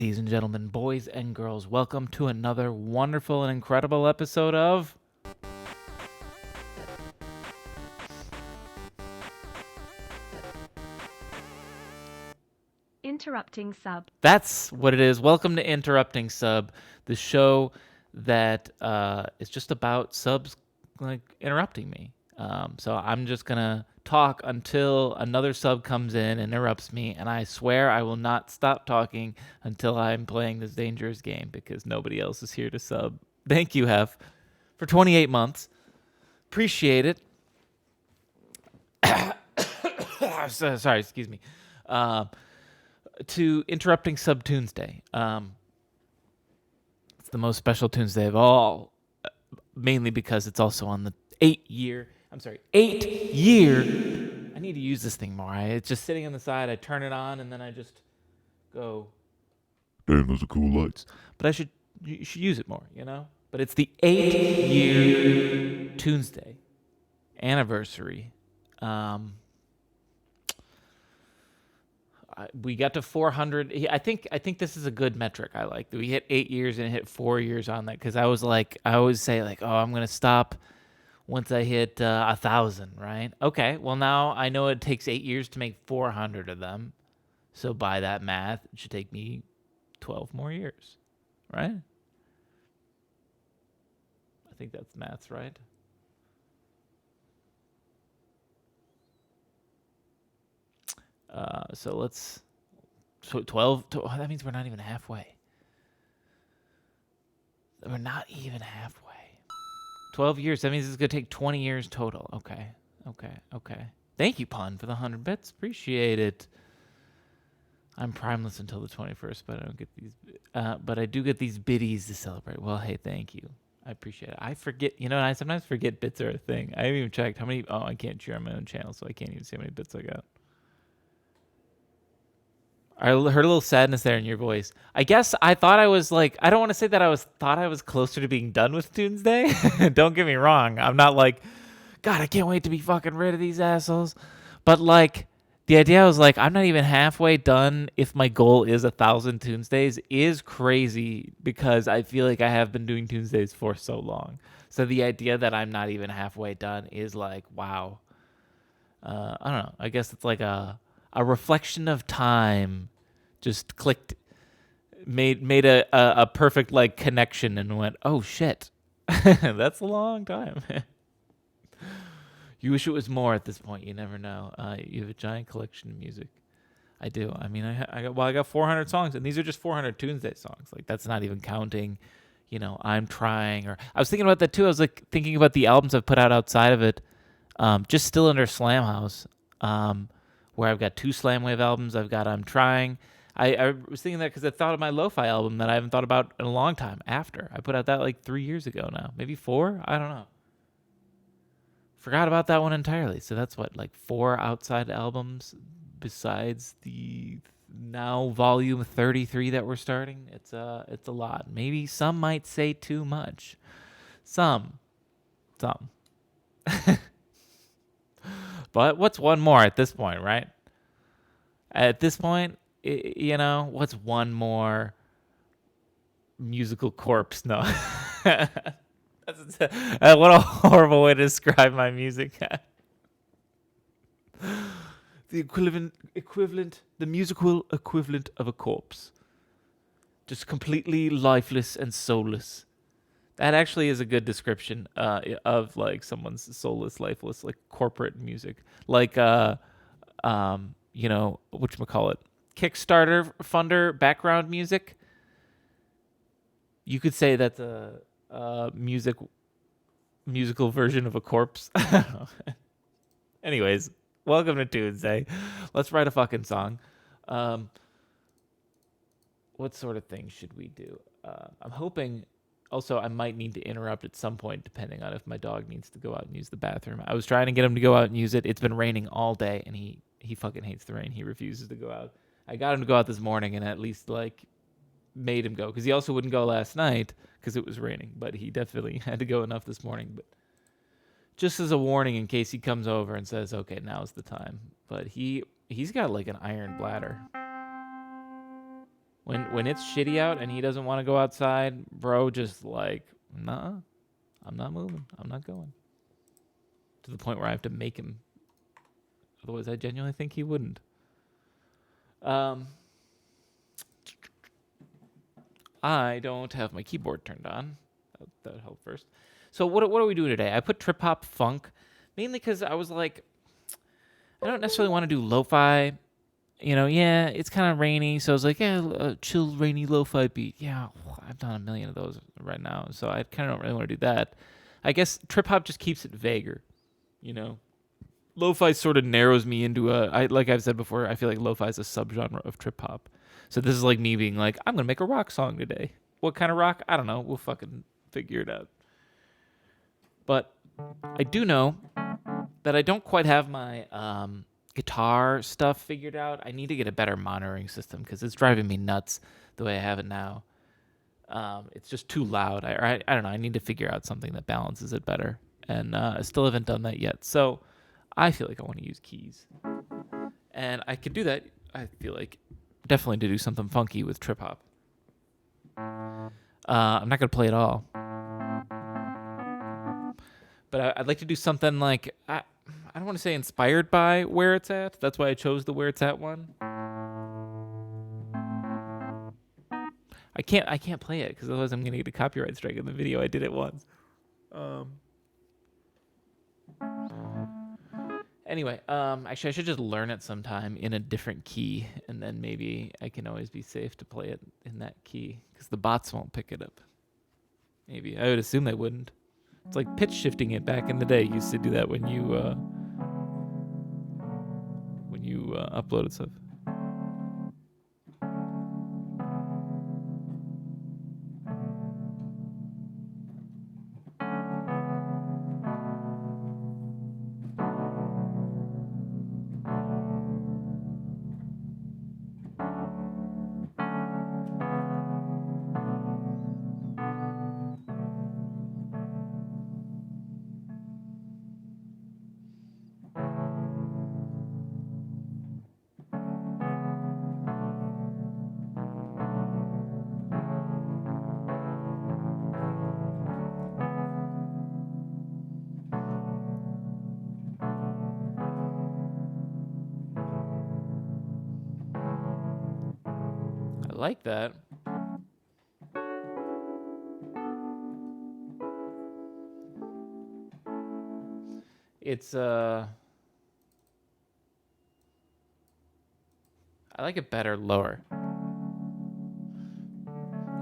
Ladies and gentlemen, boys and girls, welcome to another wonderful and incredible episode of Interrupting sub. That's what it is. Welcome to Interrupting Sub, the show that is just about subs like interrupting me. So I'm just gonna talk until another sub comes in and interrupts me, and I swear I will not stop talking until I'm playing this dangerous game because nobody else is here to sub. Thank you, Hef, for 28 months. Appreciate it. Sorry, excuse me. To Interrupting Sub Tunesday. It's the most special Tuesday of all, mainly because it's also on the 8-year. I need to use this thing more. It's just sitting on the side. I turn it on and then I just go, damn, those are cool lights. But you should use it more, you know? But it's the 8-year Tuesday anniversary. We got to 400. I think this is a good metric. I like that we hit 8 years and hit 4 years on that because I always say like, oh, I'm gonna stop once I hit 1,000, right? Okay, well now I know it takes 8 years to make 400 of them, so by that math, it should take me 12 more years, right? I think that's math's right. So 12, that means we're not even halfway. We're not even halfway. 12 years, that means it's going to take 20 years total. Okay. Thank you, Pun, for the 100 bits. Appreciate it. I'm primeless until the 21st, but I don't get these. But I do get these biddies to celebrate. Well, hey, thank you. I appreciate it. I forget, I sometimes forget bits are a thing. I haven't even checked how many. Oh, I can't share on my own channel, so I can't even see how many bits I got. I heard a little sadness there in your voice. I guess I thought I was like, I don't want to say that thought I was closer to being done with Tuesday. Don't get me wrong. I'm not like, God, I can't wait to be fucking rid of these assholes. But like, the idea was like, I'm not even halfway done if my goal is 1,000 Tuesdays is crazy because I feel like I have been doing Tuesdays for so long. So the idea that I'm not even halfway done is like, wow. I don't know. I guess it's like a reflection of time just clicked, made a perfect like connection and went, oh shit, that's a long time. You wish it was more at this point. You never know. You have a giant collection of music. I do. I mean, I got 400 songs, and these are just 400 Tuesday songs. Like that's not even counting, I'm trying. Or I was thinking about that too. I was like thinking about the albums I've put out outside of it, just still under Slamhaus. Where I've got 2 Slamwave albums. I've got I'm Trying. I was thinking that because I thought of my lo-fi album that I haven't thought about in a long time after. I put out that like 3 years ago now. Maybe 4? I don't know. Forgot about that one entirely. So that's what, like 4 outside albums besides the now volume 33 that we're starting. It's a lot. Maybe some might say too much. Some. But what's one more at this point, right? At this point, what's one more musical corpse? No. What a horrible way to describe my music. The musical equivalent of a corpse. Just completely lifeless and soulless. That actually is a good description of like someone's soulless, lifeless, like corporate music, like whatchamacallit, Kickstarter funder background music. You could say that's a musical version of a corpse. Anyways, welcome to Tuesday. Let's write a fucking song. What sort of thing should we do? I'm hoping. Also, I might need to interrupt at some point, depending on if my dog needs to go out and use the bathroom. I was trying to get him to go out and use it. It's been raining all day, and he fucking hates the rain. He refuses to go out. I got him to go out this morning, and at least like made him go because he also wouldn't go last night because it was raining. But he definitely had to go enough this morning. But just as a warning, in case he comes over and says, "Okay, now's the time." But he's got like an iron bladder. When it's shitty out and he doesn't want to go outside, bro, just like, nah, I'm not moving. I'm not going. To the point where I have to make him. Otherwise, I genuinely think he wouldn't. I don't have my keyboard turned on. That would help first. So what are we doing today? I put trip hop funk, mainly because I was like, I don't necessarily want to do lo-fi. Yeah, it's kind of rainy, so I was like, yeah, chill, rainy lo-fi beat. Yeah, I've done a million of those right now, so I kind of don't really want to do that. I guess trip hop just keeps it vaguer, Lo-fi sort of narrows me into like I've said before, I feel like lo-fi is a subgenre of trip hop. So this is like me being like, I'm going to make a rock song today. What kind of rock? I don't know. We'll fucking figure it out. But I do know that I don't quite have my guitar stuff figured out. I need to get a better monitoring system because it's driving me nuts the way I have it now. It's just too loud. I don't know. I need to figure out something that balances it better. And I still haven't done that yet. So I feel like I want to use keys. And I could do that, I feel like, definitely to do something funky with trip hop. I'm not going to play it all. But I'd like to do something like, I don't want to say inspired by Where It's At. That's why I chose the Where It's At one. I can't play it because otherwise I'm going to get a copyright strike in the video. I did it once. Anyway, actually, I should just learn it sometime in a different key, and then maybe I can always be safe to play it in that key, because the bots won't pick it up. Maybe. I would assume they wouldn't. It's like pitch shifting it back in the day. You used to do that when you uploaded stuff. I like that. It's I like it better lower.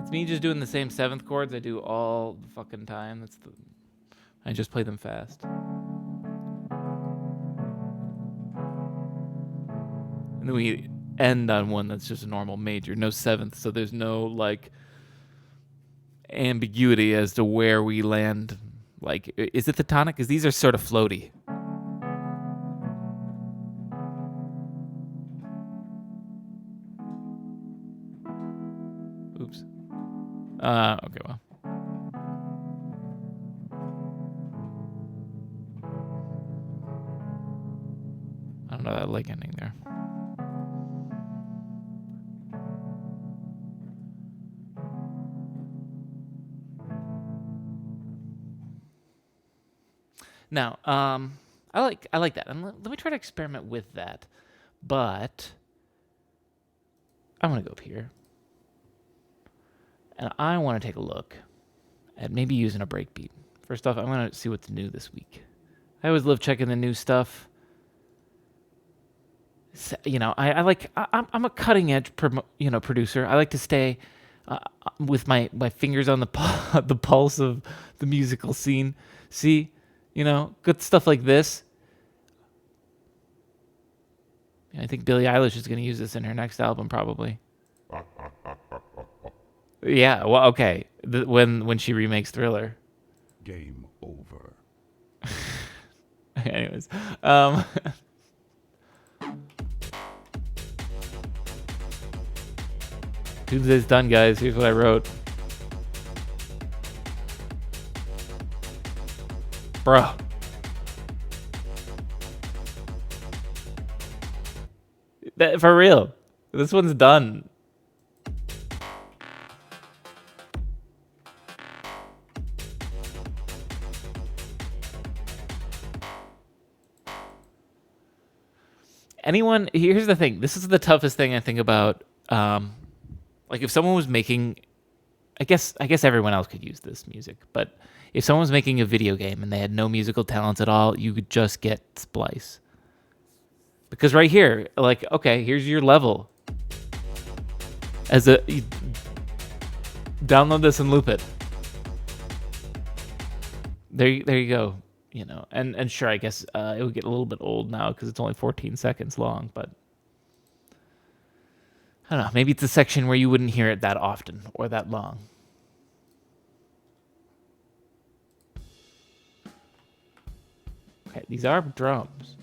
It's me just doing the same seventh chords I do all the fucking time. I just play them fast. And then we end on one that's just a normal major, no seventh, so there's no like ambiguity as to where we land. Like, is it the tonic? Because these are sort of floaty. Oops. Okay, well. I don't know that like ending there. Now, I like that. And let me try to experiment with that. But I'm going to go up here. And I want to take a look at maybe using a breakbeat. First off, I'm going to see what's new this week. I always love checking the new stuff. So, I'm a cutting edge producer. I like to stay with my fingers on the pulse of the musical scene. See, good stuff like this. I think Billie Eilish is going to use this in her next album, probably. Yeah, well, okay. When she remakes Thriller. Game over. Anyways, Tunesday's done, guys. Here's what I wrote. Bro. For real. This one's done. anyone, here's the thing. This is the toughest thing I think about. Like if someone was making, I guess everyone else could use this music, but if someone was making a video game and they had no musical talents at all, you could just get Splice. Because right here, like, okay, here's your level. Download this and loop it. There you go. You know, and sure, I guess it would get a little bit old now because it's only 14 seconds long, but I don't know. Maybe it's a section where you wouldn't hear it that often or that long. Okay, these are drums.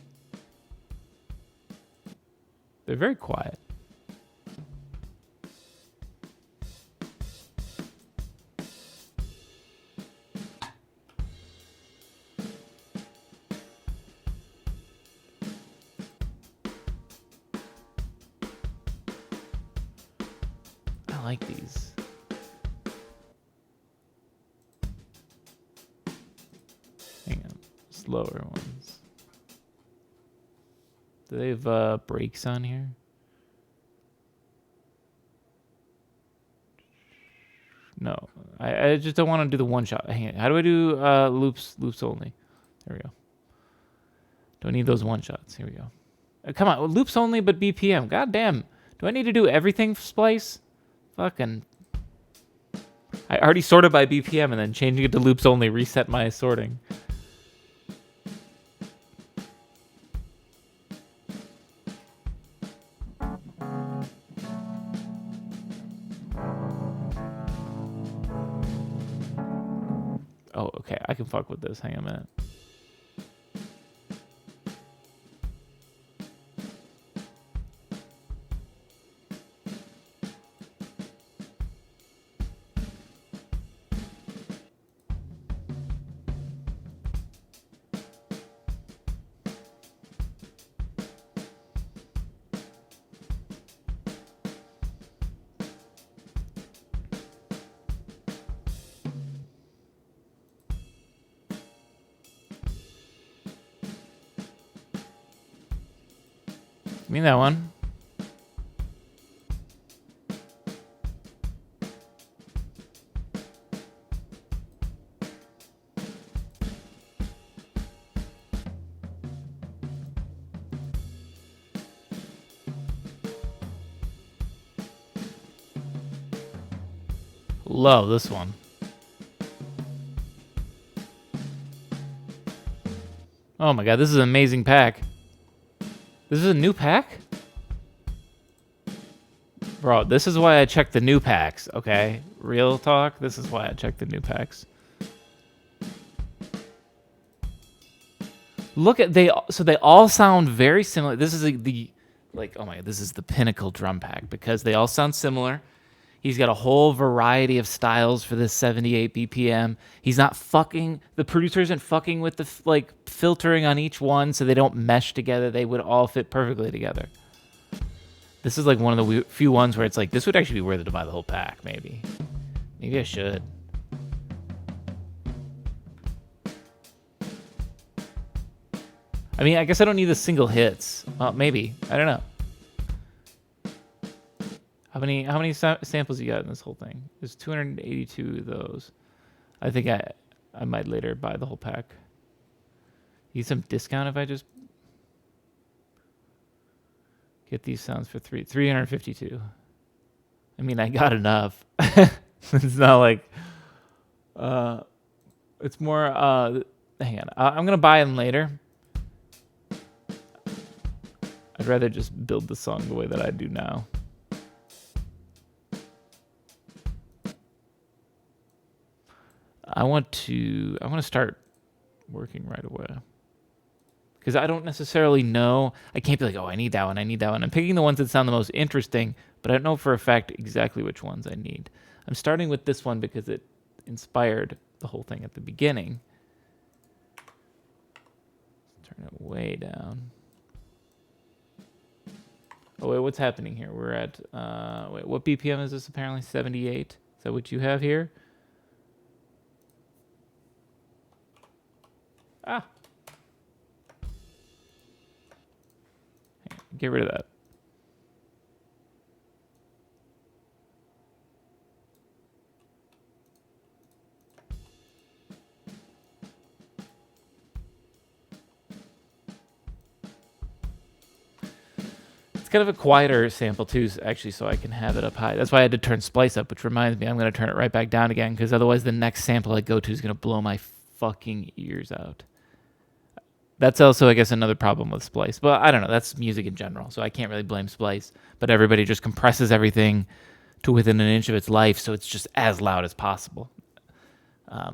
They're very quiet. I like these. Hang on. Slower ones. Do they have brakes on here? No. I just don't want to do the one shot. Hang on. How do I do loops only? There we go. Don't need those one shots. Here we go. Come on. Loops only, but BPM. God damn. Do I need to do everything for Splice? Fucking. I already sorted by BPM and then changing it to loops only reset my sorting. Oh, okay. I can fuck with this. Hang on a minute. Give me that one. Love this one. Oh my god, this is an amazing pack. This is a new pack? Bro, this is why I check the new packs, okay? Real talk, this is why I check the new packs. Look at, they all sound very similar. This is this is the pinnacle drum pack because they all sound similar. He's got a whole variety of styles for this 78 BPM. He's not fucking, the producer isn't fucking with the filtering on each one so they don't mesh together. They would all fit perfectly together. This is like one of the few ones where it's like, this would actually be worth it to buy the whole pack, maybe. Maybe I should. I mean, I guess I don't need the single hits. Well, maybe. I don't know. How many samples you got in this whole thing? There's 282 of those. I think I might later buy the whole pack. Need some discount if I just get these sounds for 352. I mean, I got enough. It's not like it's more hang on. I'm going to buy them later. I'd rather just build the song the way that I do now. I want to start working right away. Because I don't necessarily know. I can't be like, oh, I need that one. I'm picking the ones that sound the most interesting, but I don't know for a fact exactly which ones I need. I'm starting with this one because it inspired the whole thing at the beginning. Turn it way down. Oh, wait, what's happening here? We're at, what BPM is this apparently? 78? Is that what you have here? Get rid of that. It's kind of a quieter sample too, actually, so I can have it up high. That's why I had to turn splice up, which reminds me I'm going to turn it right back down again, because otherwise the next sample I go to is going to blow my fucking ears out. That's also, I guess, another problem with splice. But I don't know. That's music in general, so I can't really blame splice. But everybody just compresses everything to within an inch of its life, so it's just as loud as possible.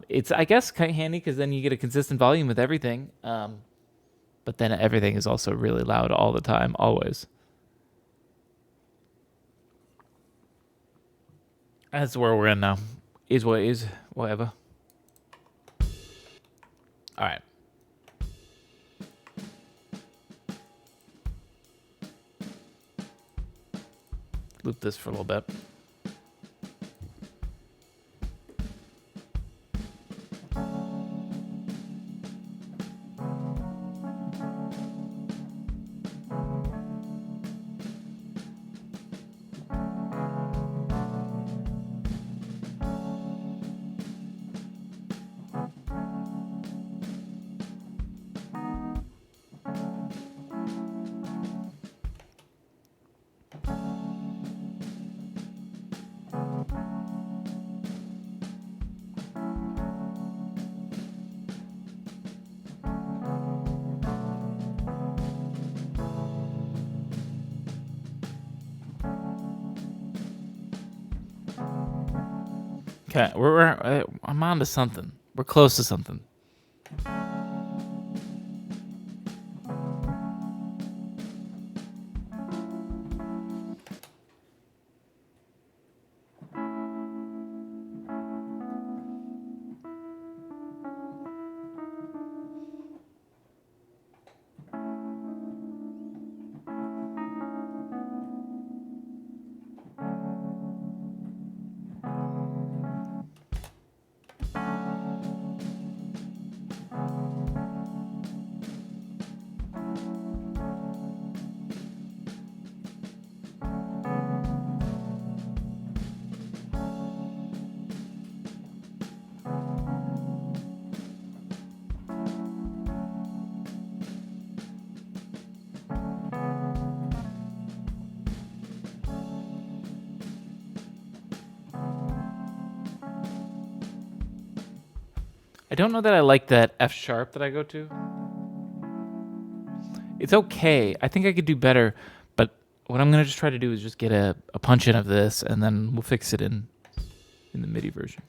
It's, I guess, kind of handy because then you get a consistent volume with everything. But then everything is also really loud all the time, always. That's where we're in now. Is what is, whatever. All right. Loop this for a little bit. Okay, I'm on to something. We're close to something. I don't know that I like that F sharp that I go to. It's okay. I think I could do better, but what I'm going to just try to do is just get a punch in of this, and then we'll fix it in the MIDI version.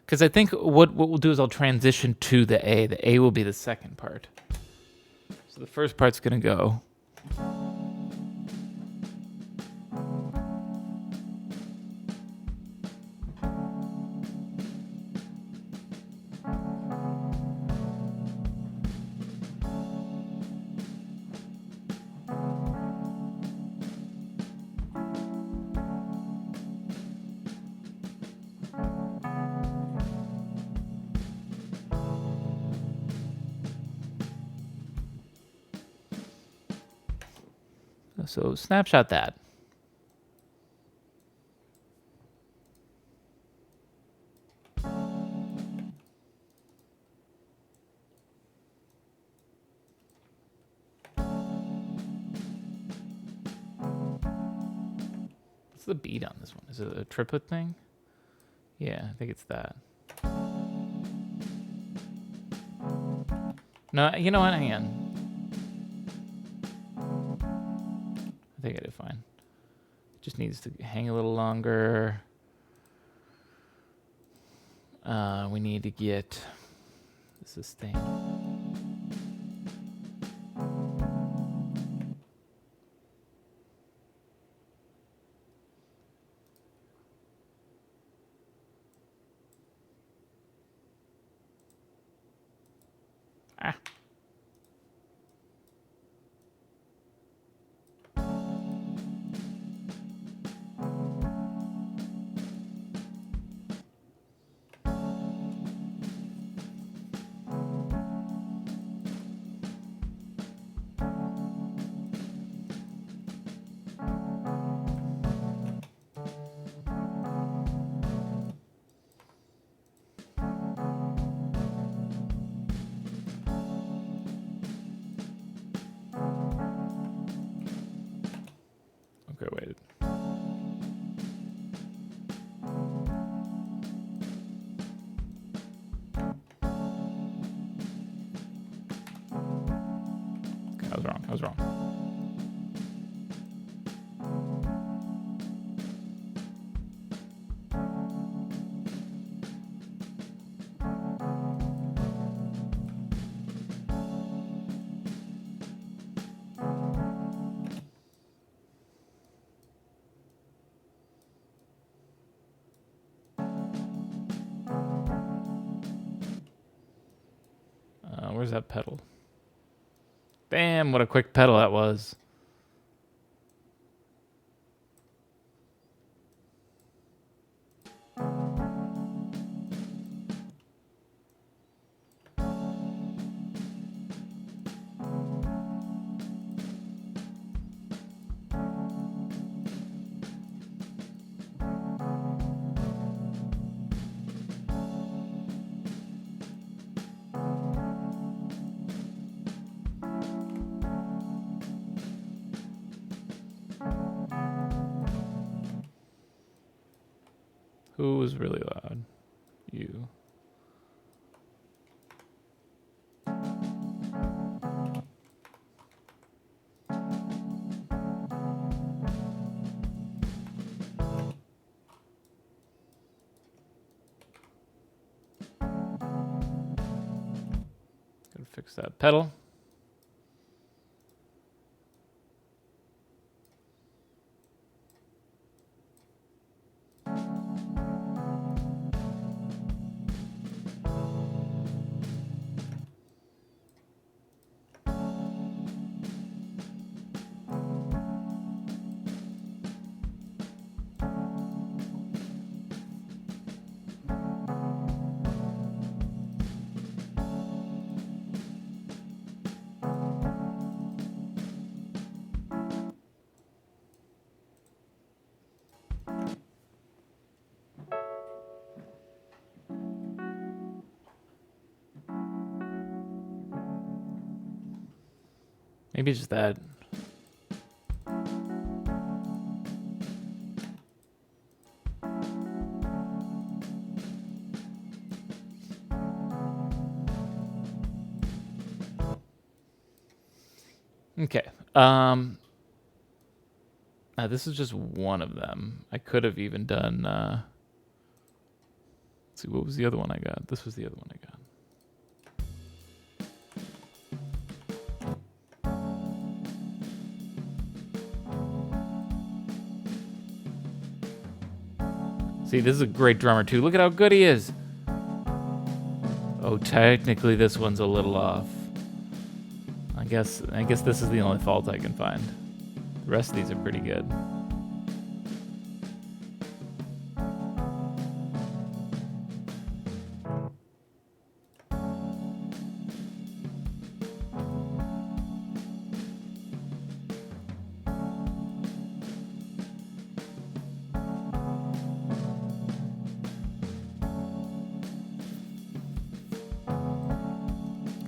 Because I think what we'll do is I'll transition to the A. The A will be the second part. So the first part's going to go. So snapshot that. What's the beat on this one? Is it a triplet thing? Yeah, I think it's that. No, you know what? Hang on. I think I did fine. Just needs to hang a little longer. We need to get the sustain. Ah. Okay, wait. Okay, I was wrong. Where's that pedal? Damn, what a quick pedal that was. Who was really loud? You. Gotta fix that pedal. Maybe just that. Okay. This is just one of them. I could have even done. Let's see, what was the other one I got? This was the other one I got. See, this is a great drummer too. Look at how good he is. Oh, technically this one's a little off. I guess this is the only fault I can find. The rest of these are pretty good.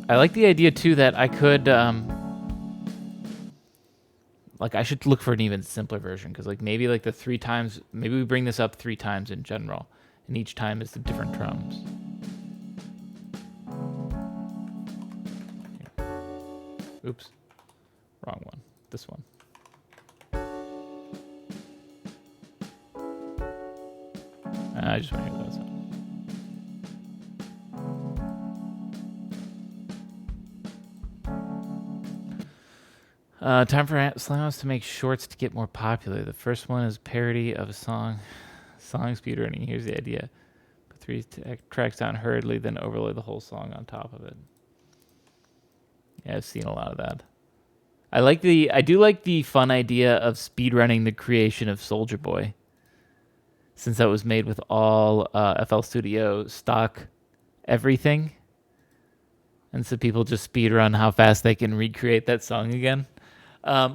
I like the idea too that I could, like I should look for an even simpler version because like maybe like the 3 times, maybe we bring this up 3 times in general, and each time is the different drums. Oops, wrong one. This one. I just want to hear that sound. Time for Slamhaus to make shorts to get more popular. The first one is parody of a song speedrunning. Here's the idea. Put 3 tracks down hurriedly, then overlay the whole song on top of it. Yeah, I've seen a lot of that. I do like the fun idea of speedrunning the creation of Soldier Boy, since that was made with all FL Studio stock everything, and so people just speedrun how fast they can recreate that song again.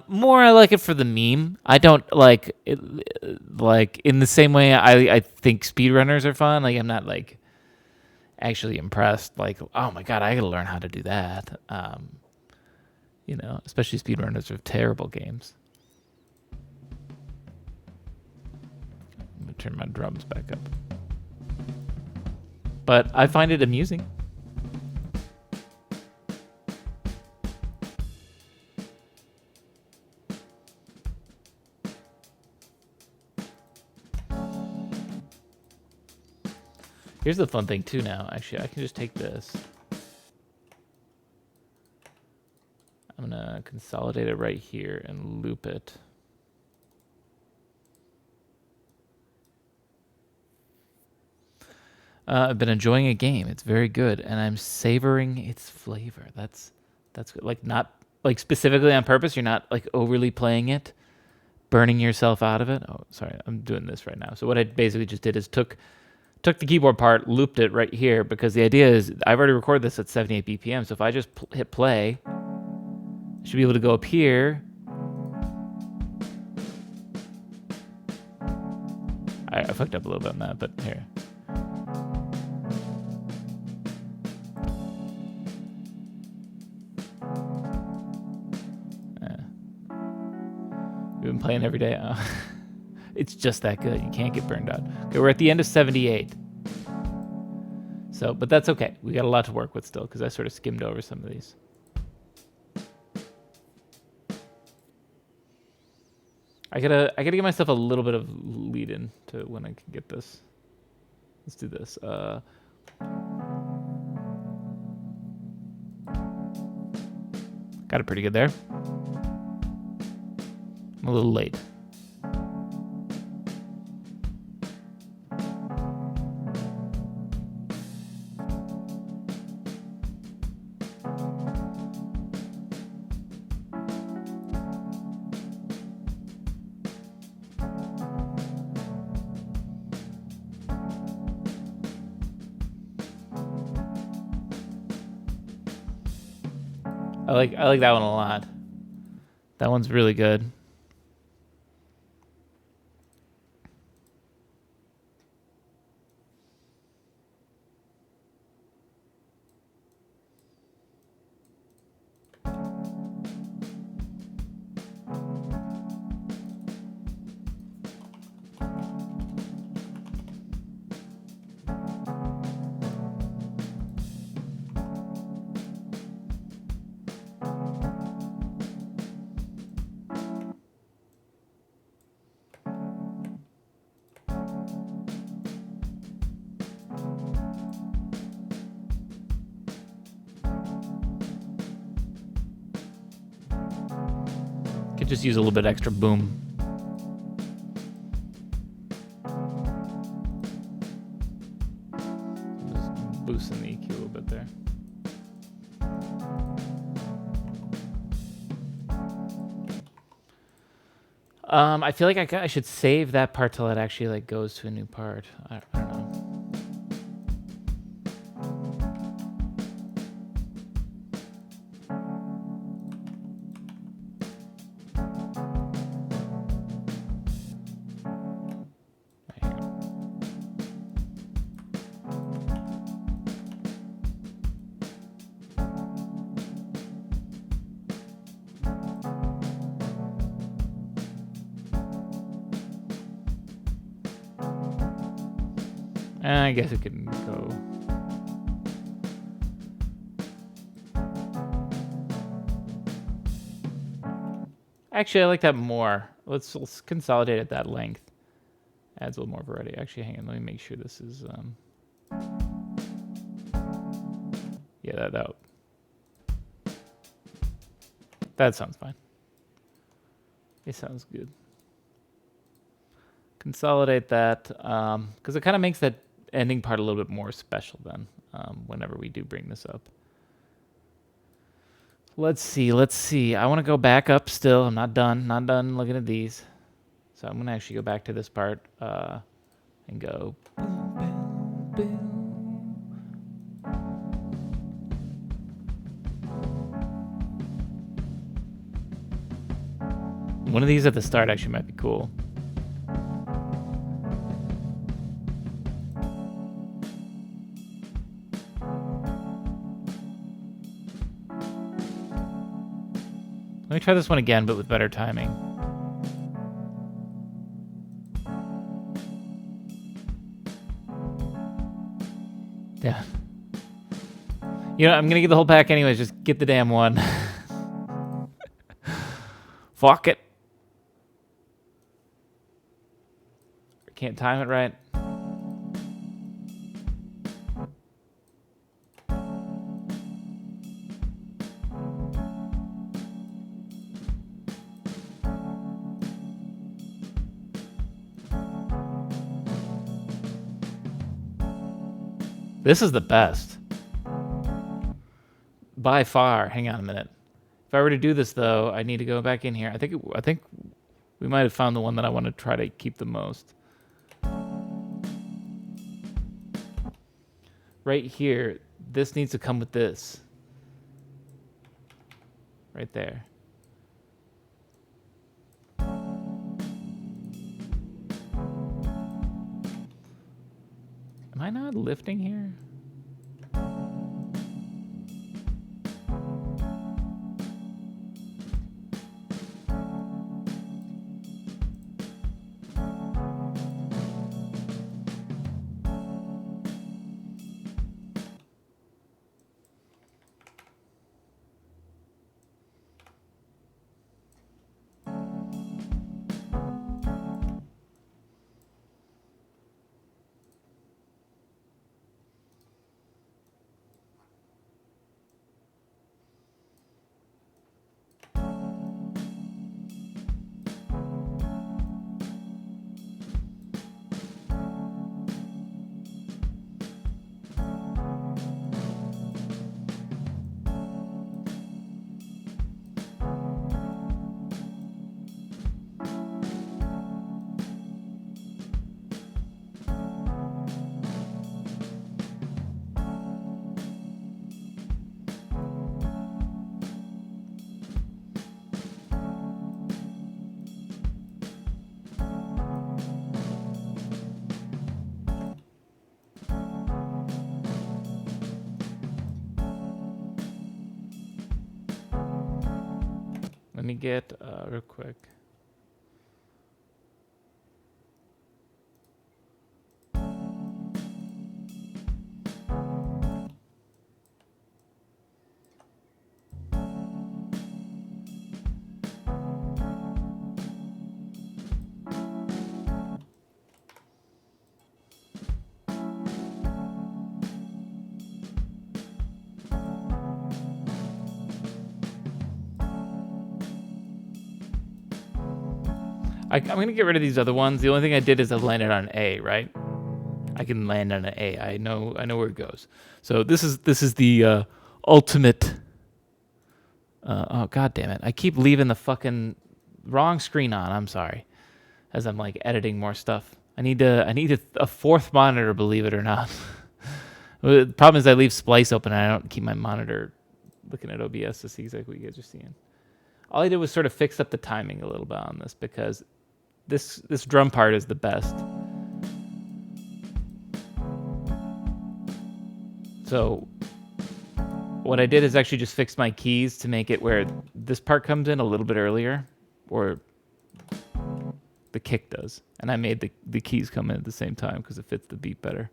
More, I like it for the meme. I don't like it, like in the same way I think speedrunners are fun. Like I'm not like actually impressed. Like, oh my god, I gotta learn how to do that. Especially speedrunners of terrible games. I'm gonna turn my drums back up. But I find it amusing. Here's the fun thing too now, actually. I can just take this. I'm gonna consolidate it right here and loop it. I've been enjoying a game. It's very good, and I'm savoring its flavor. That's good. Like not like specifically on purpose. You're not like overly playing it, burning yourself out of it. Oh, sorry, I'm doing this right now. So what I basically just did is took the keyboard part, looped it right here, because the idea is I've already recorded this at 78 BPM. So if I just hit play, I should be able to go up here. I fucked up a little bit on that, but here. We've been playing every day. Oh. It's just that good. You can't get burned out. Okay, we're at the end of 78. So, but that's okay. We got a lot to work with still, because I sort of skimmed over some of these. I gotta give myself a little bit of lead in to when I can get this. Let's do this. Got it pretty good there. I'm a little late. I like that one a lot. That one's really good. Could just use a little bit extra boom. Just boosting the EQ a little bit there. I feel like I should save that part till it actually like goes to a new part. I don't know. I guess it can go. Actually, I like that more. Let's consolidate at that length. Adds a little more variety. Actually, hang on. Let me make sure this is. Yeah, that sounds fine. It sounds good. Consolidate that because it kind of makes that ending part a little bit more special then whenever we do bring this up. Let's see. I want to go back up still. I'm not done looking at these. So I'm going to actually go back to this part and go boom, boom, boom. One of these at the start actually might be cool. Let me try this one again, but with better timing. Yeah. You know, I'm going to get the whole pack anyways. Just get the damn one. Fuck it. Can't time it right. This is the best. By far. Hang on a minute. If I were to do this, though, I need to go back in here. I think we might have found the one that I want to try to keep the most. Right here, this needs to come with this. Right there. Am I not lifting here? Let me get real quick. I'm going to get rid of these other ones. The only thing I did is I landed on A, right? I can land on an A. I know where it goes. So this is the ultimate. Oh, god damn it. I keep leaving the fucking wrong screen on. I'm sorry. As I'm like editing more stuff. I need a fourth monitor, believe it or not. The problem is I leave Splice open and I don't keep my monitor looking at OBS to see exactly what you guys are seeing. All I did was sort of fix up the timing a little bit on this because this drum part is the best. So what I did is actually just fix my keys to make it where this part comes in a little bit earlier, or the kick does. And I made the keys come in at the same time because it fits the beat better.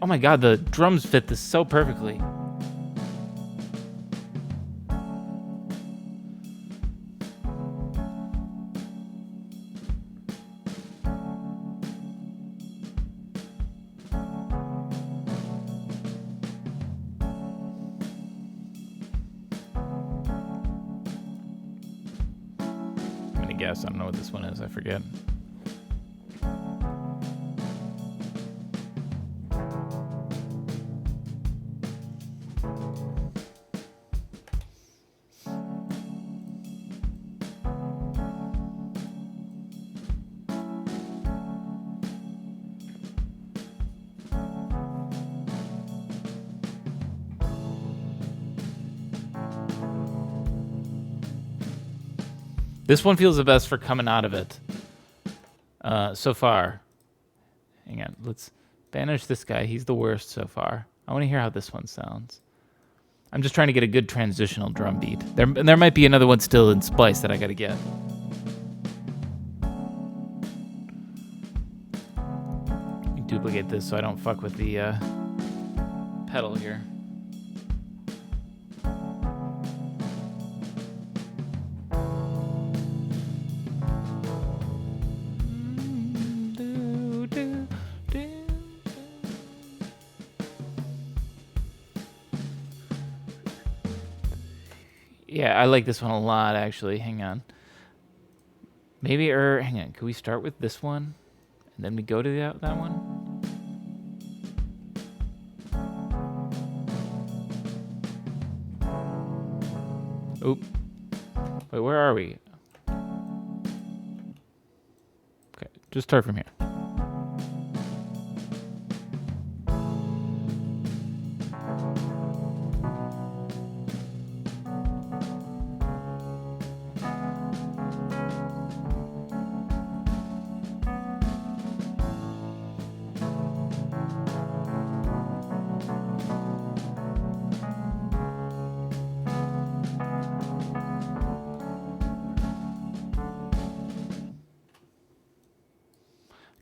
Oh my god, the drums fit this so perfectly. guess. I don't know what this one is. I forget. This one feels the best for coming out of it so far. Hang on. Let's banish this guy. He's the worst so far. I want to hear how this one sounds. I'm just trying to get a good transitional drum beat. There might be another one still in Splice that I got to get. Let me duplicate this so I don't fuck with the pedal here. Yeah, I like this one a lot, actually. Hang on. Maybe, hang on. Can we start with this one? And then we go to that one? Oop. Wait, where are we? Okay, just start from here.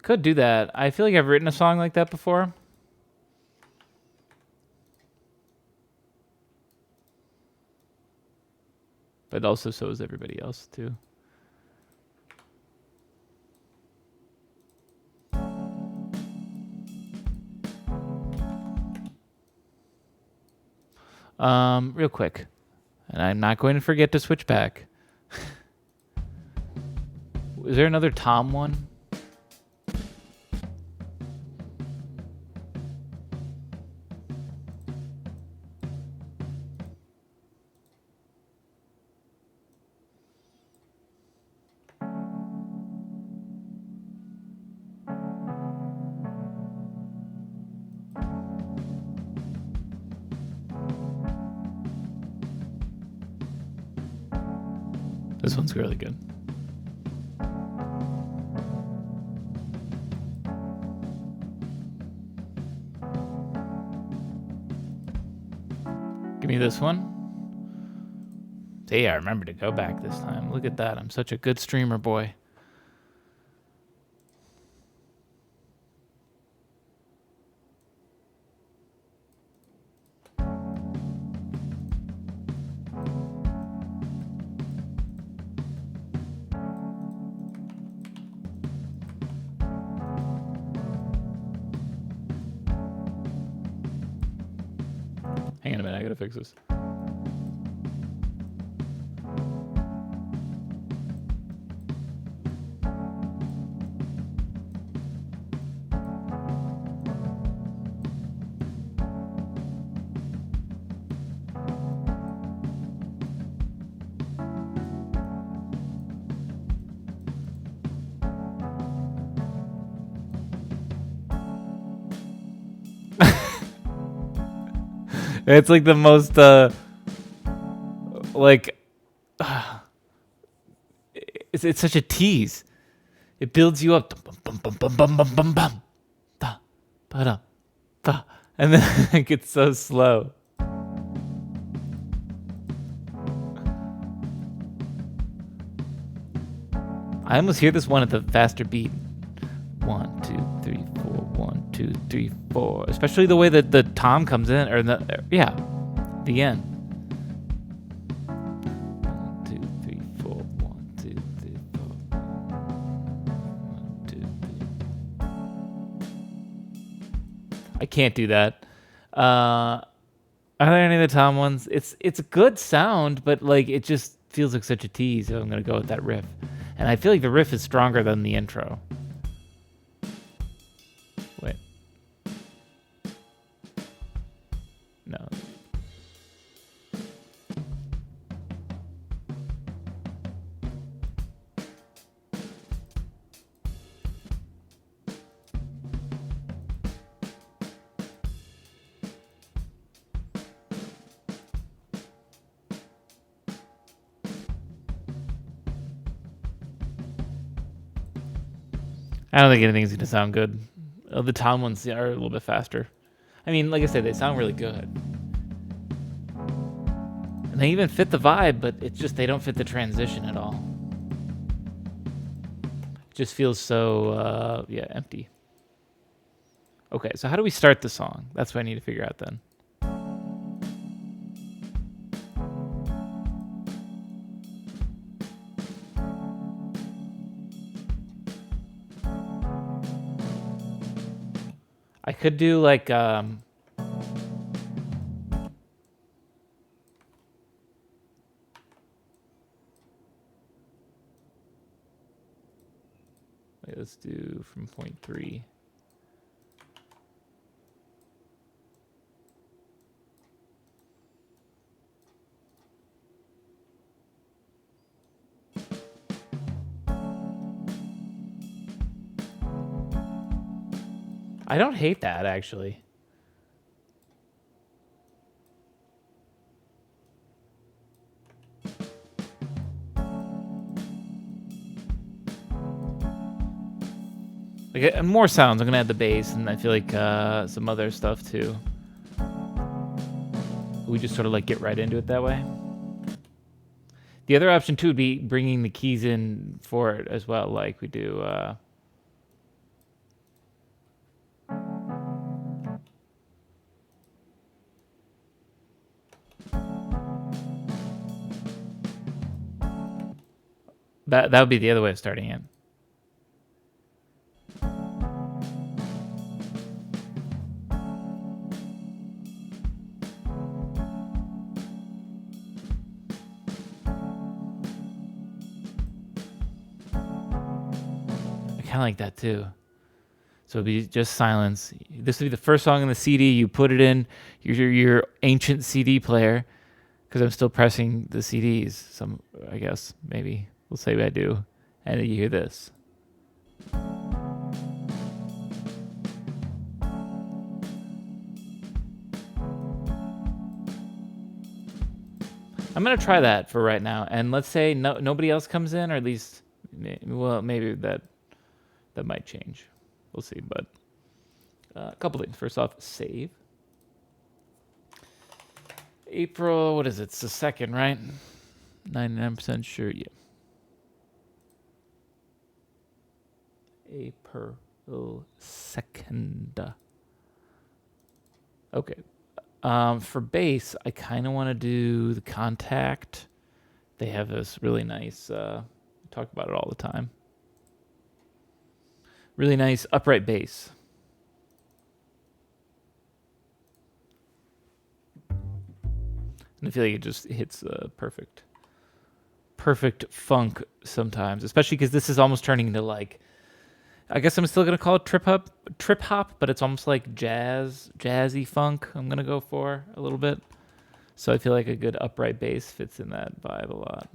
Could do that. I feel like I've written a song like that before. But also so is everybody else too. Real quick. And I'm not going to forget to switch back. Is there another Tom one? This one's really good. Give me this one. See, I remember to go back this time. Look at that. I'm such a good streamer boy. Hang on a minute, I gotta fix this. It's like the most, it's such a tease. It builds you up. And then it gets so slow. I almost hear this one at the faster beat. 1, 2, 3, 4. 1, 2, 3, 4. Especially the way that the tom comes in, or the the end. 1, 2, 3, 4. 1, 2, 3, 4. 1, 2, 3. I can't do that. Are there any of the tom ones? It's a good sound, but like it just feels like such a tease. So I'm gonna go with that riff. And I feel like the riff is stronger than the intro. Wait. No. I don't think anything's going to sound good. The Tom ones are a little bit faster. I mean, like I said, they sound really good. And they even fit the vibe, but it's just they don't fit the transition at all. It just feels so, empty. Okay, so how do we start the song? That's what I need to figure out then. I could do like wait, let's do from point 3. I don't hate that actually. Like more sounds. I'm gonna add the bass, and I feel like some other stuff too. We just sort of like get right into it that way. The other option too would be bringing the keys in for it as well, like we do. That would be the other way of starting it. I kind of like that too. So it'd be just silence. This would be the first song in the CD. You put it in your ancient CD player, because I'm still pressing the CDs. Some, I guess, maybe we'll say I do, and then you hear this. I'm gonna try that for right now, and let's say nobody else comes in, or at least, well, maybe that might change. We'll see, but a couple things. First off, save. April, what is it? It's the 2nd, right? 99% sure, yeah. April 2nd. Okay. For bass, I kind of want to do the Contact. They have this really nice, talk about it all the time. Really nice upright bass. And I feel like it just hits perfect funk sometimes, especially because this is almost turning into like, I guess I'm still gonna call it trip hop, but it's almost like jazzy funk. I'm gonna go for a little bit. So I feel like a good upright bass fits in that vibe a lot.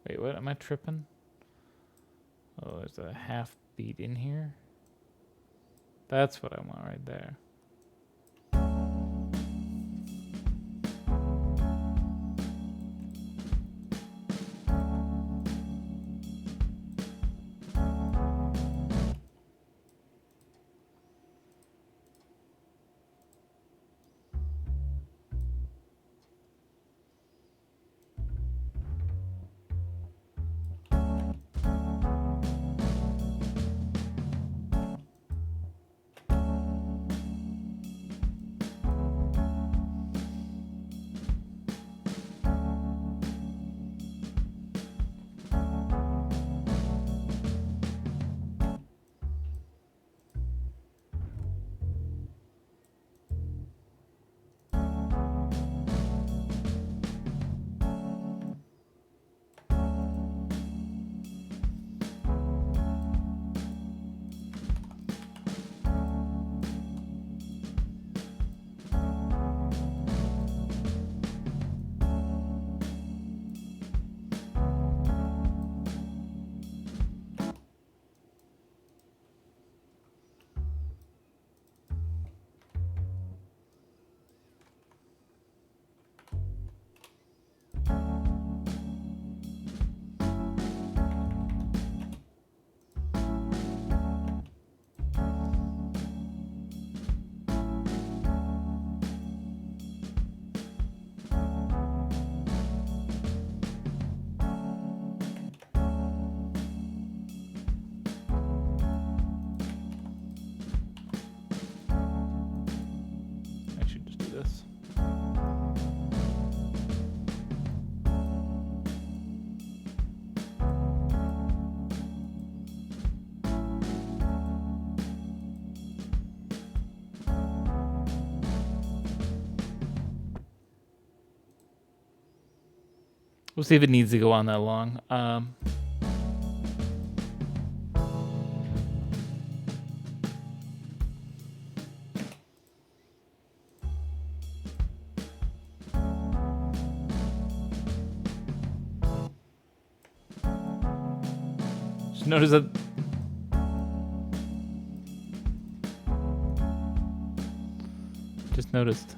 Wait, what? Am I tripping? Oh, there's a half beat in here. That's what I want right there. I should just do this. We'll see if it needs to go on that long. Just notice that just noticed.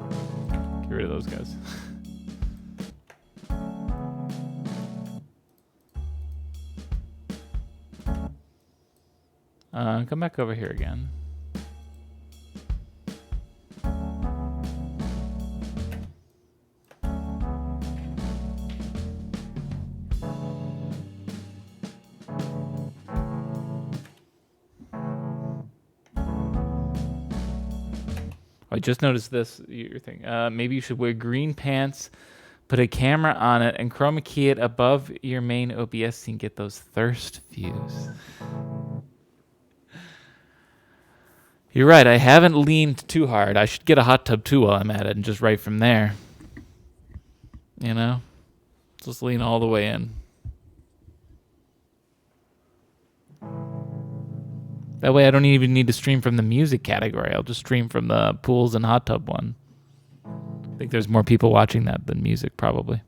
Get rid of those guys. Come back over here again. I just noticed this. Your thing. Maybe you should wear green pants, put a camera on it, and chroma key it above your main OBS scene. Get those thirst views. You're right. I haven't leaned too hard. I should get a hot tub too while I'm at it and just right from there. You know? Just lean all the way in. That way I don't even need to stream from the music category. I'll just stream from the pools and hot tub one. I think there's more people watching that than music, probably.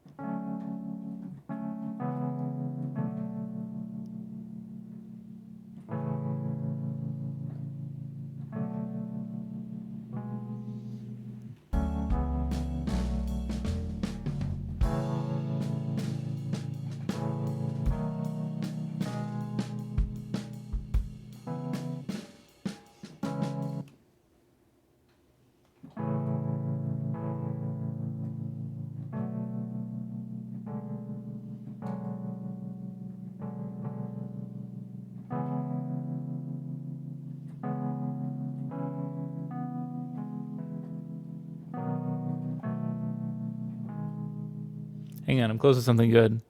Hang on, I'm close to something good.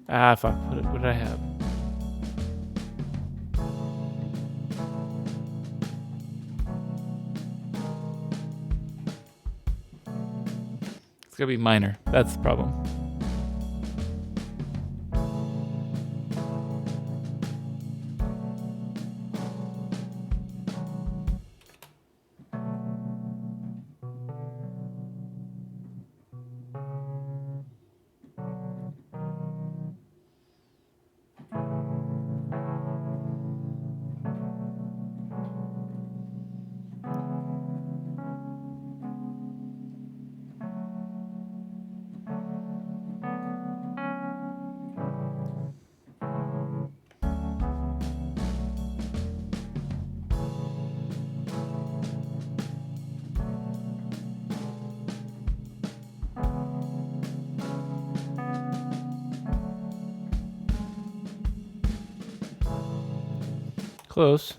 Ah, fuck. What did I have? It's gonna be minor. That's the problem. Close.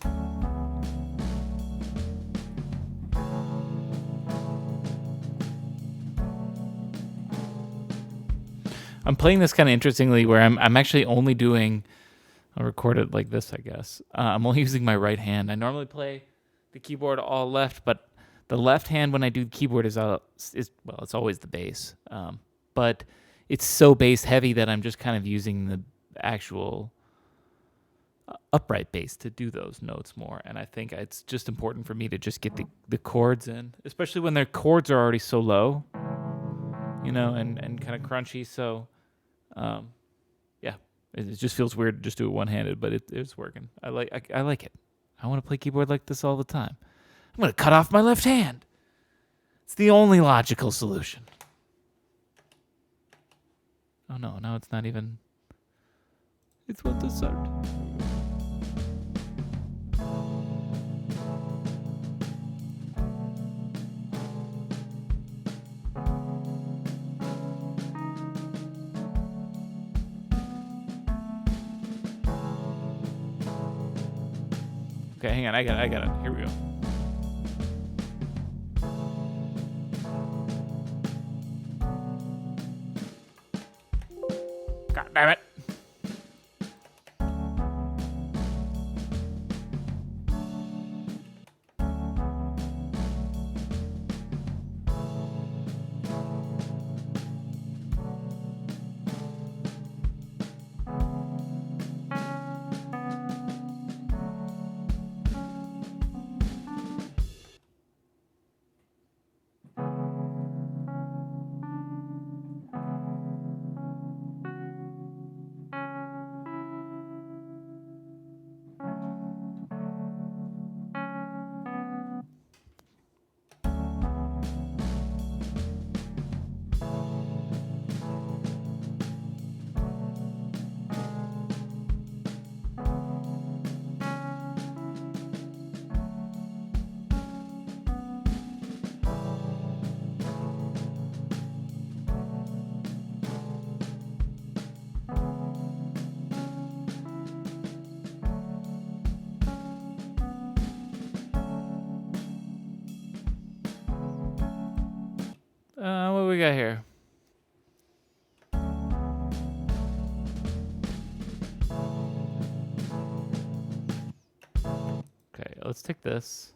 I'm playing this kind of interestingly where I'm actually only doing, I'll record it like this, I guess. I'm only using my right hand. I normally play the keyboard all left, but the left hand when I do the keyboard is it's always the bass. But it's so bass heavy that I'm just kind of using the actual upright bass to do those notes more. And I think it's just important for me to just get the chords in, especially when their chords are already so low, and kind of crunchy. So, yeah, it just feels weird to just do it one-handed, but it's working. I like it. I want to play keyboard like this all the time. I'm going to cut off my left hand. It's the only logical solution. Oh no, now it's not even. It's what the start. Okay, hang on. I got it. Here we go. God damn it. What do we got here? Okay, let's take this.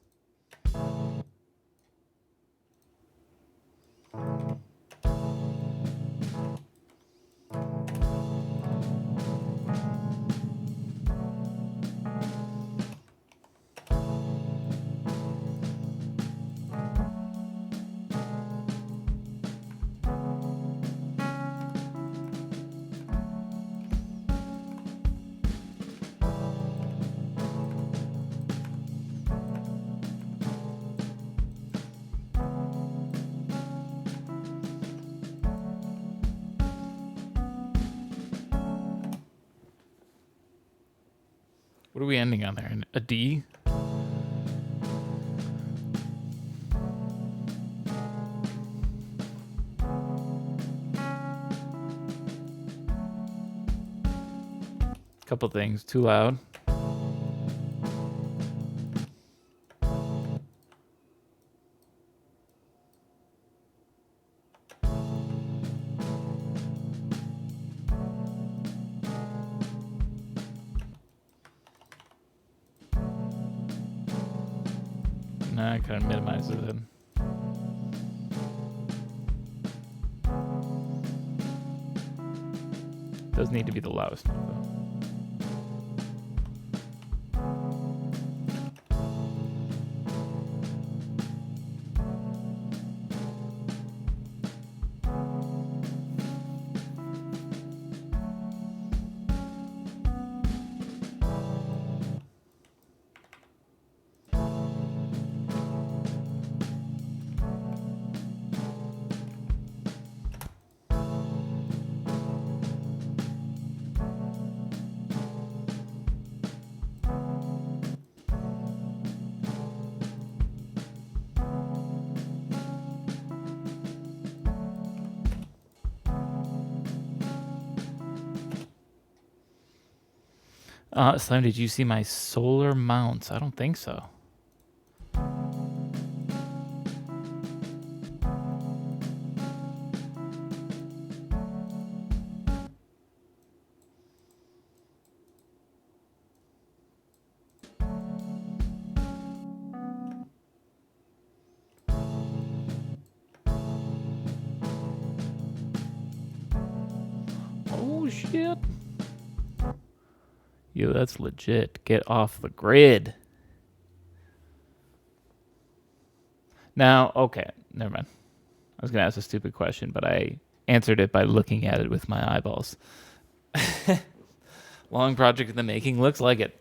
What are we ending on there? A D? Couple things. Too loud. Nah, I kind of minimize it then. Does need to be the loudest note though. Slim, did you see my solar mounts? I don't think so. Oh, shit. Yo, that's legit. Get off the grid. Now, okay, never mind. I was going to ask a stupid question, but I answered it by looking at it with my eyeballs. Long project in the making. Looks like it.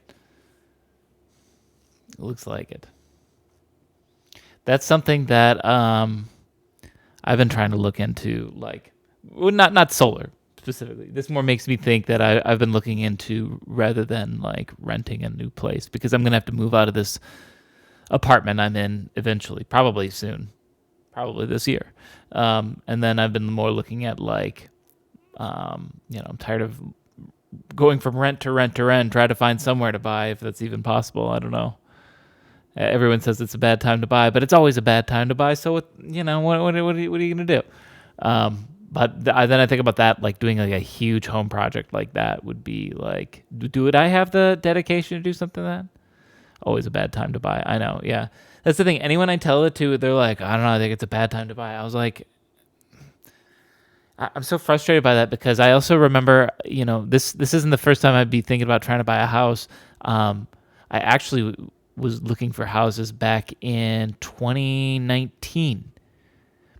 Looks like it. That's something that I've been trying to look into, like, well, not solar specifically. This more makes me think that I've been looking into rather than like renting a new place, because I'm gonna have to move out of this apartment I'm in eventually, probably soon, probably this year. And then I've been more looking at like, I'm tired of going from rent to rent to rent, try to find somewhere to buy if that's even possible. I don't know. Everyone says it's a bad time to buy, but it's always a bad time to buy. So, what are you going to do? Then I think about that, like doing like a huge home project like that would be like, would I have the dedication to do something like that? Always a bad time to buy. I know. Yeah. That's the thing. Anyone I tell it to, they're like, I don't know. I think it's a bad time to buy. I was like, I'm so frustrated by that, because I also remember, this isn't the first time I'd be thinking about trying to buy a house. I actually was looking for houses back in 2019,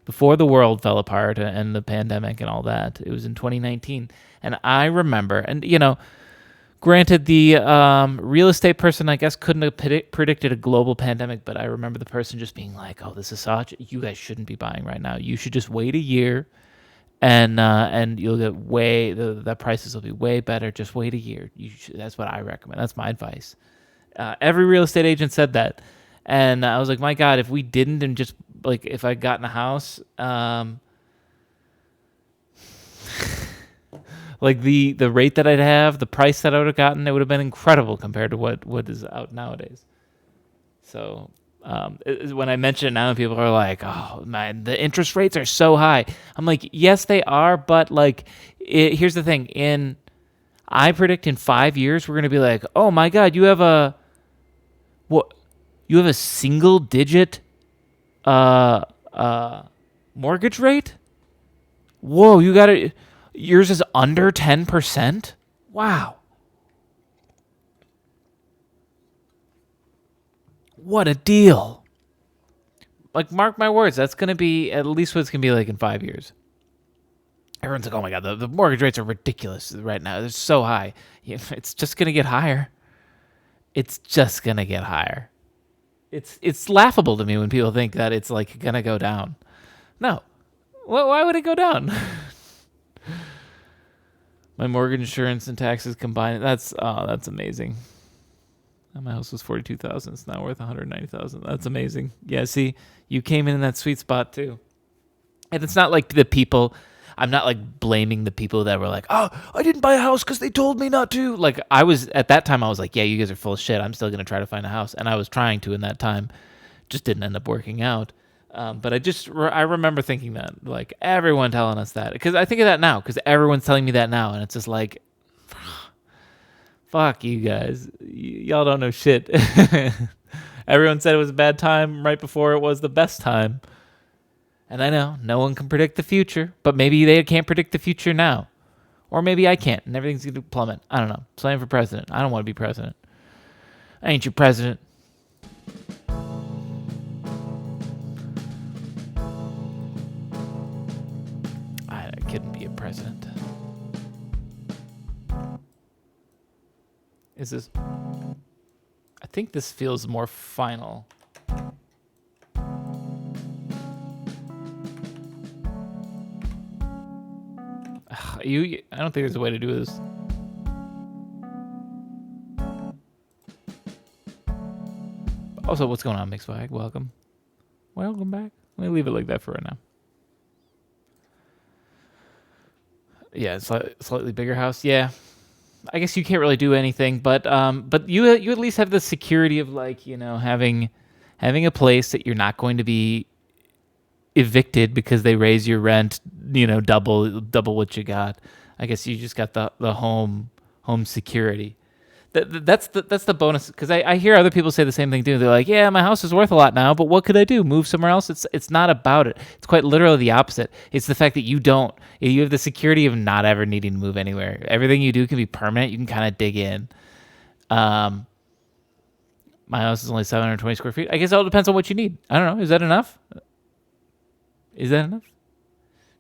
before the world fell apart and the pandemic and all that. It was in 2019. And I remember, and granted, the real estate person, I guess, couldn't have predicted a global pandemic, but I remember the person just being like, oh, this is such, you guys shouldn't be buying right now. You should just wait a year, and you'll get the prices will be way better. Just wait a year. That's what I recommend. That's my advice. Every real estate agent said that. And I was like, my God, if we didn't, and just like, if I'd gotten a house, like the rate that I'd have, the price that I would have gotten, it would have been incredible compared to what is out nowadays. So when I mention it now, people are like, oh man, the interest rates are so high. I'm like, yes, they are. But like, here's the thing. I predict in 5 years, we're going to be like, oh my God, you have a single digit mortgage rate? Whoa, yours is under 10%? Wow. What a deal. Like, mark my words, that's going to be at least what it's going to be like in 5 years. Everyone's like, oh my God, the mortgage rates are ridiculous right now. They're so high. It's just going to get higher. It's just going to get higher. It's laughable to me when people think that it's like going to go down. No. Why would it go down? My mortgage, insurance, and taxes combined. That's amazing. My house was $42,000. It's now worth $190,000. That's amazing. Yeah, see, you came in that sweet spot too. And it's not like the people. I'm not like blaming the people that were like, oh, I didn't buy a house because they told me not to. Like, I was at that time, I was like, yeah, you guys are full of shit. I'm still gonna try to find a house, and I was trying to in that time, just didn't end up working out. But I remember thinking that, like, everyone telling us that, because I think of that now, because everyone's telling me that now, and it's just like, fuck you guys, y'all don't know shit. Everyone said it was a bad time right before it was the best time. And I know no one can predict the future, but maybe they can't predict the future now. Or maybe I can't, and everything's going to plummet. I don't know. Slam for president. I don't want to be president. I ain't your president. I couldn't be a president. Is this... I think this feels more final. I don't think there's a way to do this. Also, what's going on, Mixwag? Welcome back. Let me leave it like that for right now. Yeah, it's slightly bigger house. Yeah, I guess you can't really do anything, but you at least have the security of like having a place that you're not going to be evicted because they raise your rent, double what you got. I guess you just got the home security. That's the bonus, because I hear other people say the same thing too. They're like, yeah, my house is worth a lot now, but what could I do? Move somewhere else? It's not about it. It's quite literally the opposite. It's the fact that you have the security of not ever needing to move anywhere. Everything you do can be permanent. You can kind of dig in. My house is only 720 square feet. I guess it all depends on what you need. I don't know. Is that enough? Is that enough?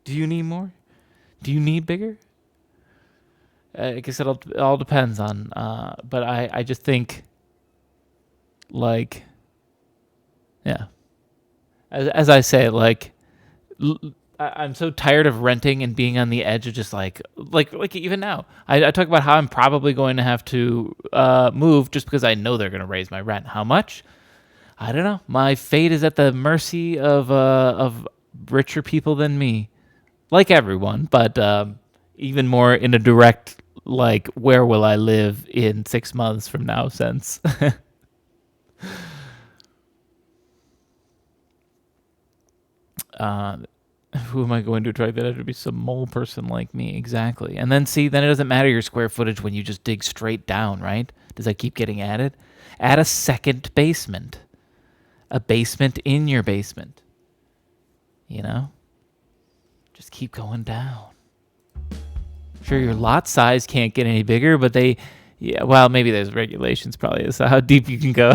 Do you need more? Do you need bigger? I guess it all depends on. But I just think, like, yeah. As I say, like, I'm so tired of renting and being on the edge of just like even now. I talk about how I'm probably going to have to move just because I know they're going to raise my rent. How much? I don't know. My fate is at the mercy of richer people than me, like everyone, but even more in a direct, like, where will I live in 6 months from now sense. Who am I going to attract? That to be some mole person like me, exactly. And then then it doesn't matter your square footage when you just dig straight down, right? Does that keep getting added? Add a second basement, a basement in your basement. Just keep going down. Sure, your lot size can't get any bigger, but well, maybe there's regulations probably as to how deep you can go.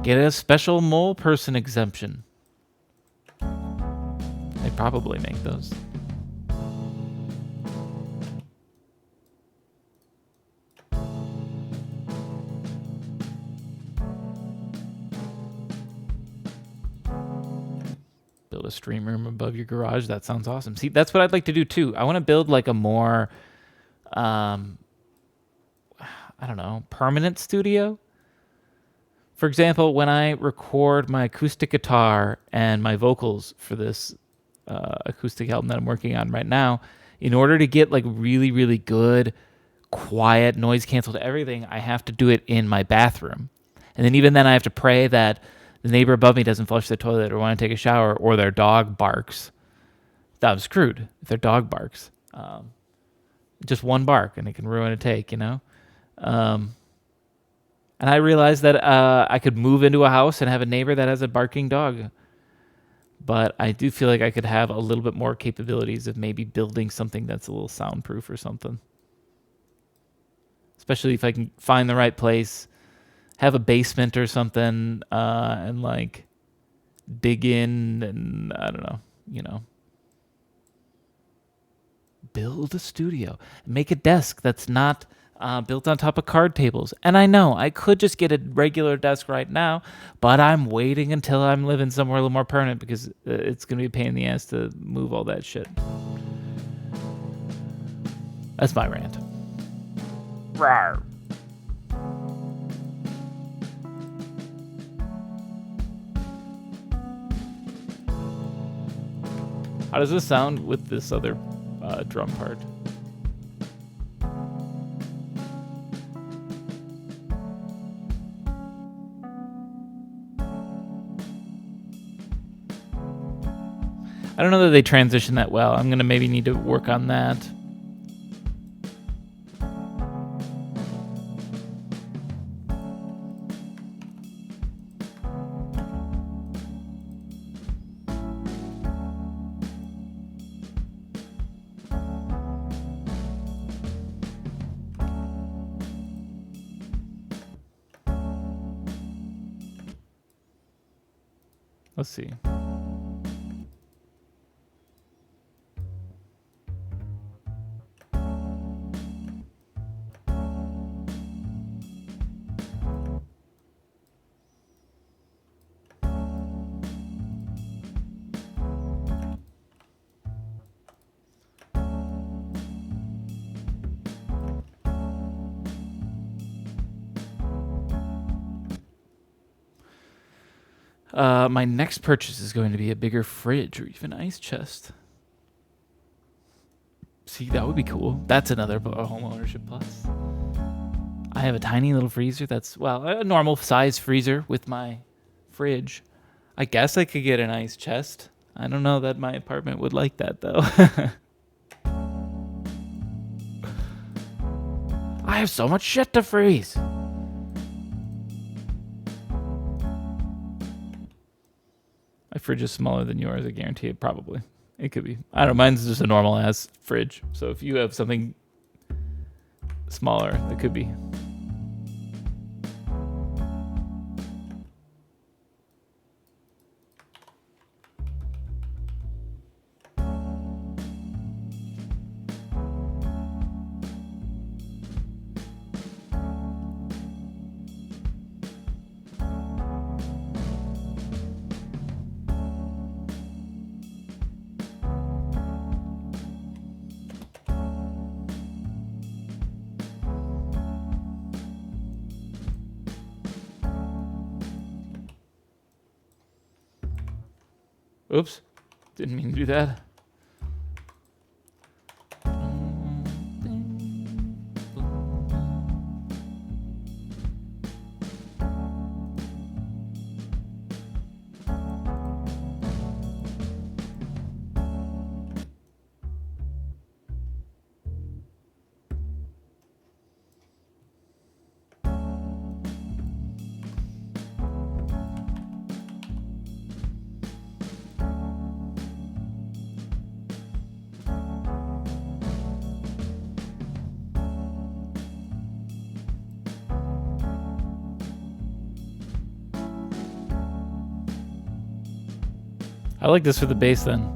Get a special mole person exemption. They probably make those. Build a stream room above your garage. That sounds awesome. See, that's what I'd like to do too. I want to build like a more, I don't know, permanent studio. For example, when I record my acoustic guitar and my vocals for this acoustic album that I'm working on right now, in order to get like really, really good, quiet, noise canceled everything, I have to do it in my bathroom. And then even then I have to pray that the neighbor above me doesn't flush the toilet or want to take a shower, or their dog barks. I'm screwed if their dog barks. Just one bark and it can ruin a take, And I realized that I could move into a house and have a neighbor that has a barking dog. But I do feel like I could have a little bit more capabilities of maybe building something that's a little soundproof or something. Especially if I can find the right place, have a basement or something, and like dig in and I don't know, build a studio, make a desk that's not built on top of card tables. And I know I could just get a regular desk right now, but I'm waiting until I'm living somewhere a little more permanent because it's going to be a pain in the ass to move all that shit. That's my rant. Rawr. How does this sound with this other drum part? I don't know that they transition that well. I'm going to maybe need to work on that. Let's see. My next purchase is going to be a bigger fridge or even ice chest. See, that would be cool. That's another home ownership plus. I have a tiny little freezer that's, well, a normal size freezer with my fridge. I guess I could get an ice chest. I don't know that my apartment would like that, though. I have so much shit to freeze. My fridge is smaller than yours, I guarantee it, probably. It could be. I don't know, mine's just a normal ass fridge. So if you have something smaller, it could be. Oops. Didn't mean to do that. I like this for the bass then.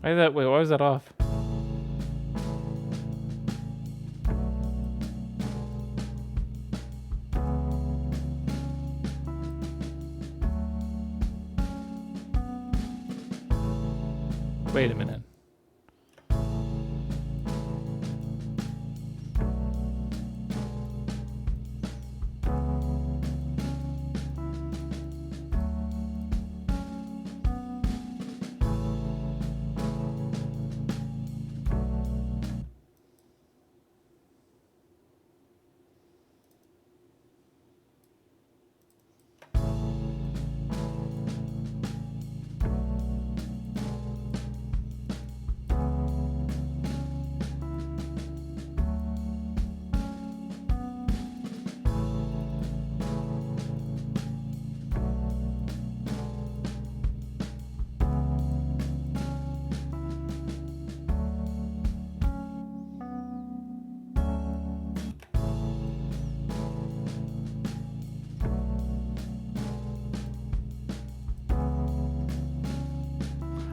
Why was that off? Wait a minute.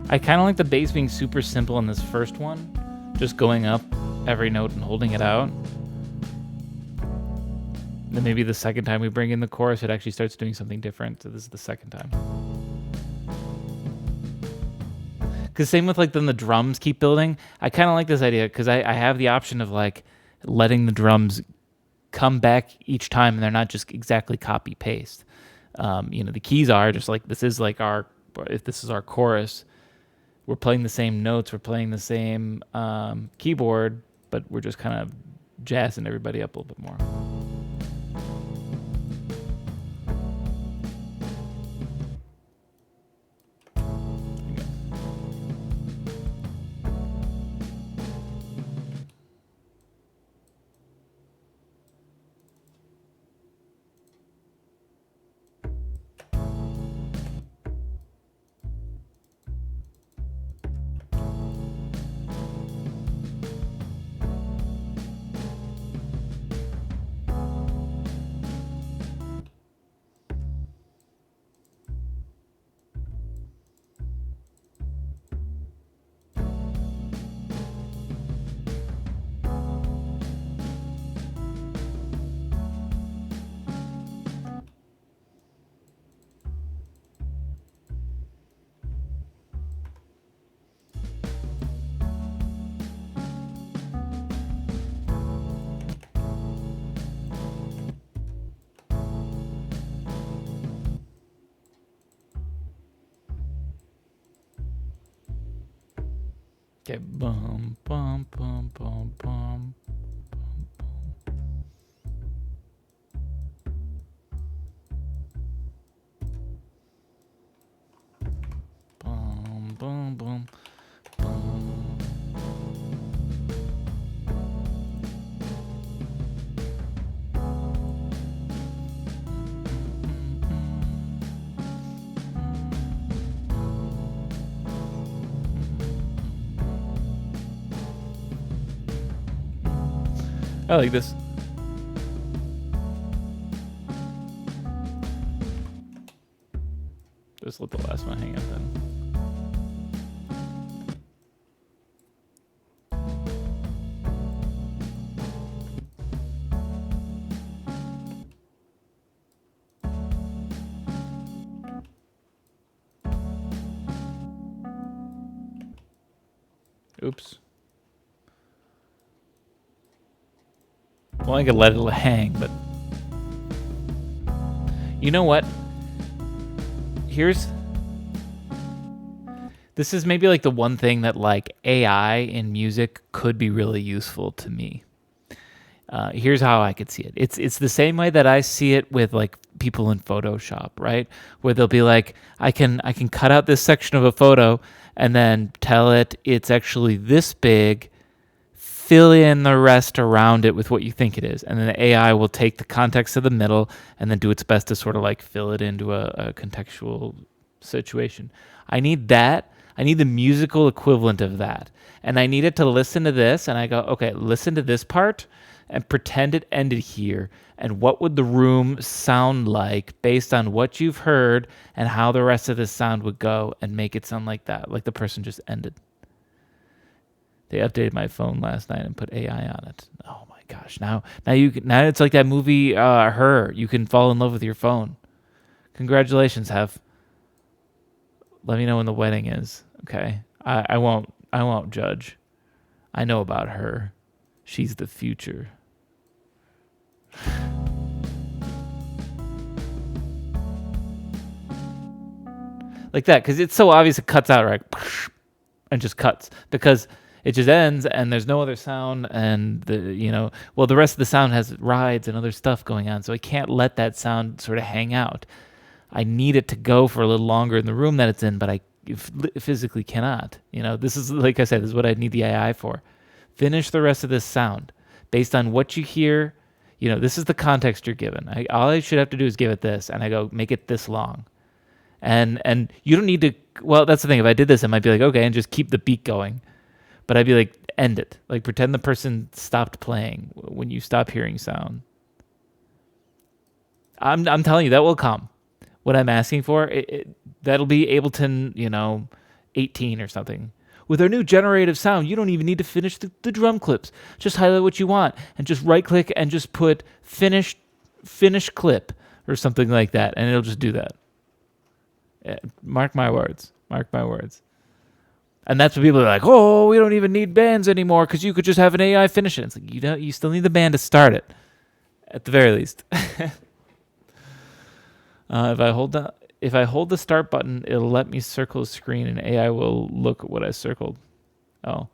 I kind of like the bass being super simple in this first one, just going up every note and holding it out. Then maybe the second time we bring in the chorus, it actually starts doing something different. So this is the second time. Because same with like then the drums keep building. I kind of like this idea because I have the option of like letting the drums come back each time and they're not just exactly copy paste. The keys are just like, this is like if this is our chorus, we're playing the same notes, we're playing the same keyboard, but we're just kind of jazzing everybody up a little bit more. Okay. Bum, bum, bum, bum, bum. Boom, boom, boom, boom. I like this. Just let the last one hang out then. Oops. Well, I could let it hang, but you know what? This is maybe like the one thing that like AI in music could be really useful to me. Here's how I could see it. It's the same way that I see it with like people in Photoshop, right? Where they'll be like, I can cut out this section of a photo and then tell it it's actually this big. Fill in the rest around it with what you think it is, and then the AI will take the context of the middle and then do its best to sort of like fill it into a contextual situation. I need that. I need the musical equivalent of that, and I need it to listen to this, and I go, okay, listen to this part and pretend it ended here, and what would the room sound like based on what you've heard and how the rest of the sound would go, and make it sound like that, like the person just ended. They updated my phone last night and put AI on it. Oh my gosh! Now it's like that movie, Her. You can fall in love with your phone. Congratulations, Hef. Let me know when the wedding is. Okay, I won't judge. I know about her. She's the future. Like that, because it's so obvious. It cuts out right, and just cuts because it just ends and there's no other sound, and the rest of the sound has rides and other stuff going on, so I can't let that sound sort of hang out. I need it to go for a little longer in the room that it's in, but I physically cannot. This is, like I said, this is what I need the AI for. Finish the rest of this sound based on what you hear. This is the context you're given. All I should have to do is give it this, and I go, make it this long. And you don't need to, well, that's the thing. If I did this, I might be like, okay, and just keep the beat going. But I'd be like, end it. Like, pretend the person stopped playing when you stop hearing sound. I'm telling you, that will come. What I'm asking for, that'll be Ableton, 18 or something. With our new generative sound, you don't even need to finish the drum clips. Just highlight what you want and just right click and just put finish clip or something like that, and it'll just do that. Mark my words. Mark my words. And that's what people are like, oh, we don't even need bands anymore because you could just have an AI finish it. It's like, you still need the band to start it, at the very least. If I hold the start button, it'll let me circle a screen, and AI will look at what I circled. Oh,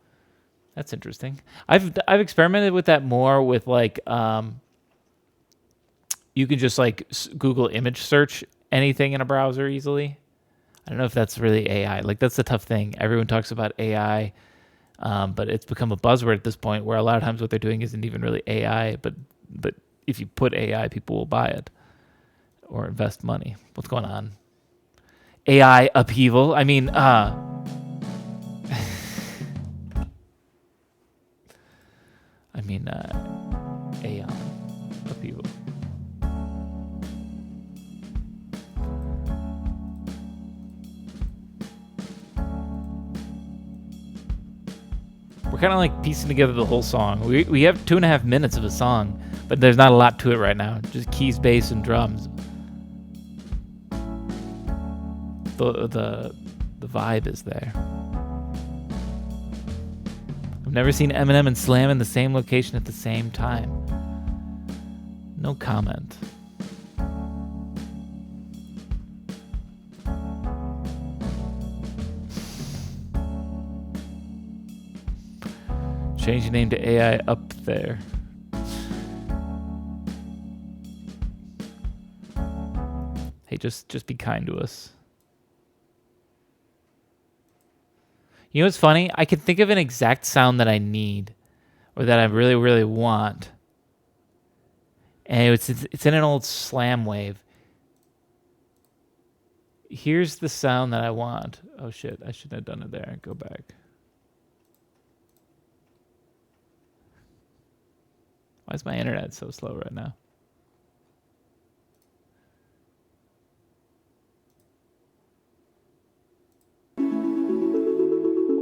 that's interesting. I've experimented with that more with like, you can just like Google image search anything in a browser easily. I don't know if that's really AI. Like, that's the tough thing. Everyone talks about AI, but it's become a buzzword at this point where a lot of times what they're doing isn't even really AI, but if you put AI, people will buy it or invest money. What's going on? AI upheaval? I mean, Aeon upheaval. We're kind of like piecing together the whole song. We have 2.5 minutes of a song, but there's not a lot to it right now. Just keys, bass, and drums. The vibe is there. I've never seen Eminem and Slam in the same location at the same time. No comment. Change your name to AI up there. Hey, just be kind to us. You know what's funny? I can think of an exact sound that I need, or that I really, really want. And it's in an old slam wave. Here's the sound that I want. Oh shit, I shouldn't have done it there. Go back. Why is my internet so slow right now?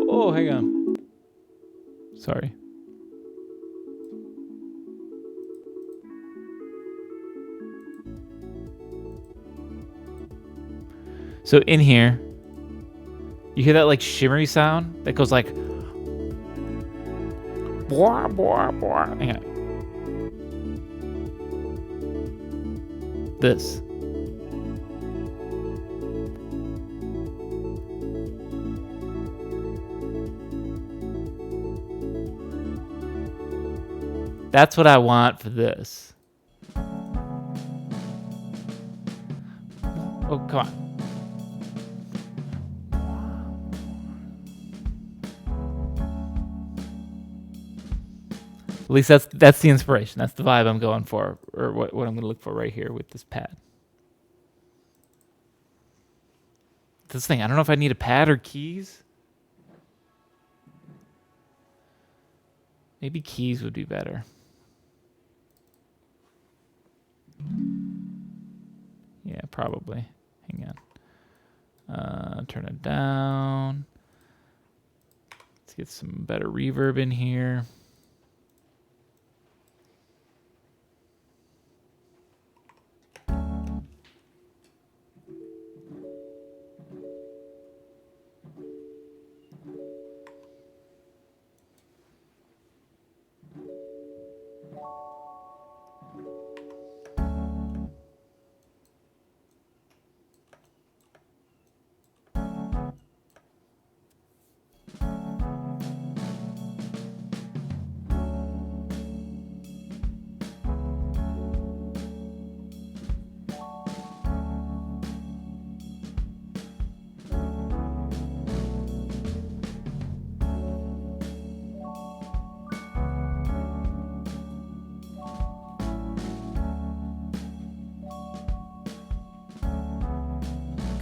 Oh, hang on. Sorry. So in here, you hear that like shimmery sound that goes like, blah, blah, blah. Hang on. This. That's what I want for this. Oh, come on. At least that's the inspiration. That's the vibe I'm going for, or what I'm going to look for right here with this pad. This thing, I don't know if I need a pad or keys. Maybe keys would be better. Yeah, probably. Hang on. Turn it down. Let's get some better reverb in here.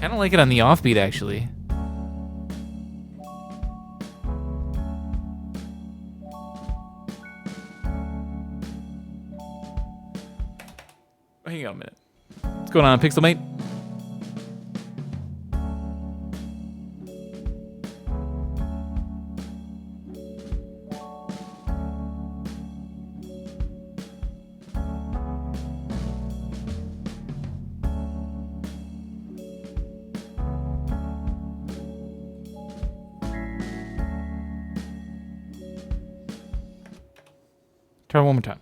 Kind of like it on the offbeat, actually. Hang on a minute. What's going on, Pixelmate? Try one more time.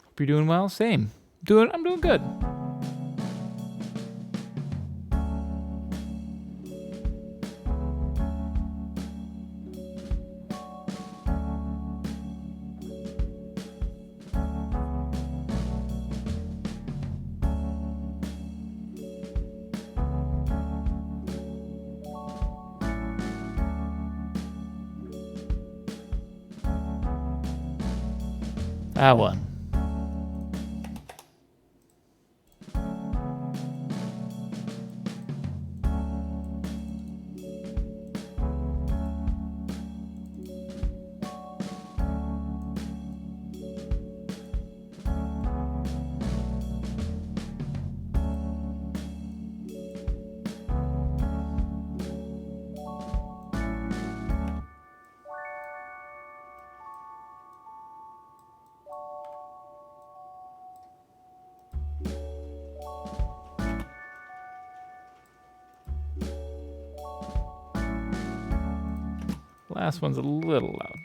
Hope you're doing well. Same. I'm doing good. That one. Last one's a little loud.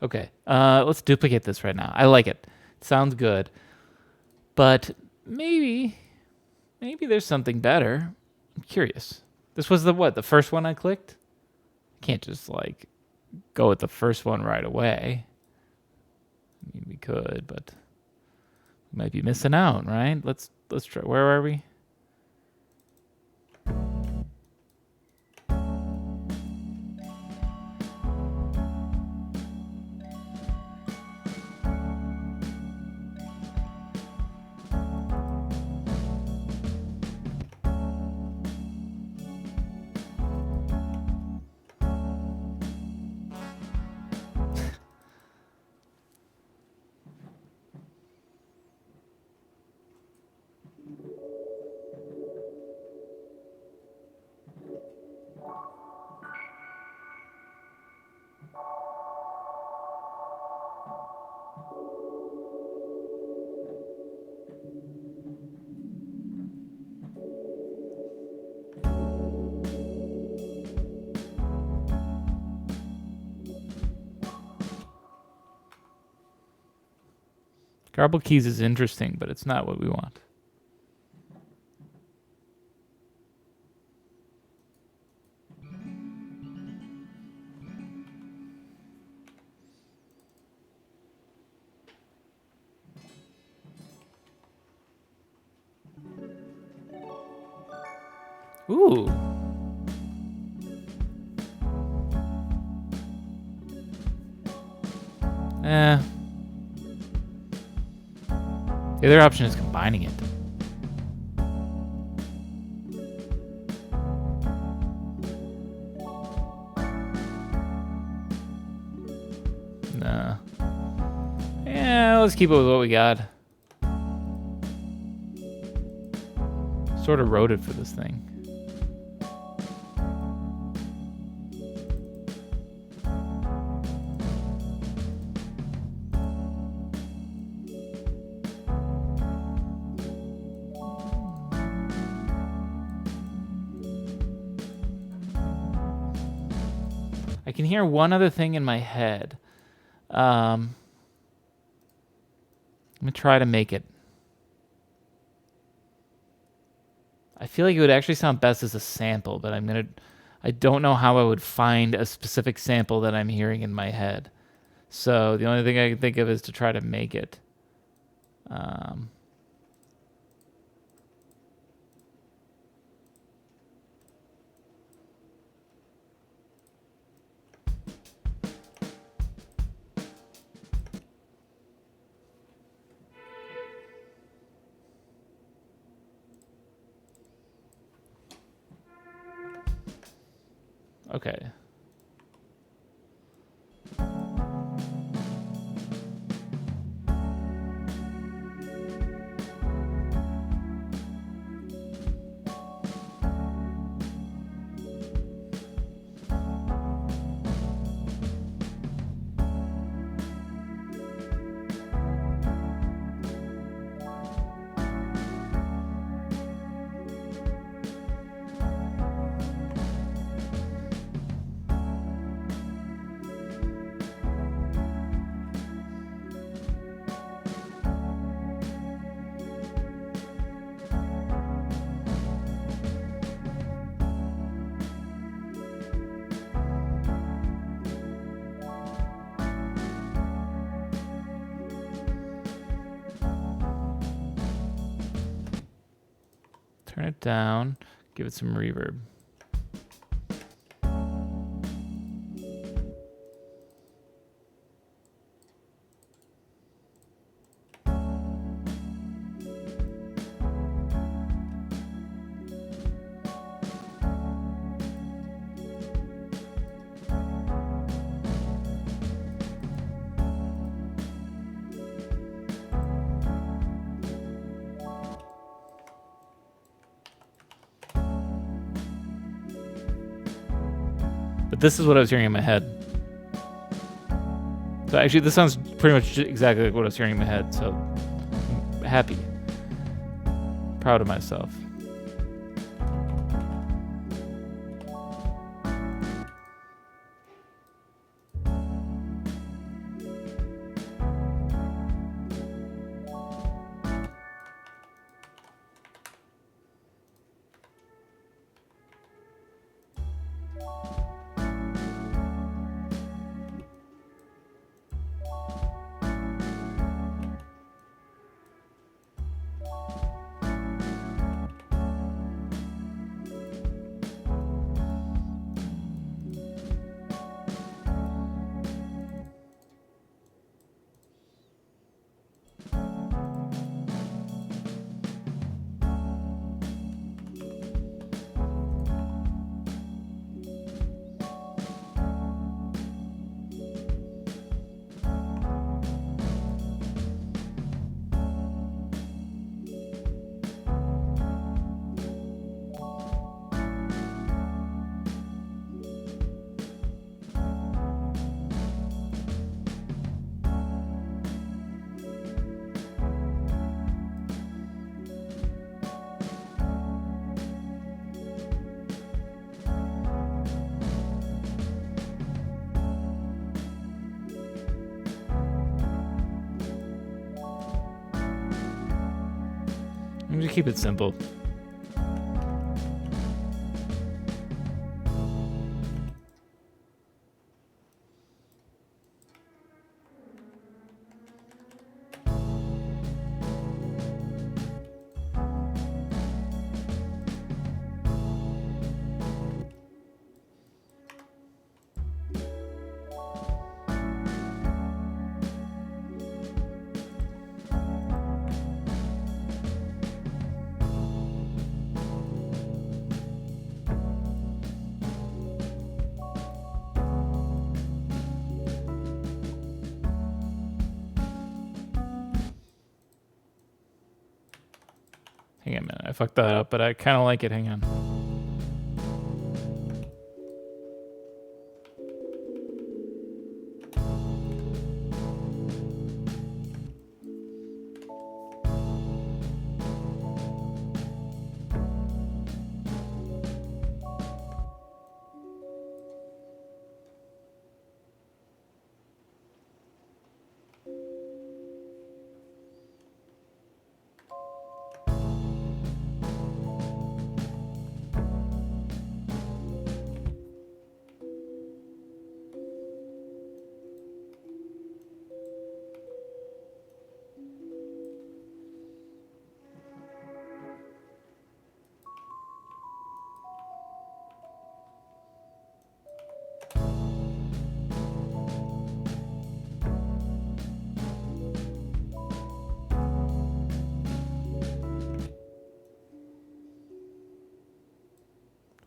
Okay. Let's duplicate this right now. I like it. It sounds good. But maybe there's something better. I'm curious. This was the first one I clicked? Can't just like go with the first one right away. I mean, we could, but we might be missing out, right? Let's try. Where are we? Garble keys is interesting, but it's not what we want. Ooh. The other option is combining it. Nah. Yeah, let's keep it with what we got. Sort of wrote it for this thing. I can hear one other thing in my head. I'm gonna try to make it. I feel like it would actually sound best as a sample, but I don't know how I would find a specific sample that I'm hearing in my head. So the only thing I can think of is to try to make it. Okay. Turn it down. Give it some reverb. But this is what I was hearing in my head. So actually, this sounds pretty much exactly like what I was hearing in my head. So I'm happy. Proud of myself. I'm gonna keep it simple. Hang on a minute. I fucked that up, but I kind of like it. Hang on.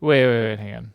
Wait, hang on.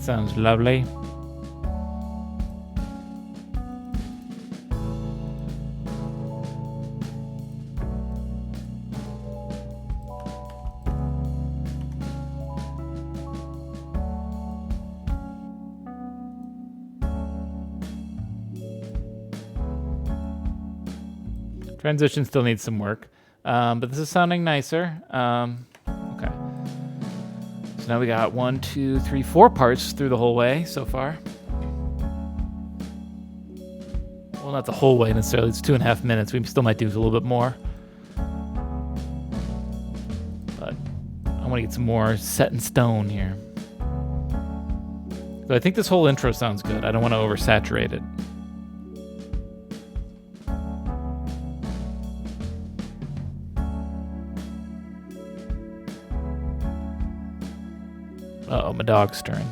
sounds lovely. Transition still needs some work, but this is sounding nicer. Okay. So now we got 1, 2, 3, 4 parts through the whole way so far. Well, not the whole way necessarily. It's 2.5 minutes. We still might do a little bit more. But I want to get some more set in stone here. So I think this whole intro sounds good. I don't want to oversaturate it. Uh-oh, my dog's stirring.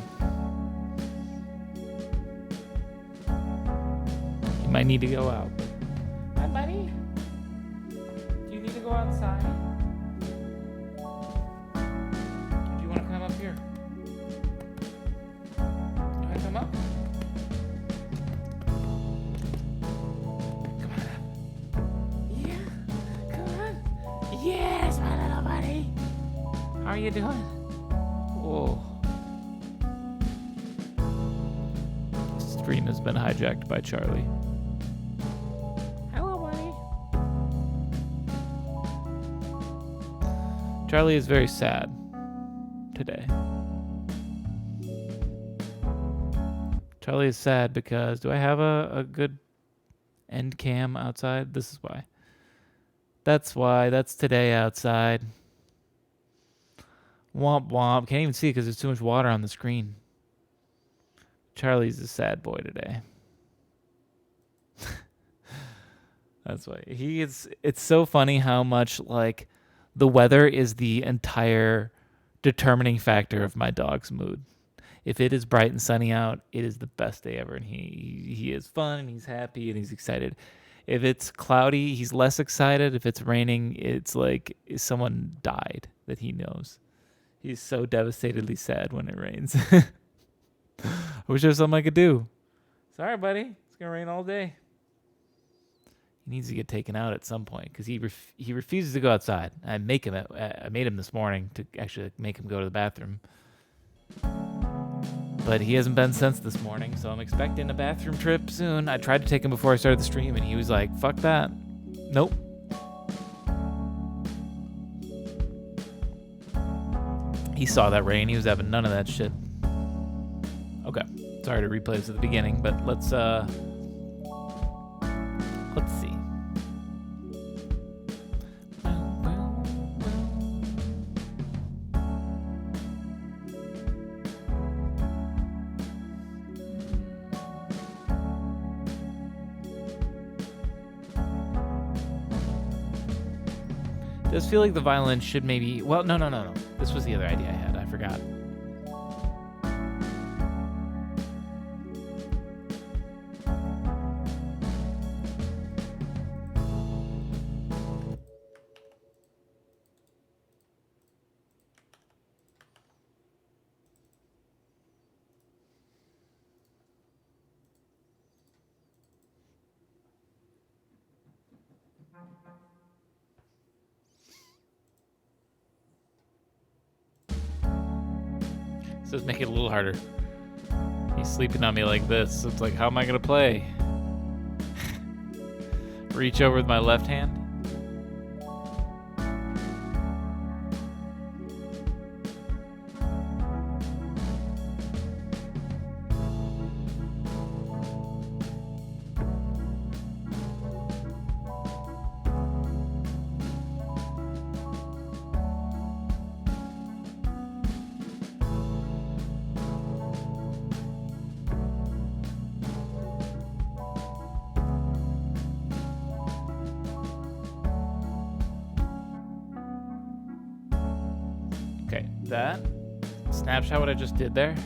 You might need to go out. Hi, buddy. Do you need to go outside? Do you want to come up here? You want to come up? Come on up. Yeah. Come on. Yes, my little buddy. How are you doing? Oh. Stream has been hijacked by Charlie. Hello, buddy. Charlie is very sad today. Charlie is sad because do I have a good end cam outside? This is why. That's why. That's today outside. Womp womp. Can't even see it because there's too much water on the screen. Charlie's a sad boy today. That's why. It's so funny how much like the weather is the entire determining factor of my dog's mood. If it is bright and sunny out, it is the best day ever, and he is fun and he's happy and he's excited. If it's cloudy, he's less excited. If it's raining, it's like someone died that he knows. He's so devastatedly sad when it rains. I wish there was something I could do. Sorry, buddy. It's going to rain all day. He needs to get taken out at some point because he refuses to go outside. I made him this morning to actually make him go to the bathroom. But he hasn't been since this morning, so I'm expecting a bathroom trip soon. I tried to take him before I started the stream, and he was like, fuck that. Nope. He saw that rain. He was having none of that shit. Okay. Sorry to replay this at the beginning, but let's see. It does feel like the violin should maybe... Well, no. This was the other idea I had. I forgot. So let's make it a little harder. He's sleeping on me like this. So it's like, how am I going to play? Reach over with my left hand. Okay, that. Snapshot what I just did there.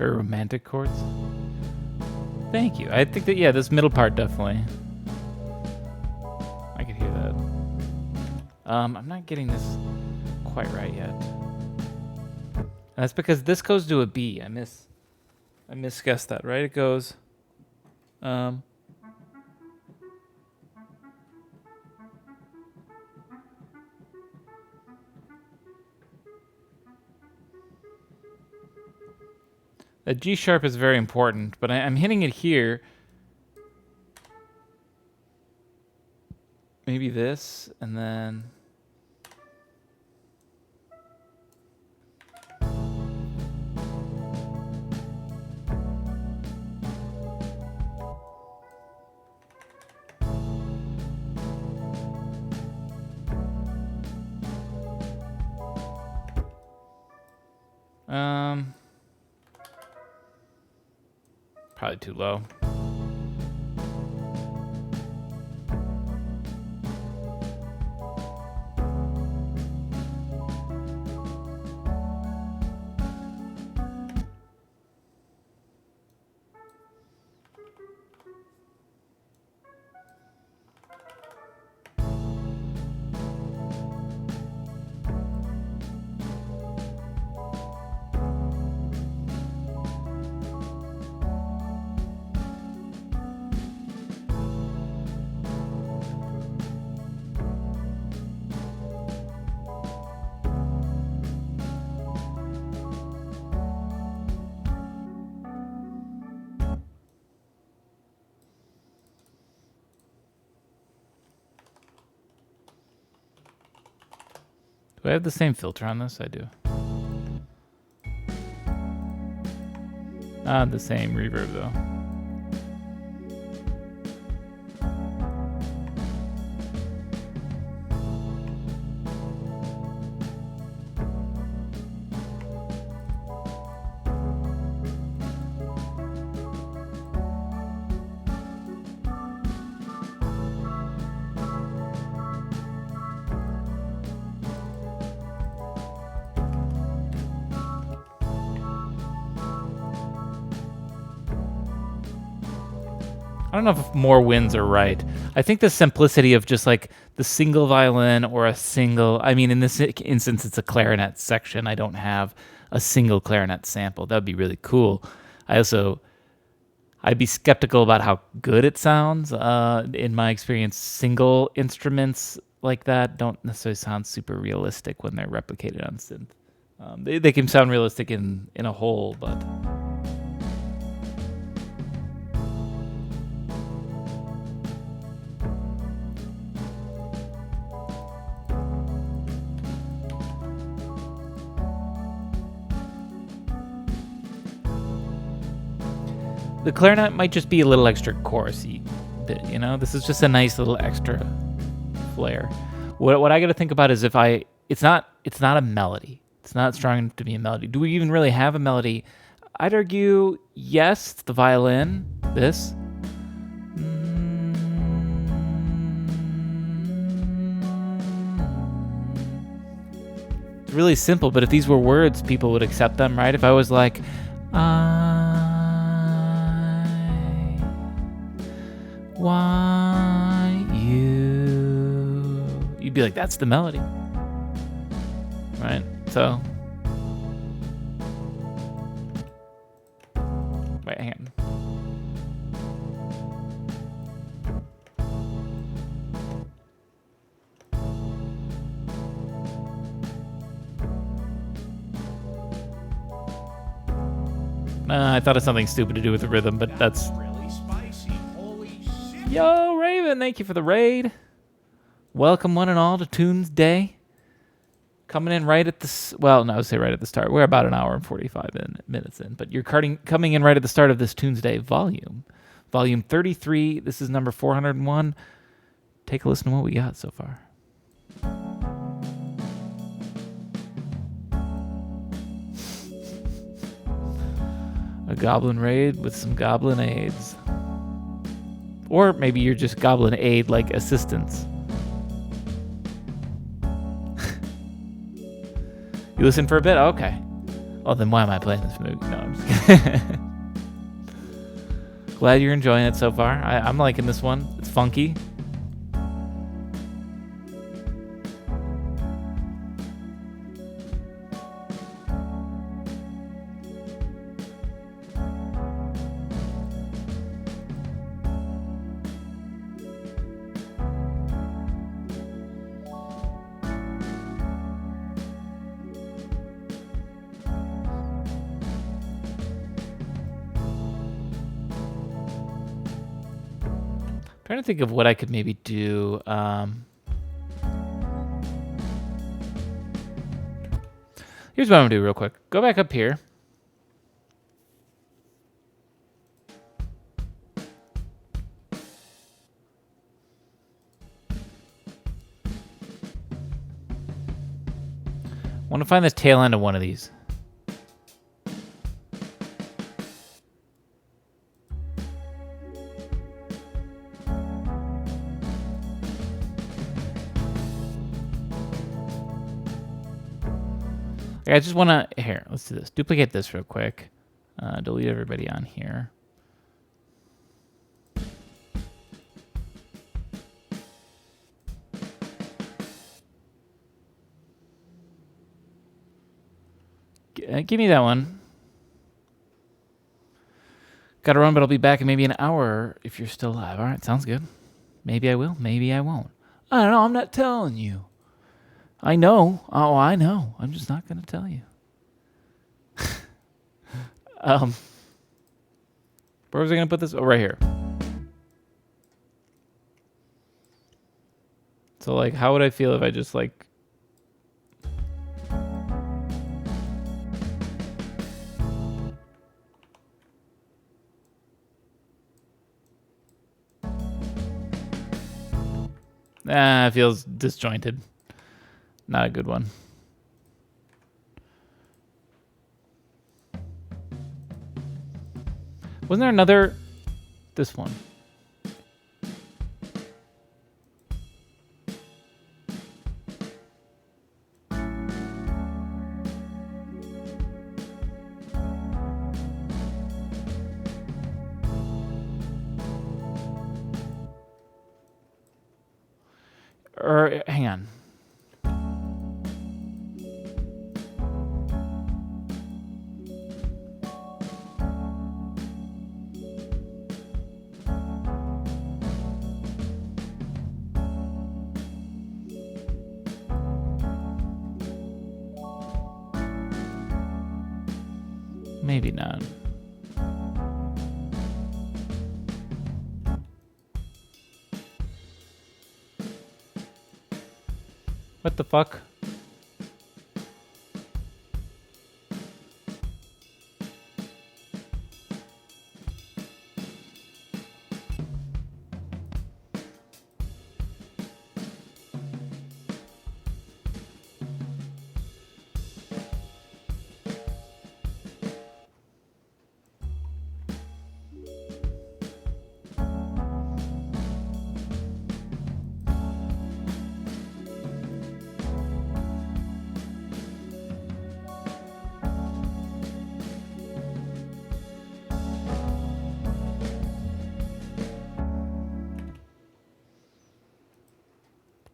Very romantic chords. Thank you. I think that, yeah, this middle part definitely. I could hear that. I'm not getting this quite right yet. And that's because this goes to a B. I misguessed that, right? It goes, a G sharp is very important, but I'm hitting it here. Maybe this, and then... Probably too low. Do I have the same filter on this? I do. Not the same reverb though. I don't know if more winds are right. I think the simplicity of just like the single violin or a single, I mean, in this instance, it's a clarinet section. I don't have a single clarinet sample. That would be really cool. I'd be skeptical about how good it sounds. In my experience, single instruments like that don't necessarily sound super realistic when they're replicated on synth. They can sound realistic in a whole, but... The clarinet might just be a little extra chorusy bit, you know? This is just a nice little extra flair. What I got to think about is it's not a melody. It's not strong enough to be a melody. Do we even really have a melody? I'd argue yes, it's the violin, this. It's really simple, but if these were words, people would accept them, right? If I was like, why you? You'd be like, that's the melody. Right? So. Wait, hang on. I thought of something stupid to do with the rhythm, but that's... Yo, Raven, thank you for the raid. Welcome one and all to Tunesday. Coming in right at the... Well, no, I would say right at the start. We're about an hour and 45 minutes in, but you're coming in right at the start of this Tunesday volume. Volume 33. This is number 401. Take a listen to what we got so far. A goblin raid with some goblin aids. Or maybe you're just goblin aid like assistants. You listen for a bit? Okay. Well, Oh, then why am I playing this movie? No, I'm just kidding. Glad you're enjoying it so far. I'm liking this one. It's funky. Trying to think of what I could maybe do. Here's what I'm gonna do real quick. Go back up here. I want to find the tail end of one of these. I just want to, here, let's do this. Duplicate this real quick. Delete everybody on here. Give me that one. Gotta run, but I'll be back in maybe an hour if you're still alive. All right, sounds good. Maybe I will, maybe I won't. I don't know, I'm not telling you. I know. Oh, I know. I'm just not going to tell you. Where was I going to put this? Oh, right here. So, like, how would I feel if I just, like... it feels disjointed. Not a good one. Wasn't there another... This one. Or, hang on. Maybe not. What the fuck?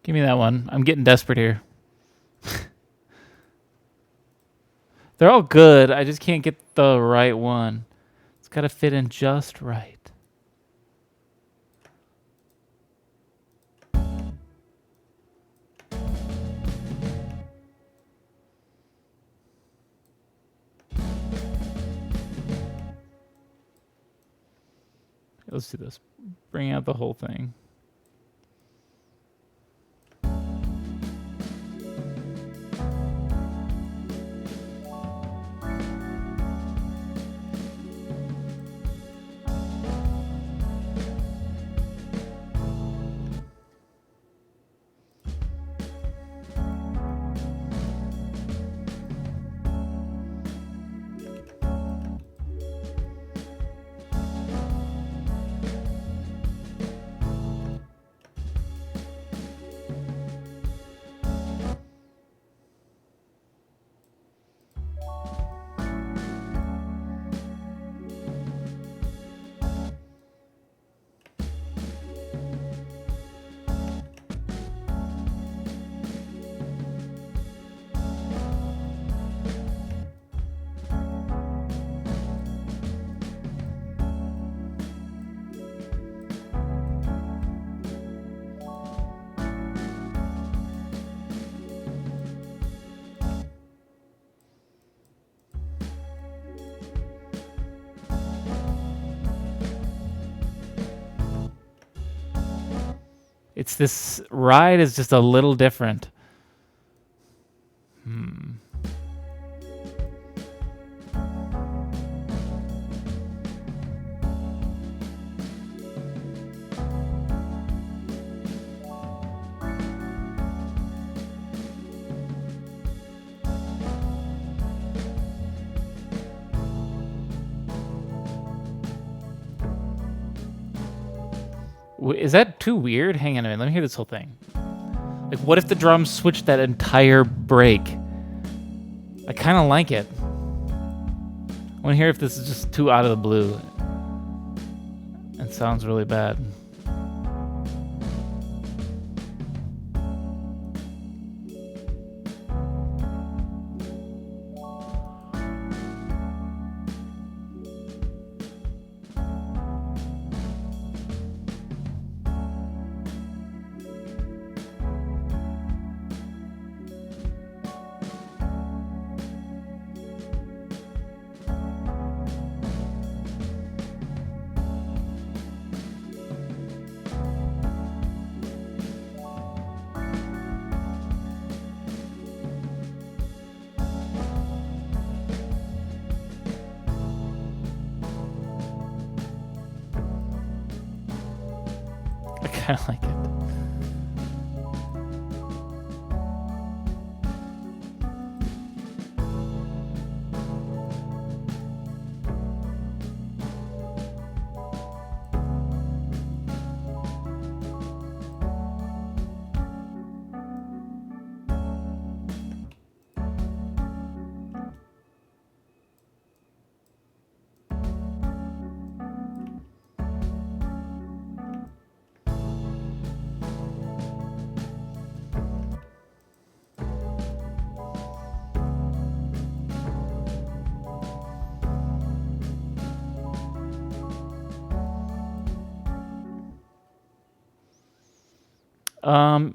Give me that one. I'm getting desperate here. They're all good. I just can't get the right one. It's got to fit in just right. Let's do this. Bring out the whole thing. It's this ride is just a little different. Is that too weird? Hang on a minute. Let me hear this whole thing. Like, what if the drums switched that entire break? I kind of like it. I want to hear if this is just too out of the blue. It sounds really bad. I kind of like it.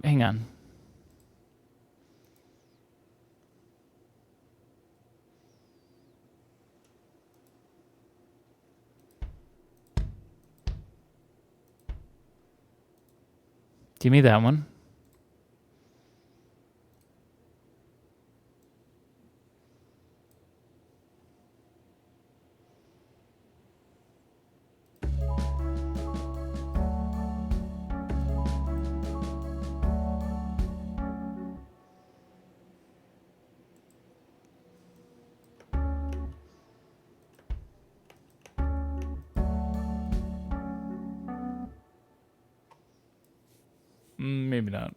Hang on. Give me that one. Maybe not.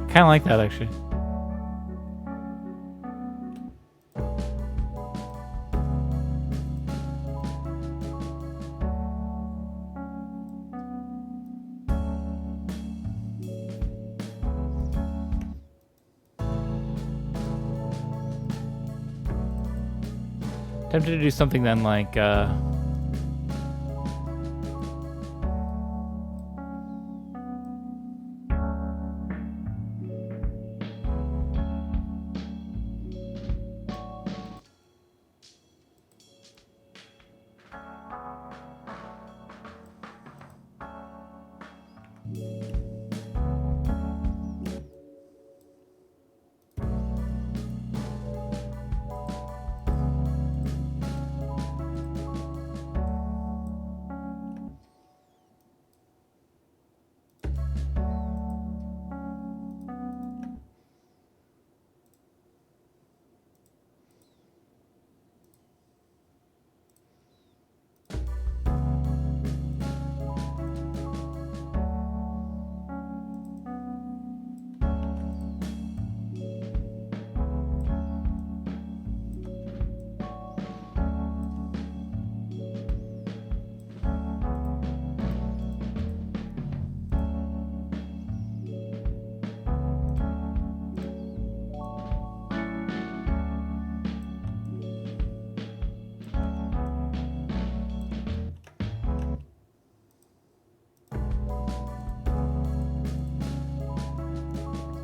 Kind of like that, actually. Tempted to do something then like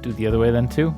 do the other way then too.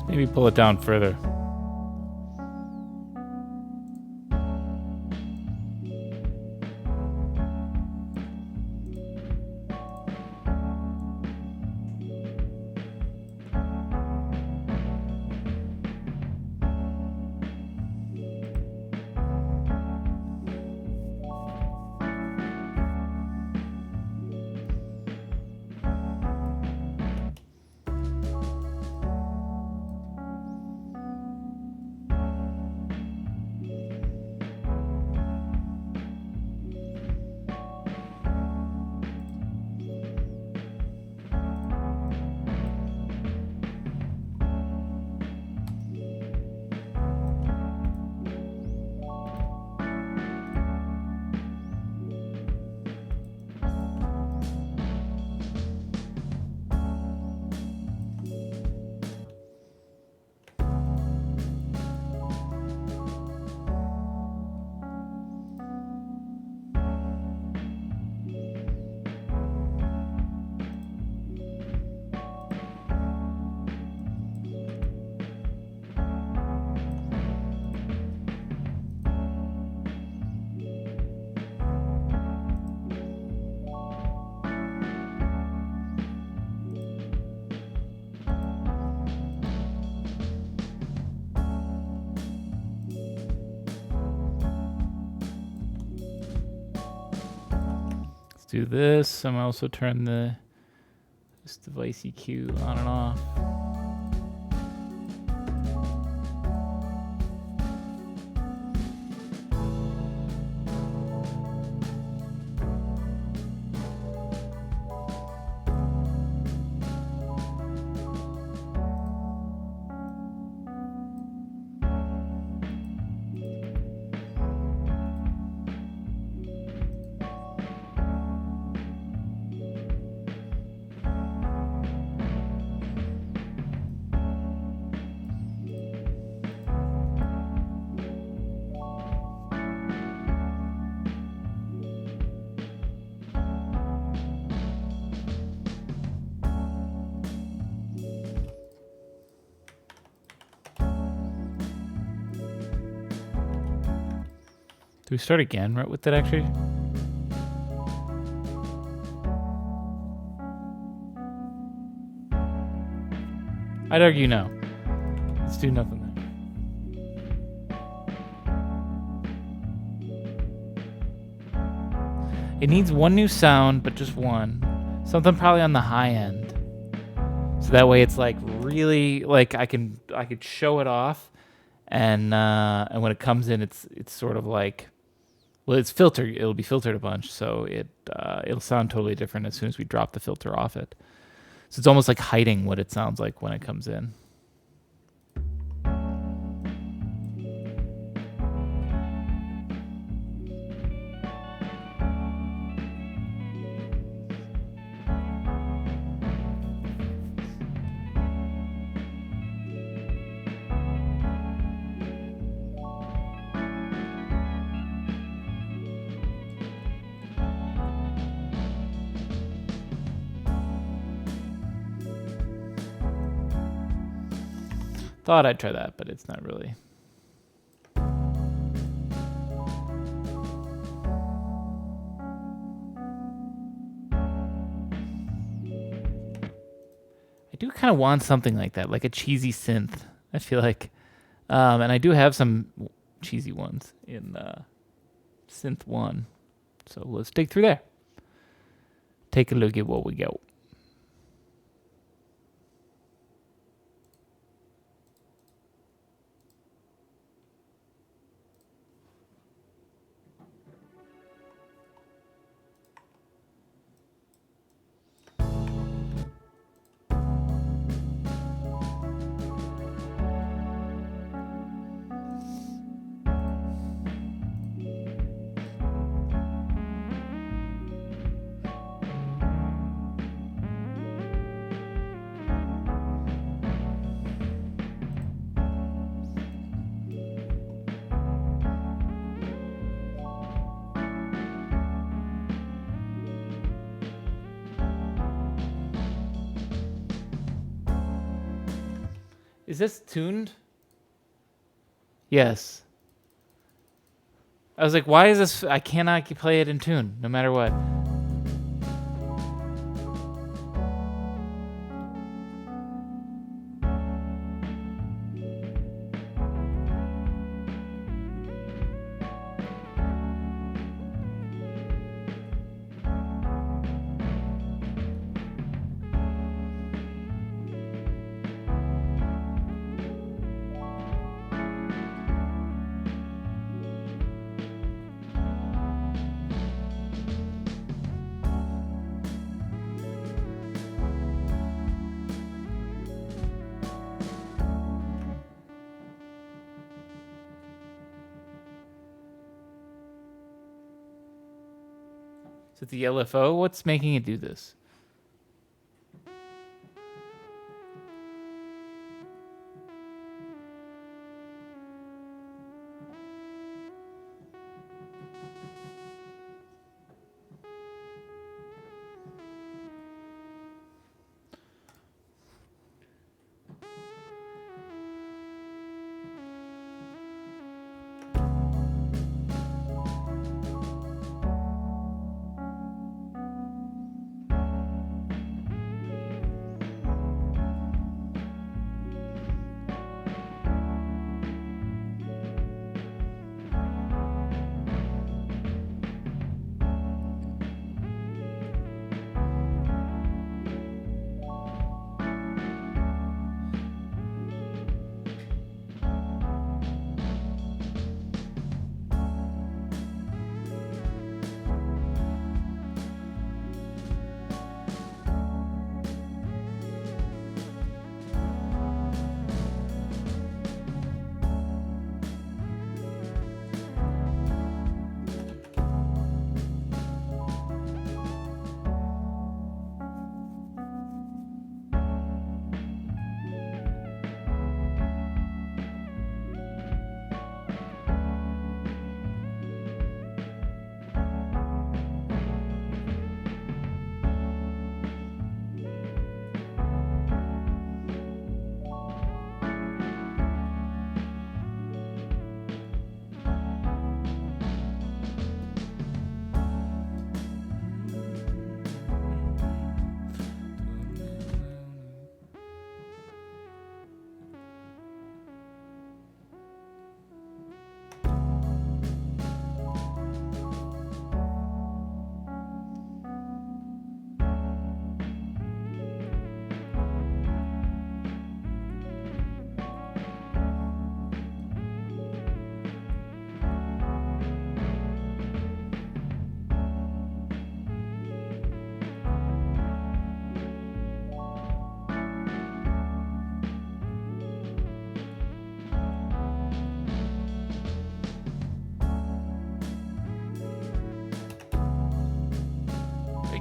Maybe pull it down further. Do this. I'm also turn this device EQ on and off. Do we start again right with that actually? I'd argue no. Let's do nothing then. It needs one new sound, but just one. Something probably on the high end. So that way it's like really like I could show it off, and when it comes in, it's sort of like, well, it's filtered. It'll be filtered a bunch, so it'll sound totally different as soon as we drop the filter off it. So it's almost like hiding what it sounds like when it comes in. Thought I'd try that, but it's not really. I do kind of want something like that, like a cheesy synth. I feel like, and I do have some cheesy ones in synth 1. So let's dig through there. Take a look at what we got. Is this tuned? Yes. I was like, why is this? I cannot play it in tune, no matter what. Is it the LFO? What's making it do this?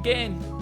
again.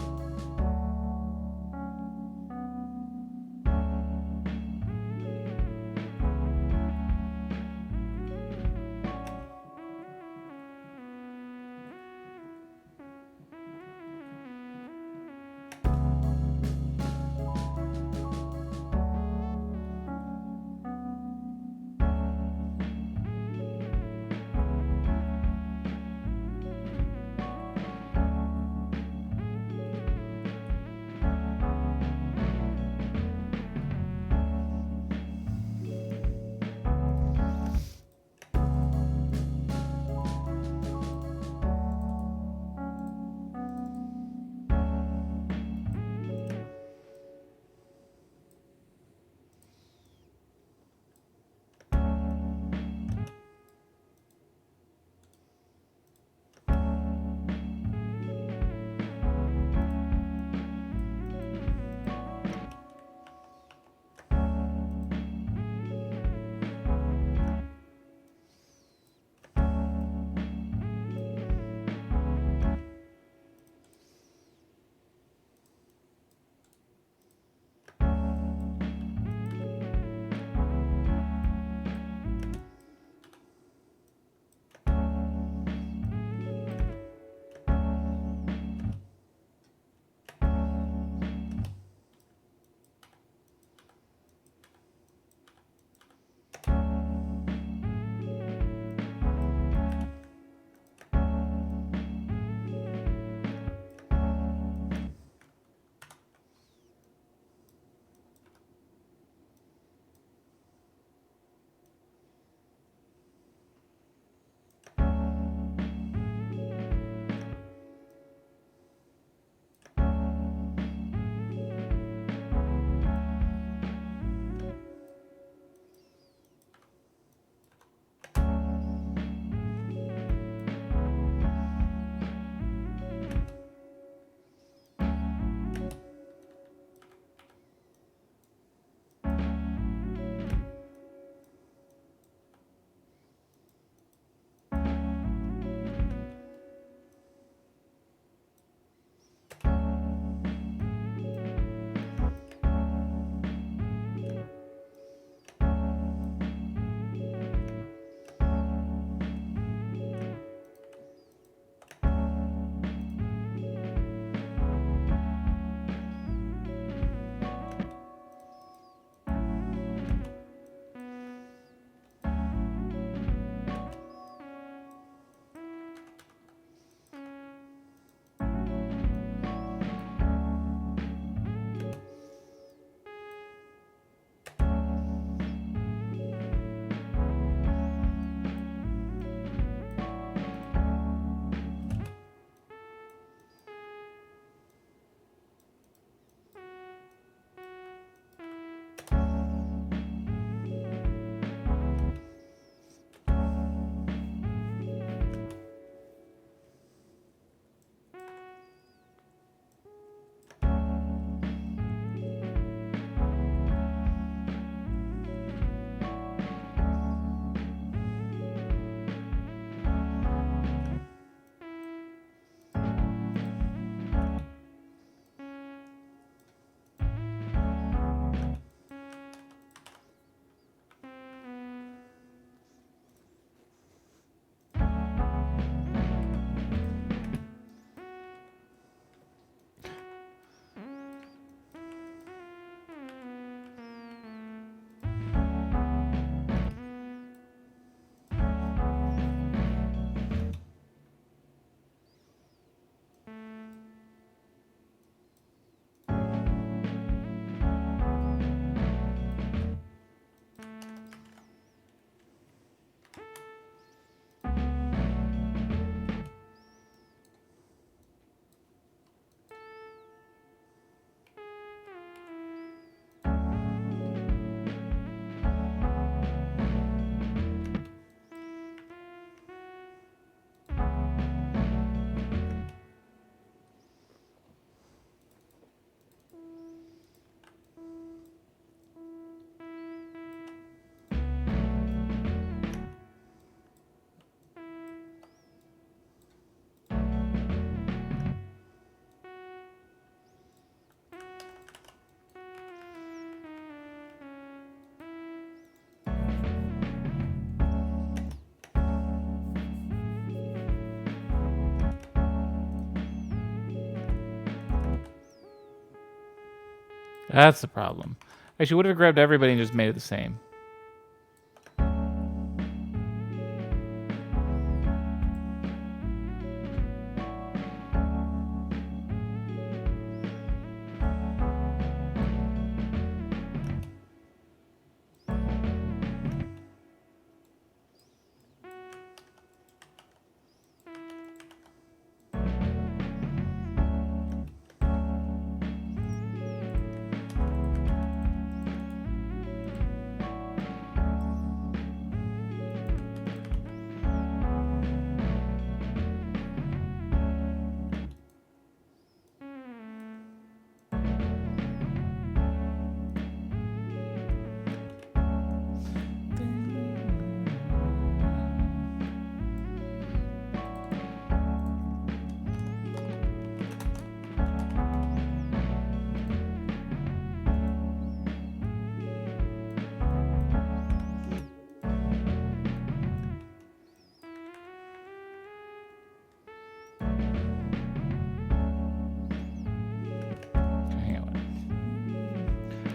That's the problem. Actually, what if I grabbed everybody and just made it the same?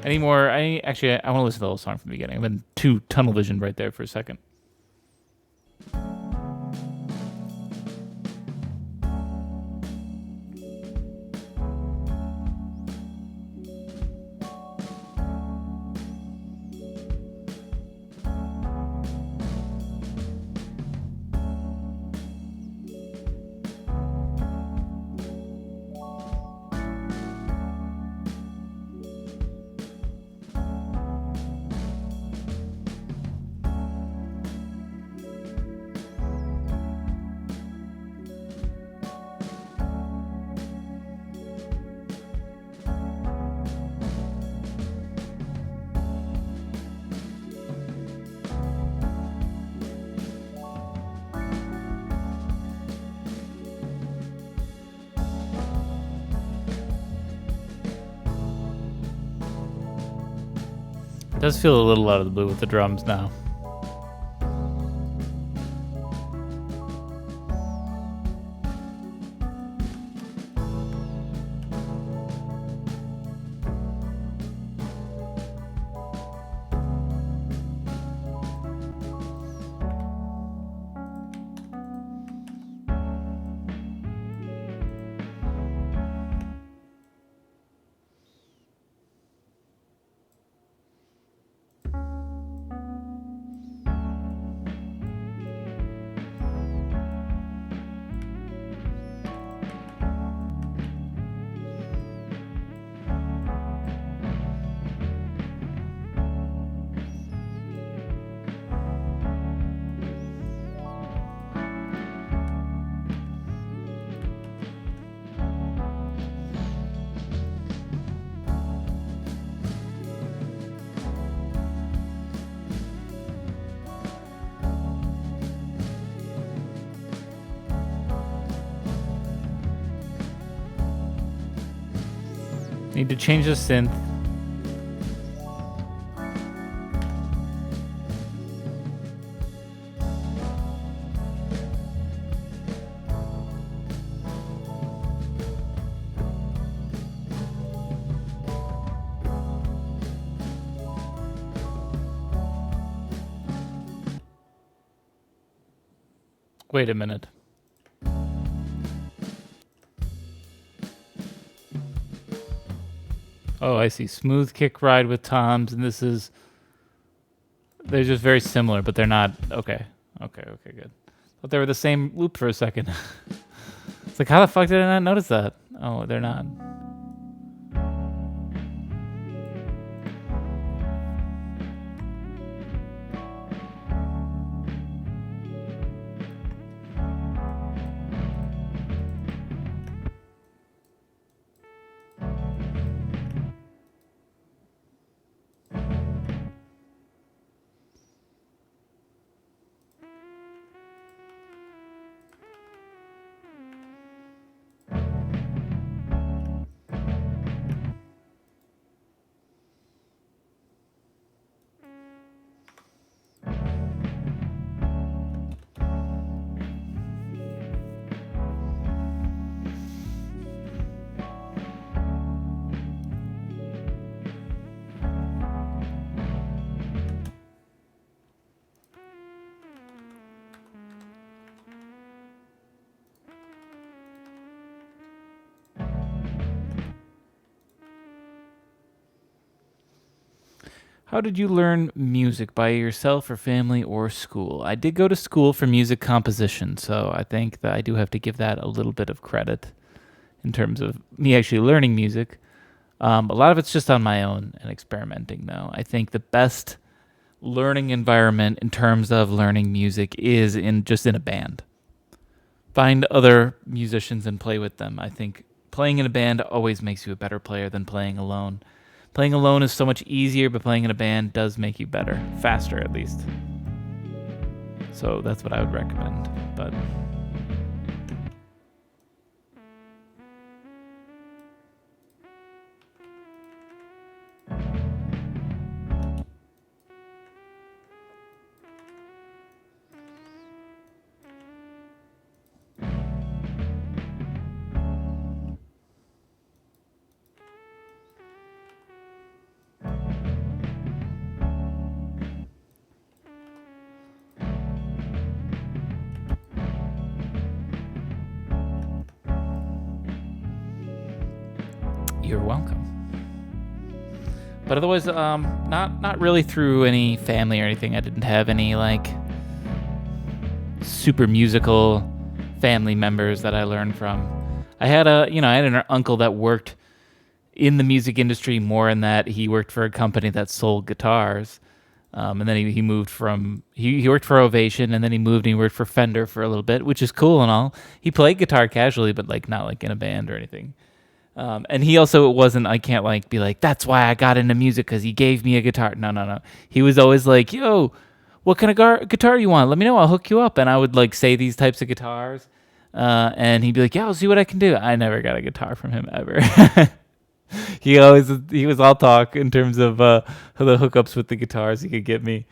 Any more? Actually, I want to listen to the whole song from the beginning. I've been too tunnel visioned right there for a second. It does feel a little out of the blue with the drums now. Need to change the synth. Wait a minute. Oh, I see. Smooth kick ride with toms, and this is... They're just very similar, but they're not... Okay, good. Thought they were the same loop for a second. It's like, how the fuck did I not notice that? Oh, they're not. How did you learn music? By yourself or family or school? I did go to school for music composition, so I think that I do have to give that a little bit of credit in terms of me actually learning music. A lot of it's just on my own and experimenting, though. I think the best learning environment in terms of learning music is in a band. Find other musicians and play with them. I think playing in a band always makes you a better player than playing alone. Playing alone is so much easier, but playing in a band does make you better, faster at least. So that's what I would recommend. But you're welcome. But otherwise, not really through any family or anything. I didn't have any like super musical family members that I learned from. I had an uncle that worked in the music industry more in that he worked for a company that sold guitars. And then he moved from, he worked for Ovation, and then he moved and he worked for Fender for a little bit, which is cool and all. He played guitar casually, but like not like in a band or anything. And he also wasn't, I can't like be like, that's why I got into music because he gave me a guitar. No. He was always like, yo, what kind of guitar you want? Let me know. I'll hook you up. And I would like say these types of guitars. And he'd be like, yeah, I'll see what I can do. I never got a guitar from him ever. He was all talk in terms of the hookups with the guitars he could get me.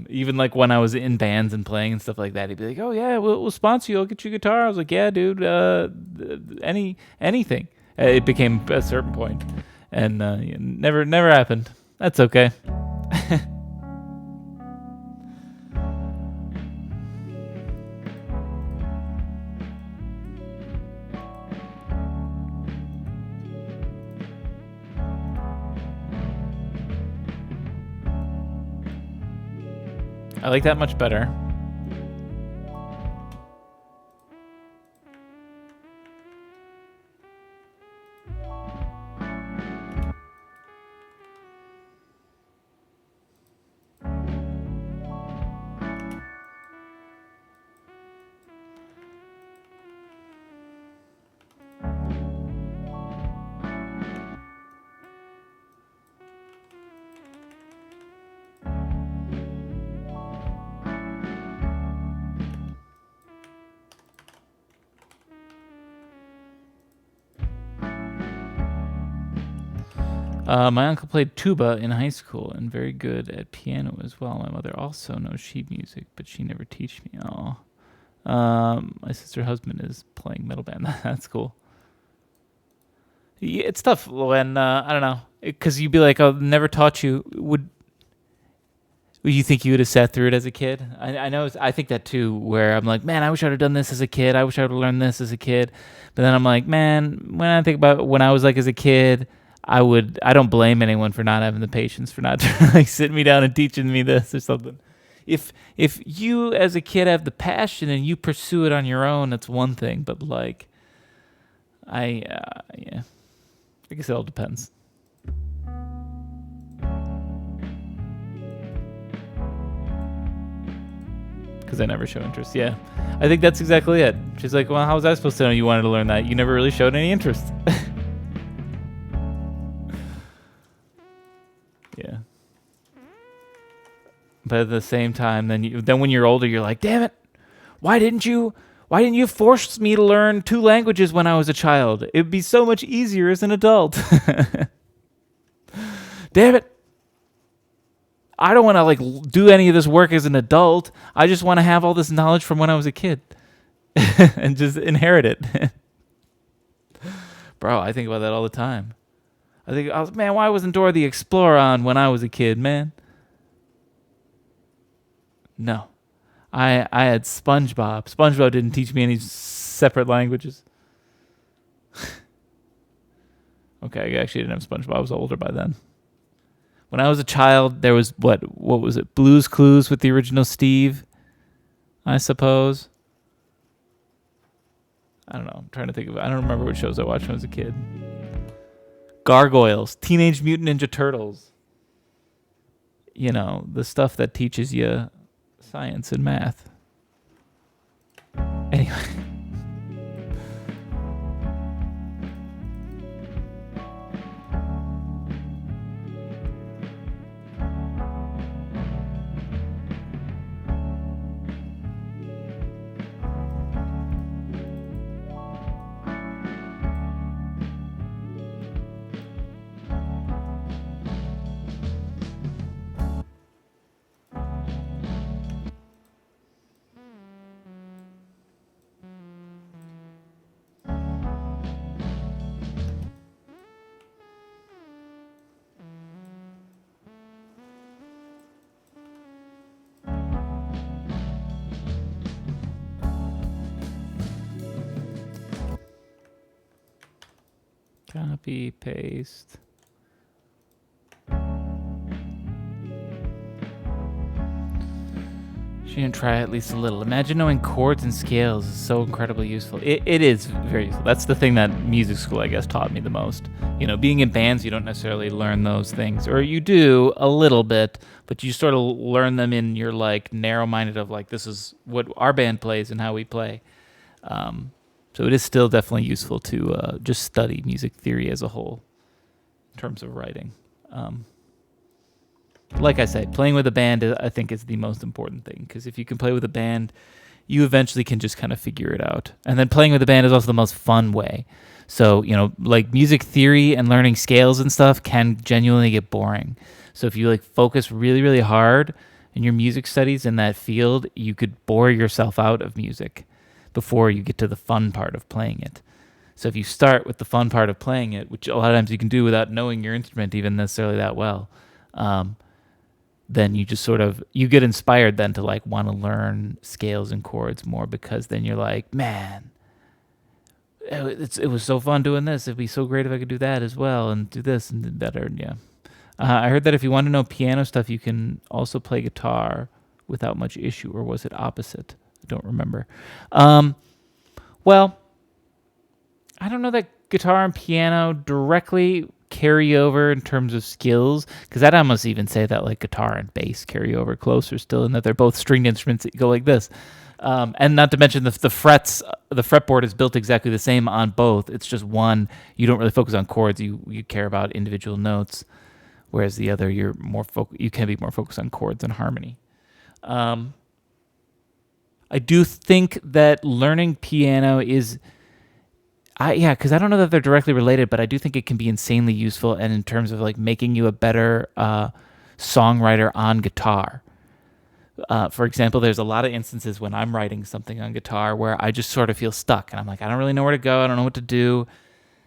Even like when I was in bands and playing and stuff like that, he'd be like, "Oh yeah, we'll sponsor you. I'll get you a guitar." I was like, "Yeah, dude, anything." It became a certain point, and never happened. That's okay. I like that much better. My uncle played tuba in high school and very good at piano as well. My mother also knows sheet music, but she never teach me. Oh, my sister's husband is playing metal band. That's cool. Yeah, it's tough when I don't know, because you'd be like, "Oh, never taught you." Would you think you would have sat through it as a kid? I know. I think that too. Where I'm like, man, I wish I'd have done this as a kid. I wish I would have learned this as a kid. But then I'm like, man, when I think about when I was like as a kid, I don't blame anyone for not having the patience for not like sitting me down and teaching me this or something. If you as a kid have the passion and you pursue it on your own, that's one thing. But like, yeah, I guess it all depends. Because I never show interest. Yeah, I think that's exactly it. She's like, well, how was I supposed to know you wanted to learn that? You never really showed any interest. Yeah. But at the same time, then when you're older, you're like, damn it, why didn't you force me to learn 2 languages when I was a child? It'd be so much easier as an adult. Damn it. I don't want to like do any of this work as an adult. I just want to have all this knowledge from when I was a kid and just inherit it. Bro, I think about that all the time. Man, why wasn't Dora the Explorer on when I was a kid, man? No. I had SpongeBob. SpongeBob didn't teach me any separate languages. Okay, I actually didn't have SpongeBob. I was older by then. When I was a child, there was what was it? Blue's Clues with the original Steve, I suppose. I don't know. I'm trying to think of it. I don't remember what shows I watched when I was a kid. Gargoyles, Teenage Mutant Ninja Turtles. You know, the stuff that teaches you science and math. Anyway. Copy, paste. She didn't try at least a little. Imagine knowing chords and scales is so incredibly useful. It is very useful. That's the thing that music school, I guess, taught me the most. You know, being in bands, you don't necessarily learn those things. Or you do a little bit, but you sort of learn them in your, like, narrow-minded of, like, this is what our band plays and how we play. So it is still definitely useful to just study music theory as a whole in terms of writing. Like I said, playing with a band, I think, is the most important thing, because if you can play with a band, you eventually can just kind of figure it out. And then playing with a band is also the most fun way. So, you know, like music theory and learning scales and stuff can genuinely get boring. So if you like focus really, really hard in your music studies in that field, you could bore yourself out of music before you get to the fun part of playing it. So if you start with the fun part of playing it, which a lot of times you can do without knowing your instrument even necessarily that well, then you just sort of, you get inspired then to like want to learn scales and chords more, because then you're like, man, it was so fun doing this. It'd be so great if I could do that as well and do this and do better. And yeah. I heard that if you want to know piano stuff, you can also play guitar without much issue, or was it opposite? I don't remember. Well, I don't know that guitar and piano directly carry over in terms of skills, because I'd almost even say that like guitar and bass carry over closer still, in that they're both stringed instruments that go like this. And not to mention the frets, the fretboard is built exactly the same on both. It's just one, you don't really focus on chords, you care about individual notes, whereas the other, you can be more focused on chords and harmony. I do think that learning piano is, because I don't know that they're directly related, but I do think it can be insanely useful, and in terms of like making you a better songwriter on guitar. For example, there's a lot of instances when I'm writing something on guitar where I just sort of feel stuck, and I'm like, I don't really know where to go. I don't know what to do.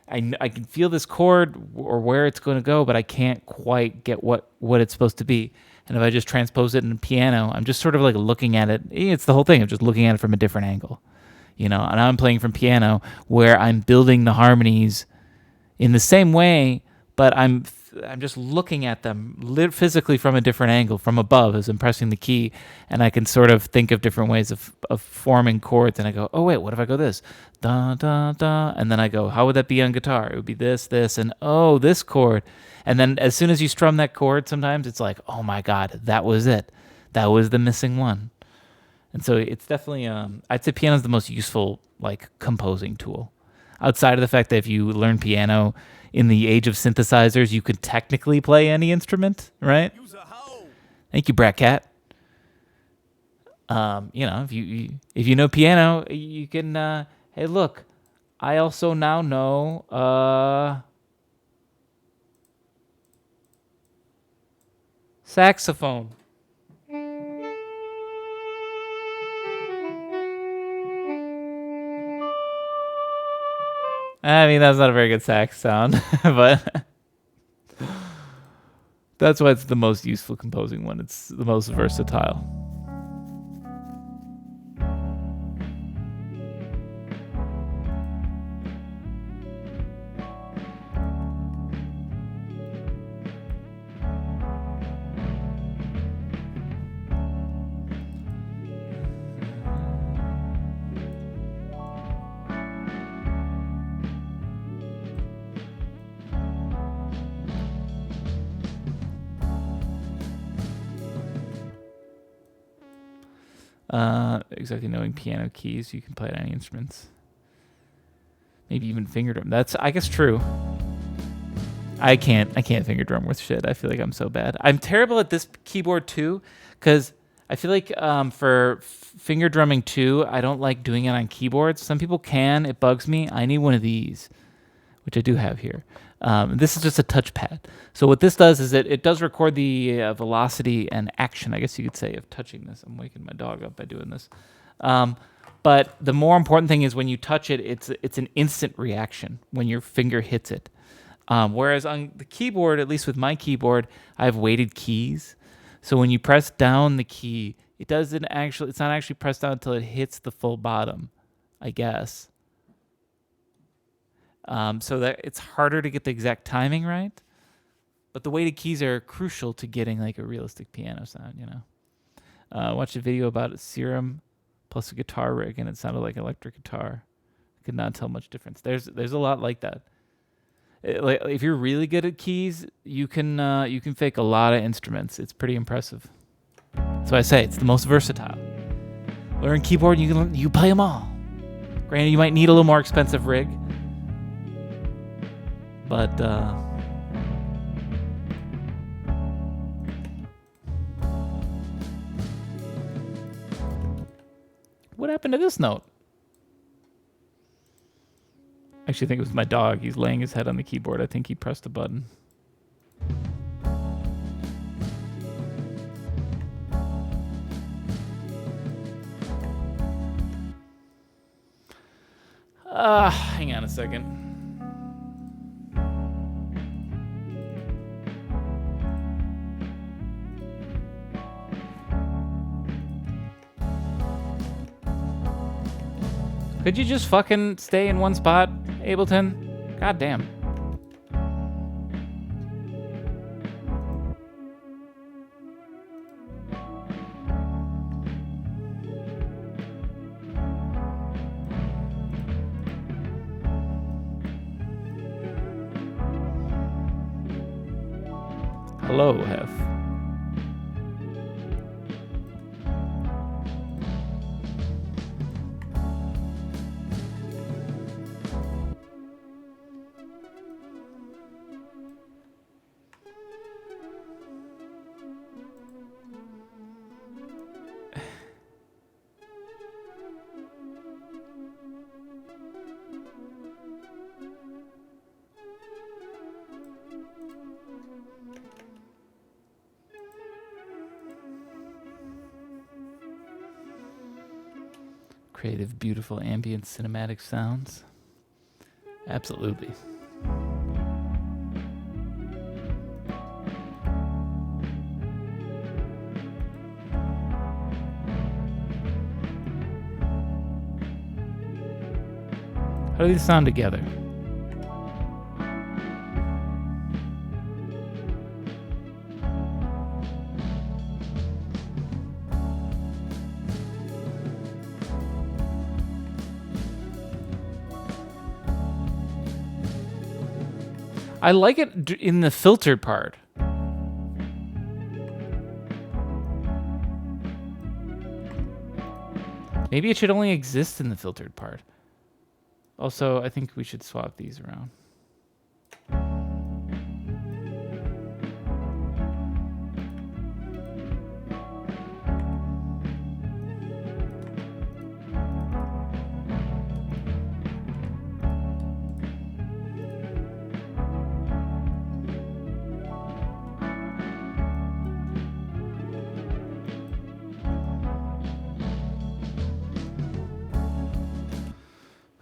I can feel this chord or where it's going to go, but I can't quite get what it's supposed to be. And if I just transpose it in piano, I'm just sort of like looking at it. It's the whole thing of just looking at it from a different angle. You know, and I'm playing from piano where I'm building the harmonies in the same way, but I'm just looking at them physically from a different angle, from above, as I'm pressing the key, and I can sort of think of different ways of forming chords. And I go, oh wait, what if I go this, da da da, and then I go, how would that be on guitar? It would be this, and oh, this chord. And then as soon as you strum that chord, sometimes it's like, oh my God, that was it. That was the missing one. And so it's definitely, I'd say piano is the most useful, like, composing tool. Outside of the fact that if you learn piano in the age of synthesizers, you could technically play any instrument, right? Thank you, Brat Cat. You know, if you know piano, you can, hey, look, I also now know saxophone. I mean, that's not a very good sax sound, but that's why it's the most useful composing one. It's the most versatile. Exactly knowing piano keys, you can play on any instruments. Maybe even finger drum. That's, I guess, true. I can't finger drum with shit. I feel like I'm so bad. I'm terrible at this keyboard too, because I feel like for finger drumming too, I don't like doing it on keyboards. Some people can. It bugs me. I need one of these, which I do have here. This is just a touchpad. So what this does is it does record the velocity and action, I guess you could say, of touching this. I'm waking my dog up by doing this. But the more important thing is when you touch it, it's an instant reaction when your finger hits it. Whereas on the keyboard, at least with my keyboard, I have weighted keys. So when you press down the key, it's not actually pressed down until it hits the full bottom, I guess. So that it's harder to get the exact timing right. But the weighted keys are crucial to getting like a realistic piano sound, you know. Watched a video about a Serum plus a guitar rig, and it sounded like electric guitar. I could not tell much difference. There's a lot like that. Like if you're really good at keys, you can fake a lot of instruments. It's pretty impressive. So I say it's the most versatile. Learn keyboard, you play them all. Granted, you might need a little more expensive rig, but what happened to this note? I actually think it was my dog. He's laying his head on the keyboard. I think he pressed a button. Hang on a second. Could you just fucking stay in one spot, Ableton? God damn. Hello, Hef. Creative, beautiful ambient cinematic sounds. Absolutely. How do these sound together? I like it in the filtered part. Maybe it should only exist in the filtered part. Also, I think we should swap these around.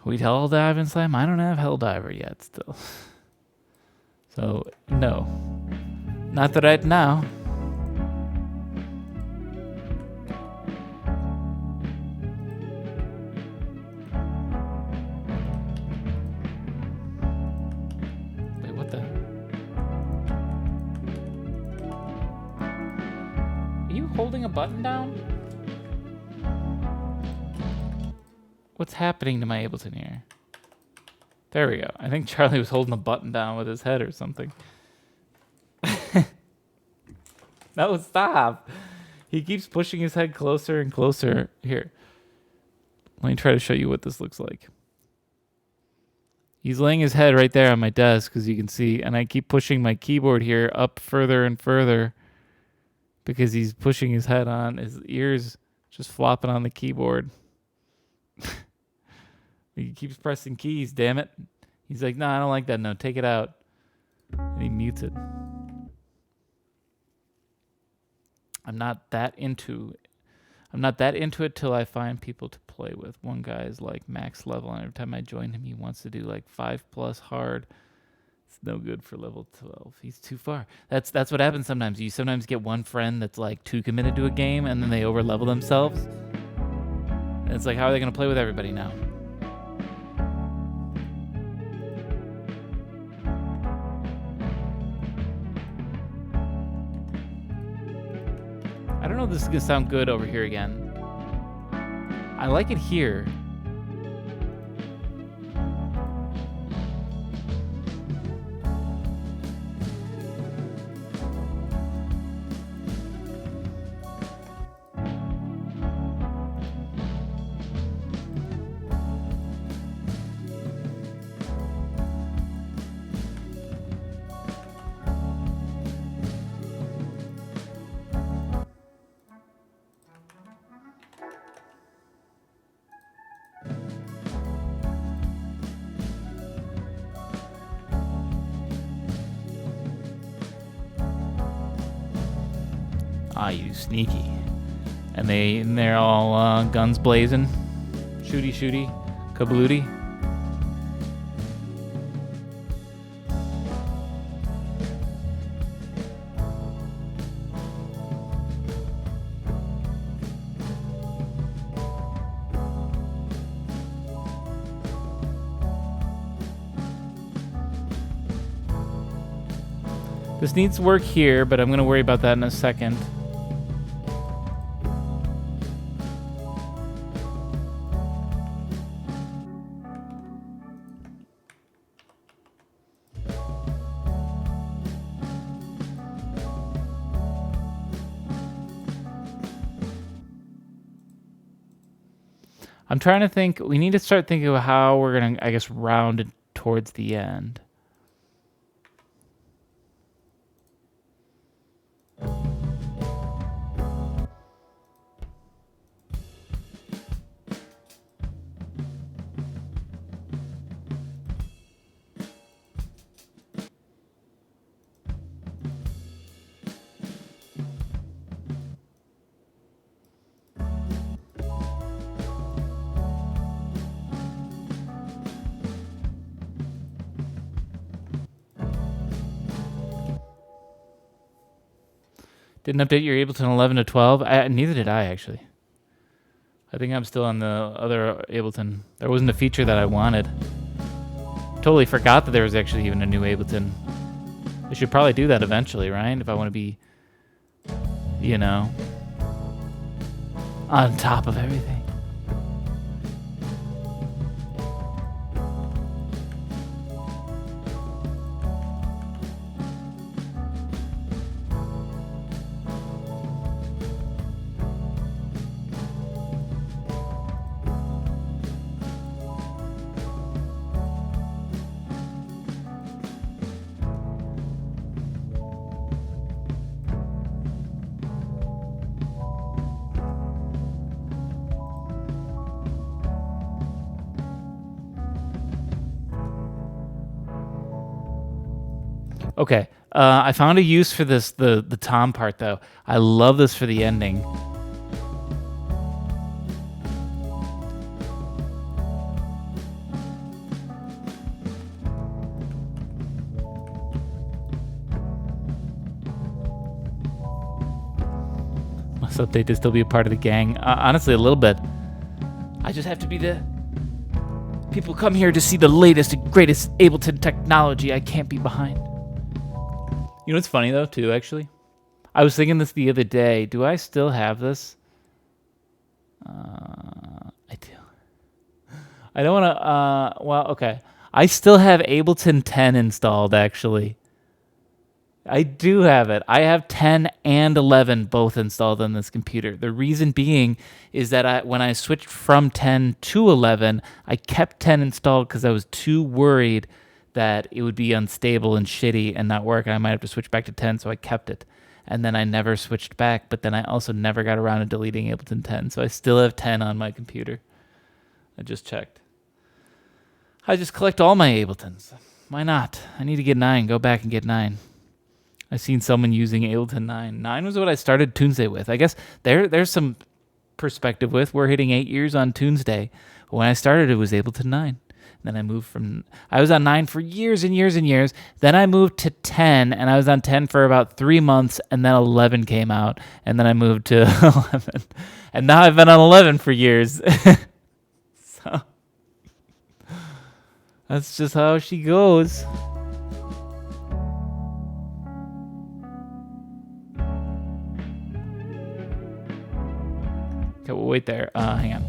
We'd Helldive and Slam? I don't have Helldiver yet still. So, no. Not right now. Wait, what the? Are you holding a button down? What's happening to my Ableton here? There we go. I think Charlie was holding a button down with his head or something. No, stop. He keeps pushing his head closer and closer. Here, let me try to show you what this looks like. He's laying his head right there on my desk, as you can see, and I keep pushing my keyboard here up further and further because he's pushing his head on. His ears just flopping on the keyboard. He keeps pressing keys, damn it. He's like, no, I don't like that. No, take it out. And he mutes it. I'm not that into it till I find people to play with. One guy is like max level, and every time I join him, he wants to do like 5+ hard. It's no good for level 12. He's too far. That's what happens sometimes. You sometimes get one friend that's like too committed to a game, and then they over level themselves. And it's like, how are they going to play with everybody now? I don't know if this is going to sound good over here again. I like it here. Ah, you sneaky. And they're all guns blazing. Shooty shooty. Kablooty. This needs work here, but I'm going to worry about that in a second. I'm trying to think. We need to start thinking of how we're going to, I guess, round it towards the end. Didn't update your Ableton 11 to 12? Neither did I, actually. I think I'm still on the other Ableton. There wasn't a feature that I wanted. Totally forgot that there was actually even a new Ableton. I should probably do that eventually, right? If I want to be, you know, on top of everything. Okay, I found a use for this, the tom part, though. I love this for the ending. Must update to still be a part of the gang. Honestly, a little bit. I just have to be the... People come here to see the latest and greatest Ableton technology. I can't be behind. You know what's funny, though, too, actually? I was thinking this the other day. Do I still have this? I do. I don't want to... well, okay. I still have Ableton 10 installed, actually. I do have it. I have 10 and 11 both installed on this computer. The reason being is that when I switched from 10 to 11, I kept 10 installed because I was too worried that it would be unstable and shitty and not work, and I might have to switch back to 10, so I kept it. And then I never switched back, but then I also never got around to deleting Ableton 10, so I still have 10 on my computer. I just checked. I just collect all my Abletons. Why not? I need to get 9. Go back and get 9. I've seen someone using Ableton 9. 9 was what I started Tunesday with. I guess there's some perspective with. We're hitting 8 years on Tunesday. When I started, it was Ableton 9. Then I was on 9 for years and years and years. Then I moved to 10, and I was on 10 for about 3 months, and then 11 came out, and then I moved to 11. And now I've been on 11 for years. So that's just how she goes. Okay, we'll wait there. Hang on.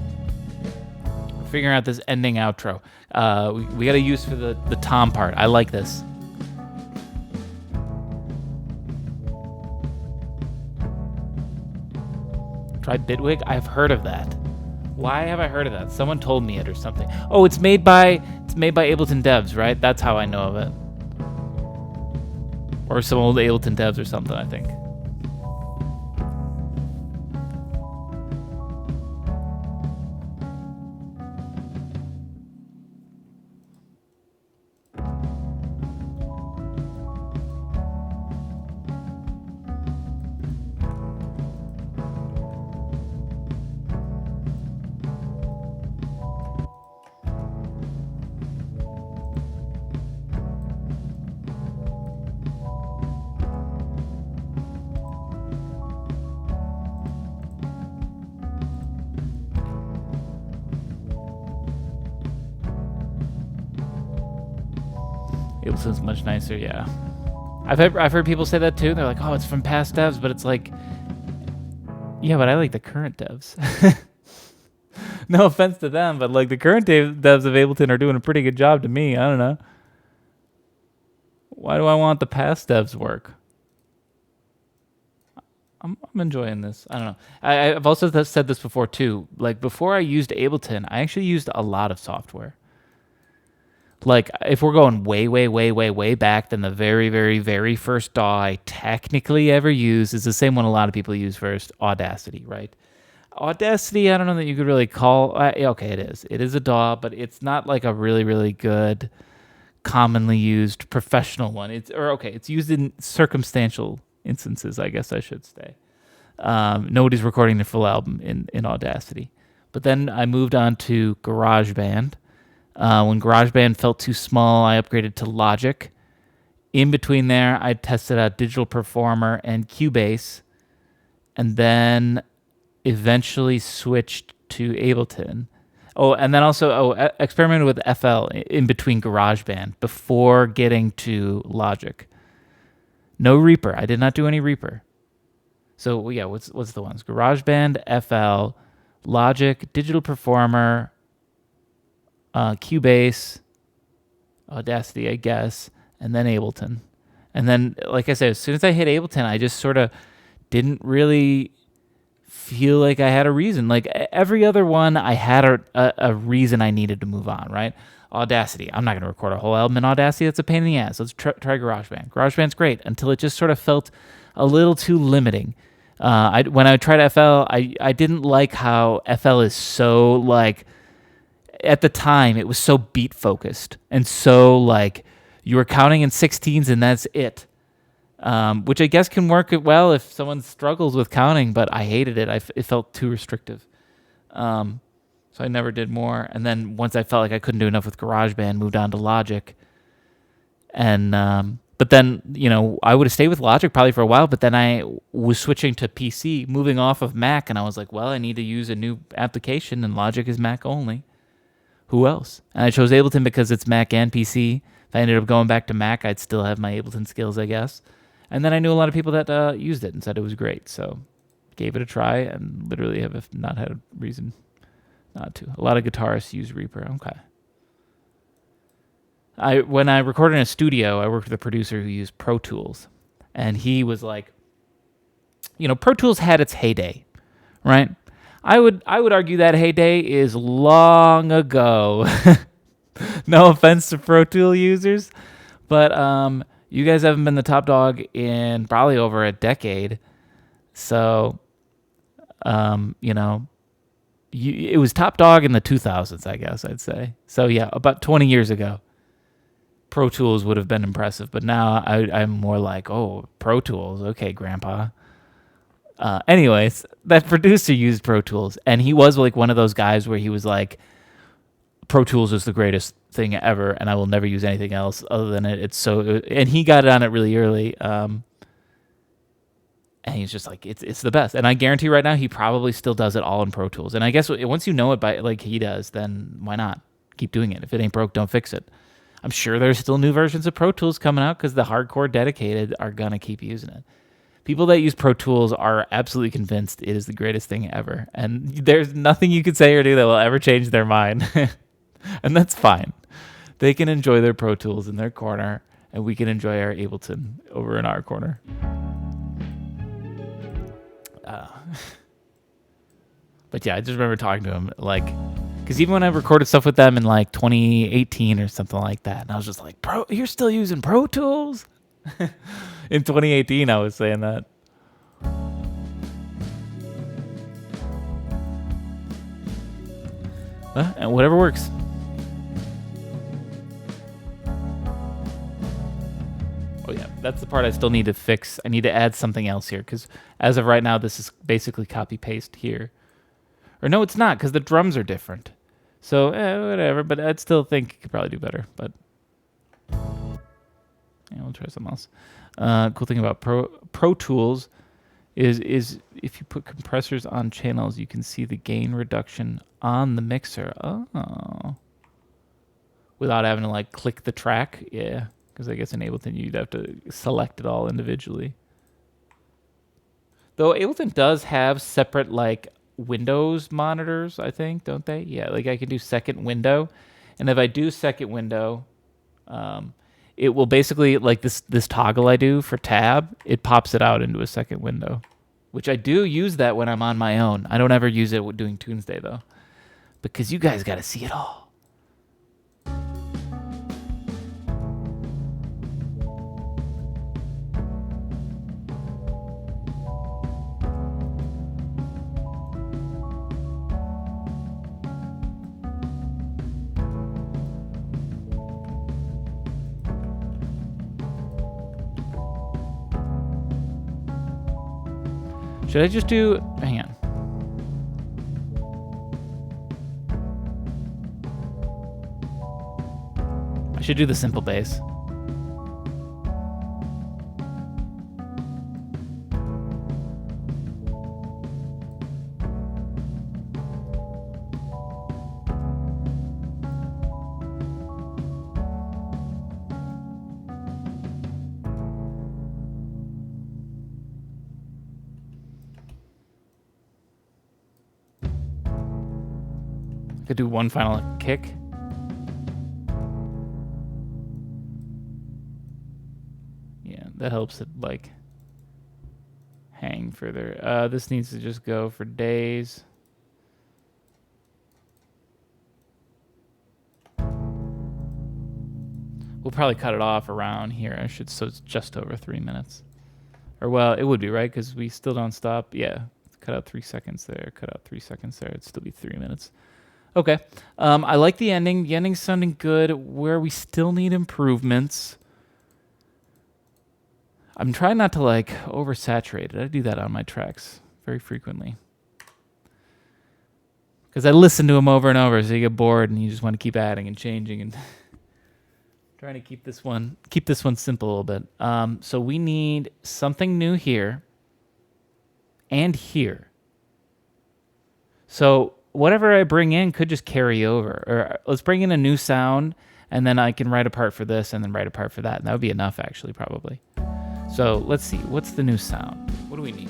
We're figuring out this ending outro. We got to use for the Tom part. I like this. Try Bitwig? I've heard of that. Why have I heard of that? Someone told me it or something. Oh, it's made by Ableton devs, right? That's how I know of it. Or some old Ableton devs or something, I think. Ableton's much nicer, yeah. I've heard people say that too. They're like, oh, it's from past devs, but it's like, yeah, but I like the current devs. No offense to them, but like the current devs of Ableton are doing a pretty good job to me. I don't know. Why do I want the past devs' work? I'm enjoying this. I don't know. I've also said this before too. Like before I used Ableton, I actually used a lot of software. Like if we're going way back, then the very, very, very first DAW I technically ever used is the same one a lot of people use first, Audacity, right? Audacity, I don't know that you could really call. Okay, it is. It is a DAW, but it's not like a really, really good, commonly used professional one. It's used in circumstantial instances, I guess I should say. Nobody's recording their full album in Audacity. But then I moved on to GarageBand. When GarageBand felt too small, I upgraded to Logic. In between there, I tested out Digital Performer and Cubase, and then eventually switched to Ableton. Oh, and then also experimented with FL in between GarageBand before getting to Logic. No Reaper. I did not do any Reaper. So yeah, what's the ones? GarageBand, FL, Logic, Digital Performer, Cubase, Audacity, I guess, and then Ableton. And then, like I said, as soon as I hit Ableton, I just sort of didn't really feel like I had a reason. Like every other one, I had a reason I needed to move on, right? Audacity. I'm not going to record a whole album in Audacity. That's a pain in the ass. Let's try GarageBand. GarageBand's great until it just sort of felt a little too limiting. When I tried FL, I didn't like how FL is so like, at the time, it was so beat focused and so like you were counting in 16s and that's it. Which I guess can work well if someone struggles with counting, but I hated it. It felt too restrictive. So I never did more. And then once I felt like I couldn't do enough with GarageBand, moved on to Logic. And but then, I would have stayed with Logic probably for a while, but then I was switching to PC, moving off of Mac, and I was like, well, I need to use a new application, and Logic is Mac only. Who else? And I chose Ableton because it's Mac and PC. If I ended up going back to Mac, I'd still have my Ableton skills, I guess. And then I knew a lot of people that used it and said it was great. So gave it a try and literally have not had a reason not to. A lot of guitarists use Reaper. Okay. When I recorded in a studio, I worked with a producer who used Pro Tools. And he was like, Pro Tools had its heyday, right? I would argue that heyday is long ago. No offense to Pro Tool users, but you guys haven't been the top dog in probably over a decade. So, it was top dog in the 2000s, I guess I'd say. So yeah, about 20 years ago, Pro Tools would have been impressive. But now I'm more like, oh, Pro Tools, okay, Grandpa. Anyways, that producer used Pro Tools, and he was like one of those guys where he was like, Pro Tools is the greatest thing ever, and I will never use anything else other than it. It's so, and he got it on it really early. And he's just like, it's the best. And I guarantee right now, he probably still does it all in Pro Tools. And I guess once you know it by like he does, then why not keep doing it? If it ain't broke, don't fix it. I'm sure there's still new versions of Pro Tools coming out because the hardcore dedicated are gonna keep using it. People that use Pro Tools are absolutely convinced it is the greatest thing ever. And there's nothing you could say or do that will ever change their mind. And that's fine. They can enjoy their Pro Tools in their corner, and we can enjoy our Ableton over in our corner. But yeah, I just remember talking to him, like, because even when I recorded stuff with them in like 2018 or something like that, and I was just like, you're still using Pro Tools? In 2018, I was saying that. And whatever works. Oh yeah, that's the part I still need to fix. I need to add something else here, because as of right now, this is basically copy-paste here. Or no, it's not, because the drums are different. So, whatever, but I'd still think you could probably do better. But yeah, we'll try something else. Cool thing about Pro Tools is if you put compressors on channels, you can see the gain reduction on the mixer. Oh. Without having to like click the track. Yeah, because I guess in Ableton you'd have to select it all individually. Though Ableton does have separate like Windows monitors, I think, don't they? Yeah, like I can do second window, and if I do second window, it will basically, like this toggle I do for tab, it pops it out into a second window, which I do use that when I'm on my own. I don't ever use it with doing Tunesday though, because you guys got to see it all. Should I just do... Hang on. I should do the simple bass. Could do one final kick. Yeah, that helps it like hang further. This needs to just go for days. We'll probably cut it off around here. So it's just over 3 minutes. Or well, it would be, right? Because we still don't stop. Yeah, cut out 3 seconds there. Cut out 3 seconds there. It'd still be 3 minutes. Okay. I like the ending. The ending's sounding good. Where we still need improvements. I'm trying not to like oversaturate it. I do that on my tracks very frequently. Because I listen to them over and over, so you get bored and you just want to keep adding and changing and trying to keep this one simple a little bit. So we need something new here and here. So whatever I bring in could just carry over. Or let's bring in a new sound, and then I can write a part for this and then write a part for that. And that would be enough, actually, probably. So let's see. What's the new sound? What do we need?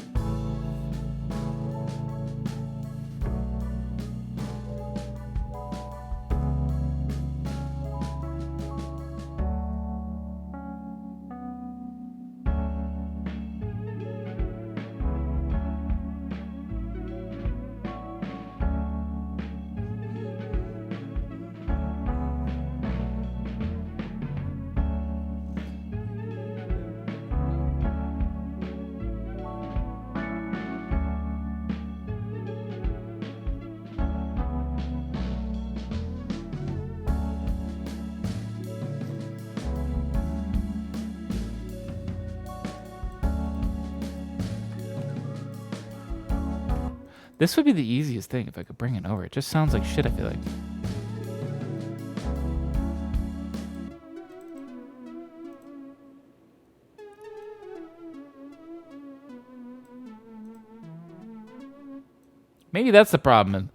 This would be the easiest thing if I could bring it over. It just sounds like shit, I feel like. Maybe that's the problem.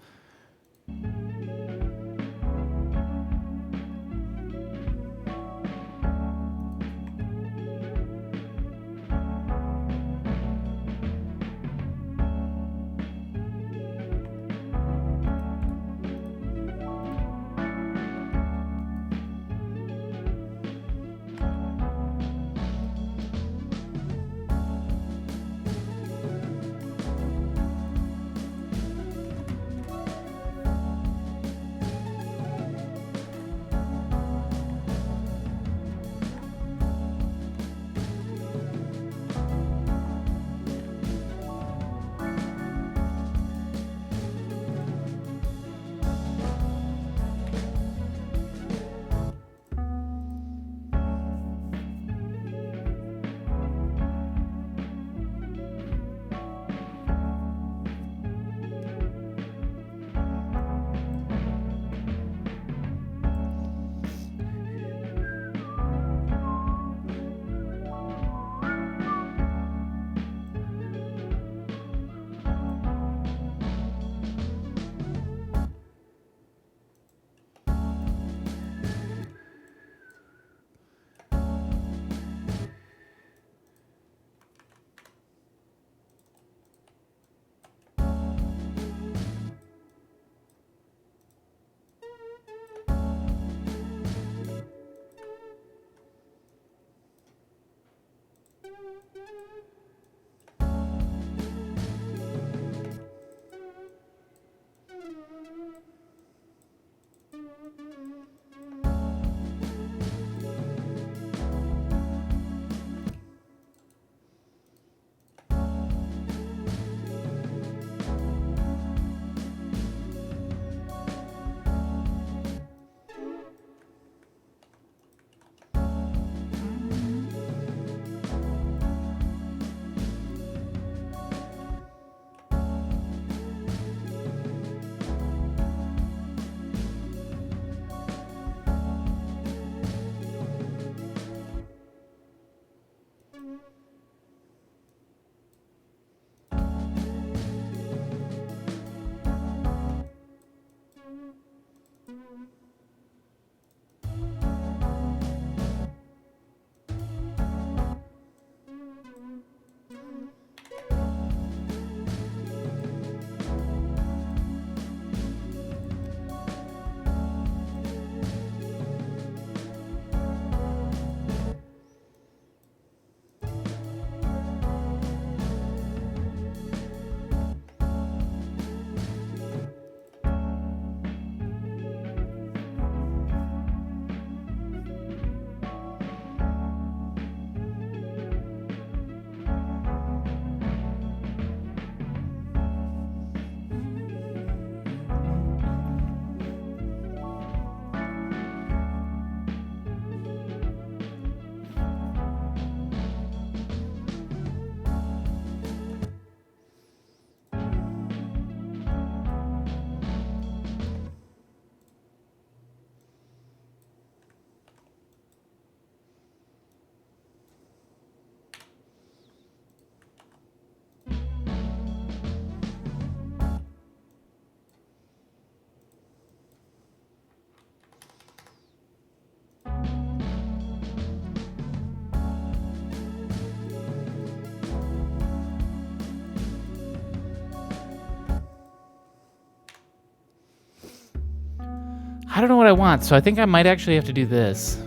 I don't know what I want, so I think I might actually have to do this.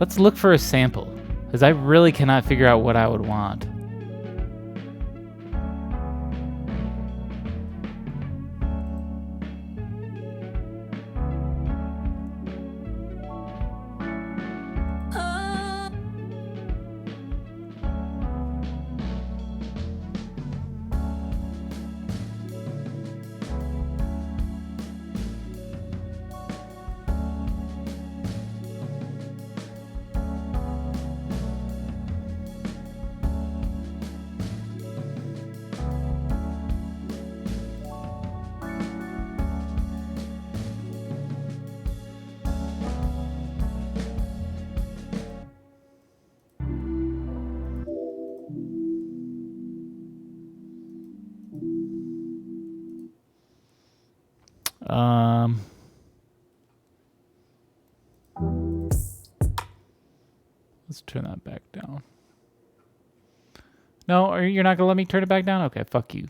Let's look for a sample, because I really cannot figure out what I would want. Let's turn that back down. No, or you're not gonna let me turn it back down? Okay, fuck you.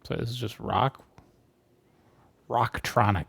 So this is just rocktronic.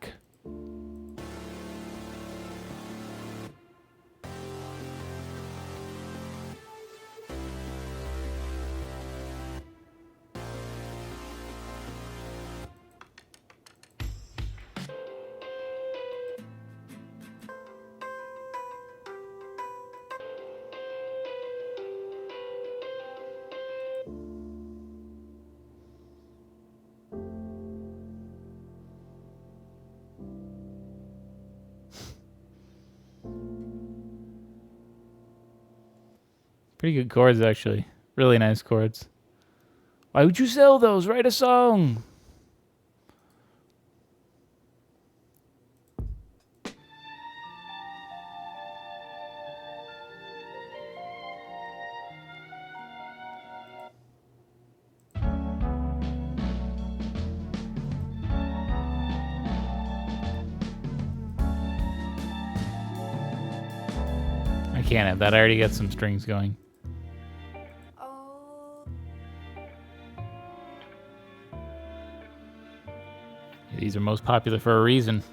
Pretty good chords, actually. Really nice chords. Why would you sell those? Write a song. I can't have that. I already got some strings going. These are most popular for a reason.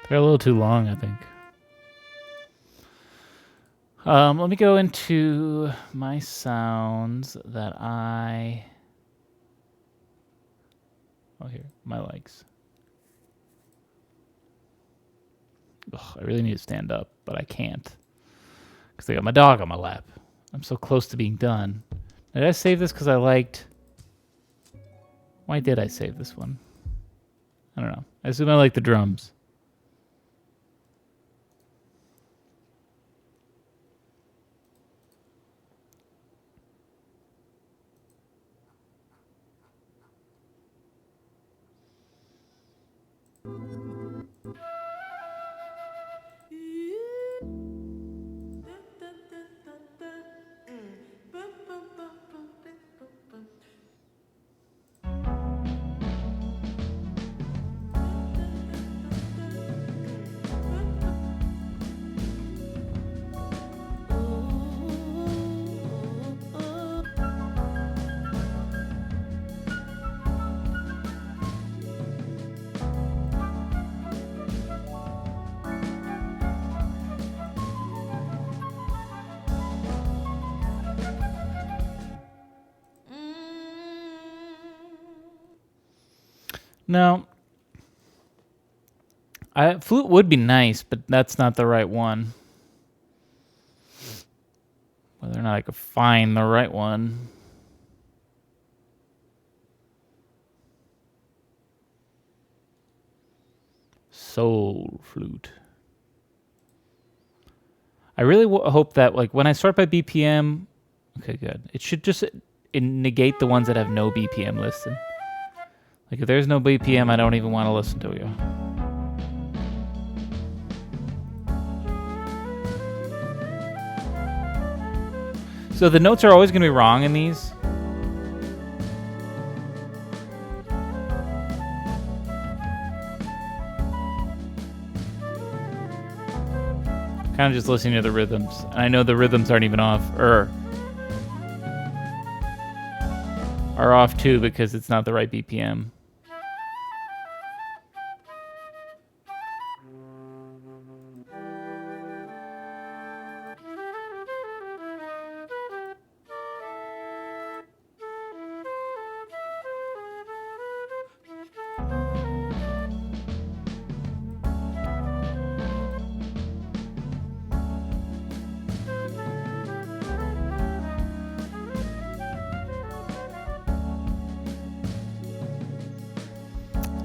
They're a little too long, I think. Let me go into my sounds that I... Oh, here. My likes. Ugh, I really need to stand up, but I can't. Because I got my dog on my lap. I'm so close to being done. Did I save this because I liked... Why did I save this one? I don't know. I assume I like the drums. No. Flute would be nice, but that's not the right one. Whether or not I could find the right one. Soul flute. I really hope that, like, when I sort by BPM, okay, good. It should just negate the ones that have no BPM listed. Like, if there's no BPM, I don't even want to listen to you. So the notes are always going to be wrong in these. Kind of just listening to the rhythms. And I know the rhythms aren't even off, or are off too because it's not the right BPM.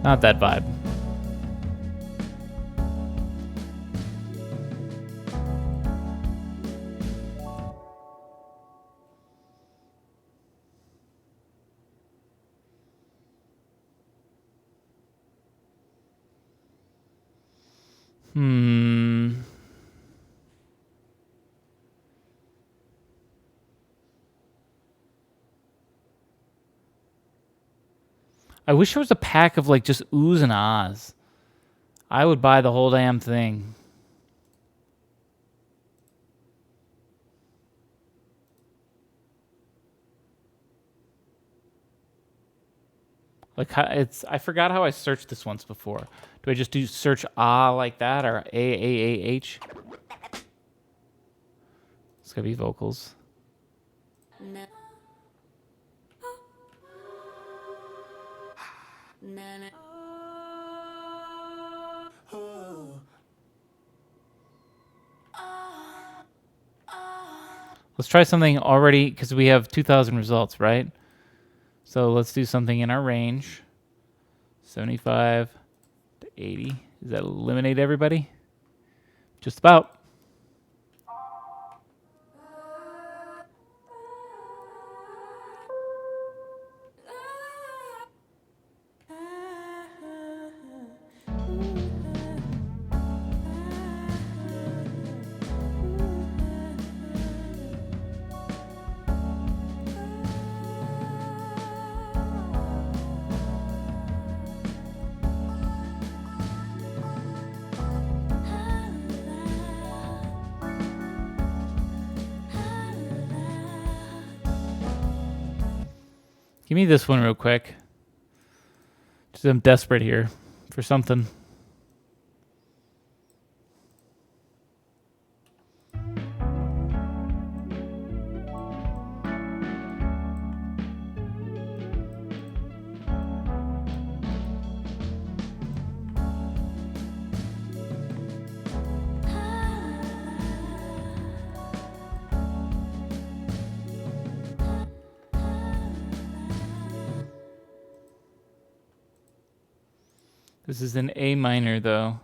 Not that vibe. I wish there was a pack of like just oohs and ahs. I would buy the whole damn thing. Like I forgot how I searched this once before. Do I just do search ah like that or A-A-A-H? It's gotta be vocals. Let's try something already, because we have 2,000 results, right? So let's do something in our range. 75 to 80. Does that eliminate everybody? Just about. Give me this one real quick. Just I'm desperate here for something. This is an A minor, though.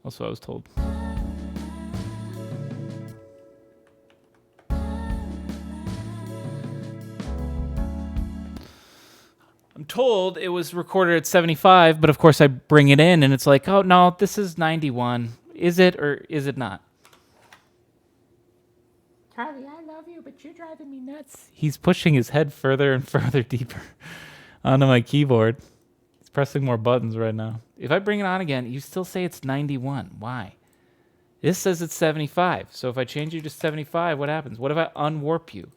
Also, I was told. I'm told it was recorded at 75, but of course I bring it in and it's like, oh no, this is 91. Is it or is it not? Charlie, I love you, but you're driving me nuts. He's pushing his head further and further deeper onto my keyboard. He's pressing more buttons right now. If I bring it on again, you still say it's 91. Why? This says it's 75. So if I change you to 75, what happens? What if I unwarp you?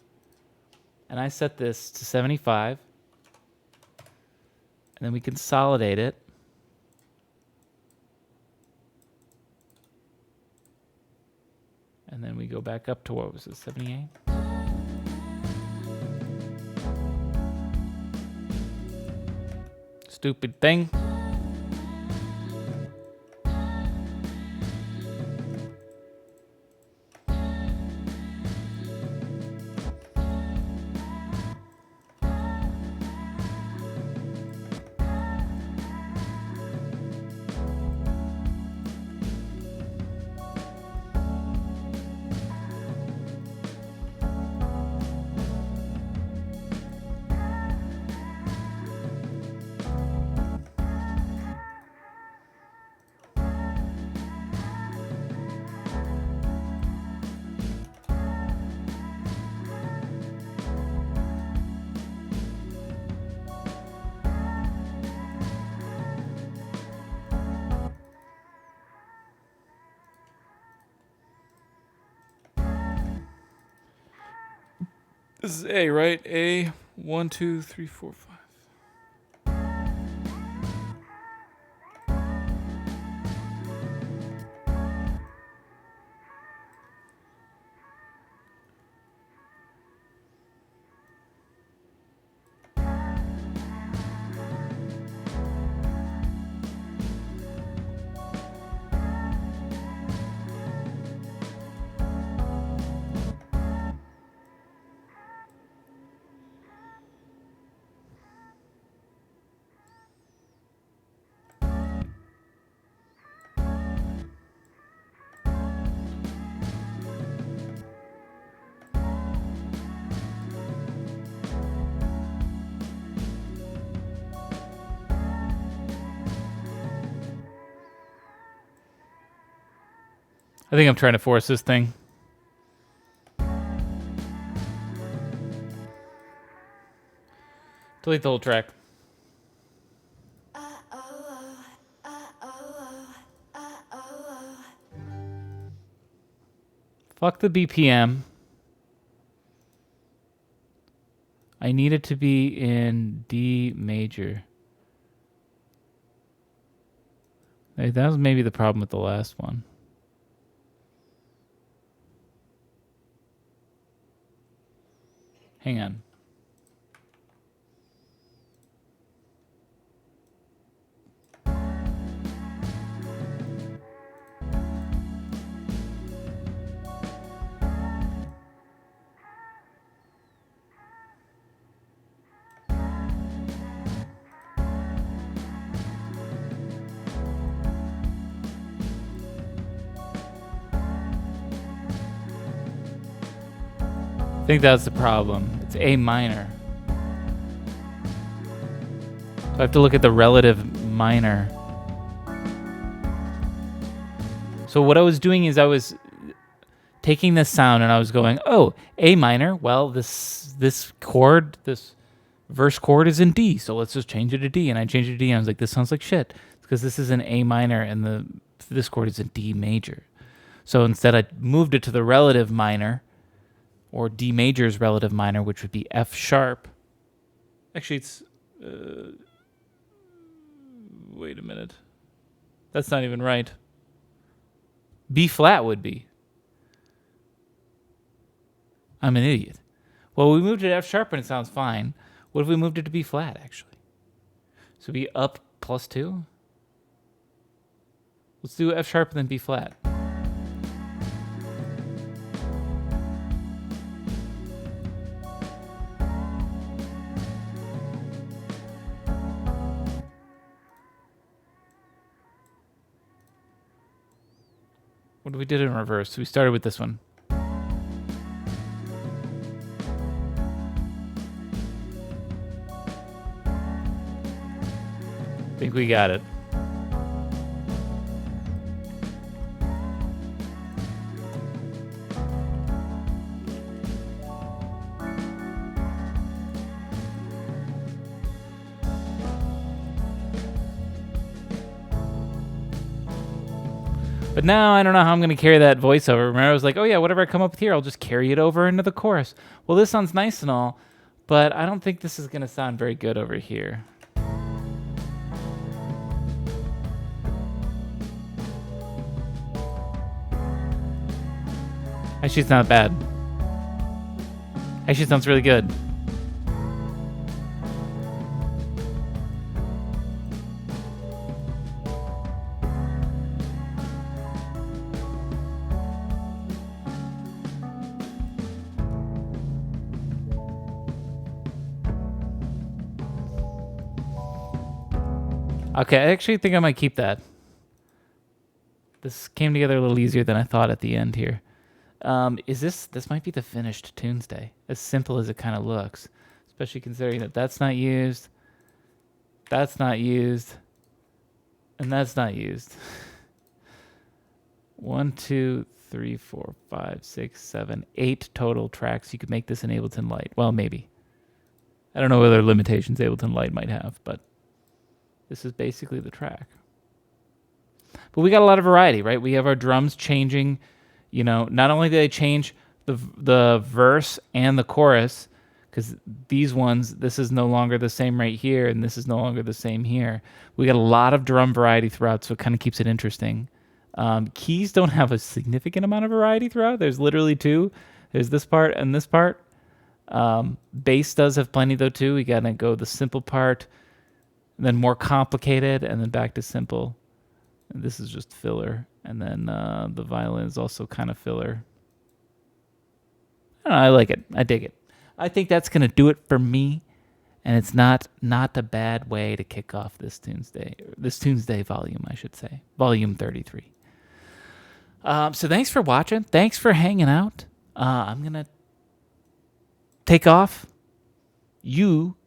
And I set this to 75. And then we consolidate it. go back up to what was it, 78? Stupid thing. This is A, right? A, 1, 2, 3, 4, 5. I think I'm trying to force this thing. Delete the whole track. Fuck the BPM. I need it to be in D major. Hey, that was maybe the problem with the last one. Hang on. I think that's the problem. It's A minor. So I have to look at the relative minor. So what I was doing is I was taking this sound and I was going, oh, A minor. Well, this chord, this verse chord is in D. So let's just change it to D. And I changed it to D and I was like, this sounds like shit. It's because this is an A minor and this chord is in D major. So instead I moved it to the relative minor, or D major's relative minor, which would be F sharp. Actually, it's... wait a minute. That's not even right. B flat would be. I'm an idiot. Well, we moved it to F sharp and it sounds fine. What if we moved it to B flat, actually? So it'd be up +2? Let's do F sharp and then B flat. What we did in reverse? We started with this one. I think we got it. But now I don't know how I'm going to carry that voiceover. Remember, I was like, oh yeah, whatever I come up with here, I'll just carry it over into the chorus. Well, this sounds nice and all, but I don't think this is going to sound very good over here. I Actually, it's not bad. Actually, it sounds really good. Okay, I actually think I might keep that. This came together a little easier than I thought at the end here. This might be the finished Tunesday, as simple as it kind of looks, especially considering that that's not used, and that's not used. 1, 2, 3, 4, 5, 6, 7, 8 total tracks. You could make this in Ableton Lite. Well, maybe. I don't know what other limitations Ableton Lite might have, but this is basically the track. But we got a lot of variety, right? We have our drums changing. You know, not only do they change the verse and the chorus, because these ones, this is no longer the same right here, and this is no longer the same here. We got a lot of drum variety throughout, so it kind of keeps it interesting. Keys don't have a significant amount of variety throughout. There's literally 2. There's this part and this part. Bass does have plenty, though, too. We got to go the simple part, and then more complicated, and then back to simple. And this is just filler. And then the violin is also kind of filler. I don't know, I like it. I dig it. I think that's going to do it for me. And it's not a bad way to kick off this Tunesday volume, I should say. Volume 33. So thanks for watching. Thanks for hanging out. I'm going to take off. You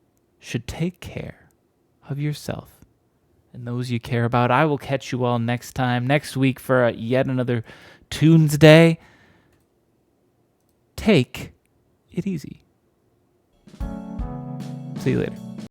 should take care of yourself and those you care about. I will catch you all next week for yet another Tunesday. Take it easy. See you later.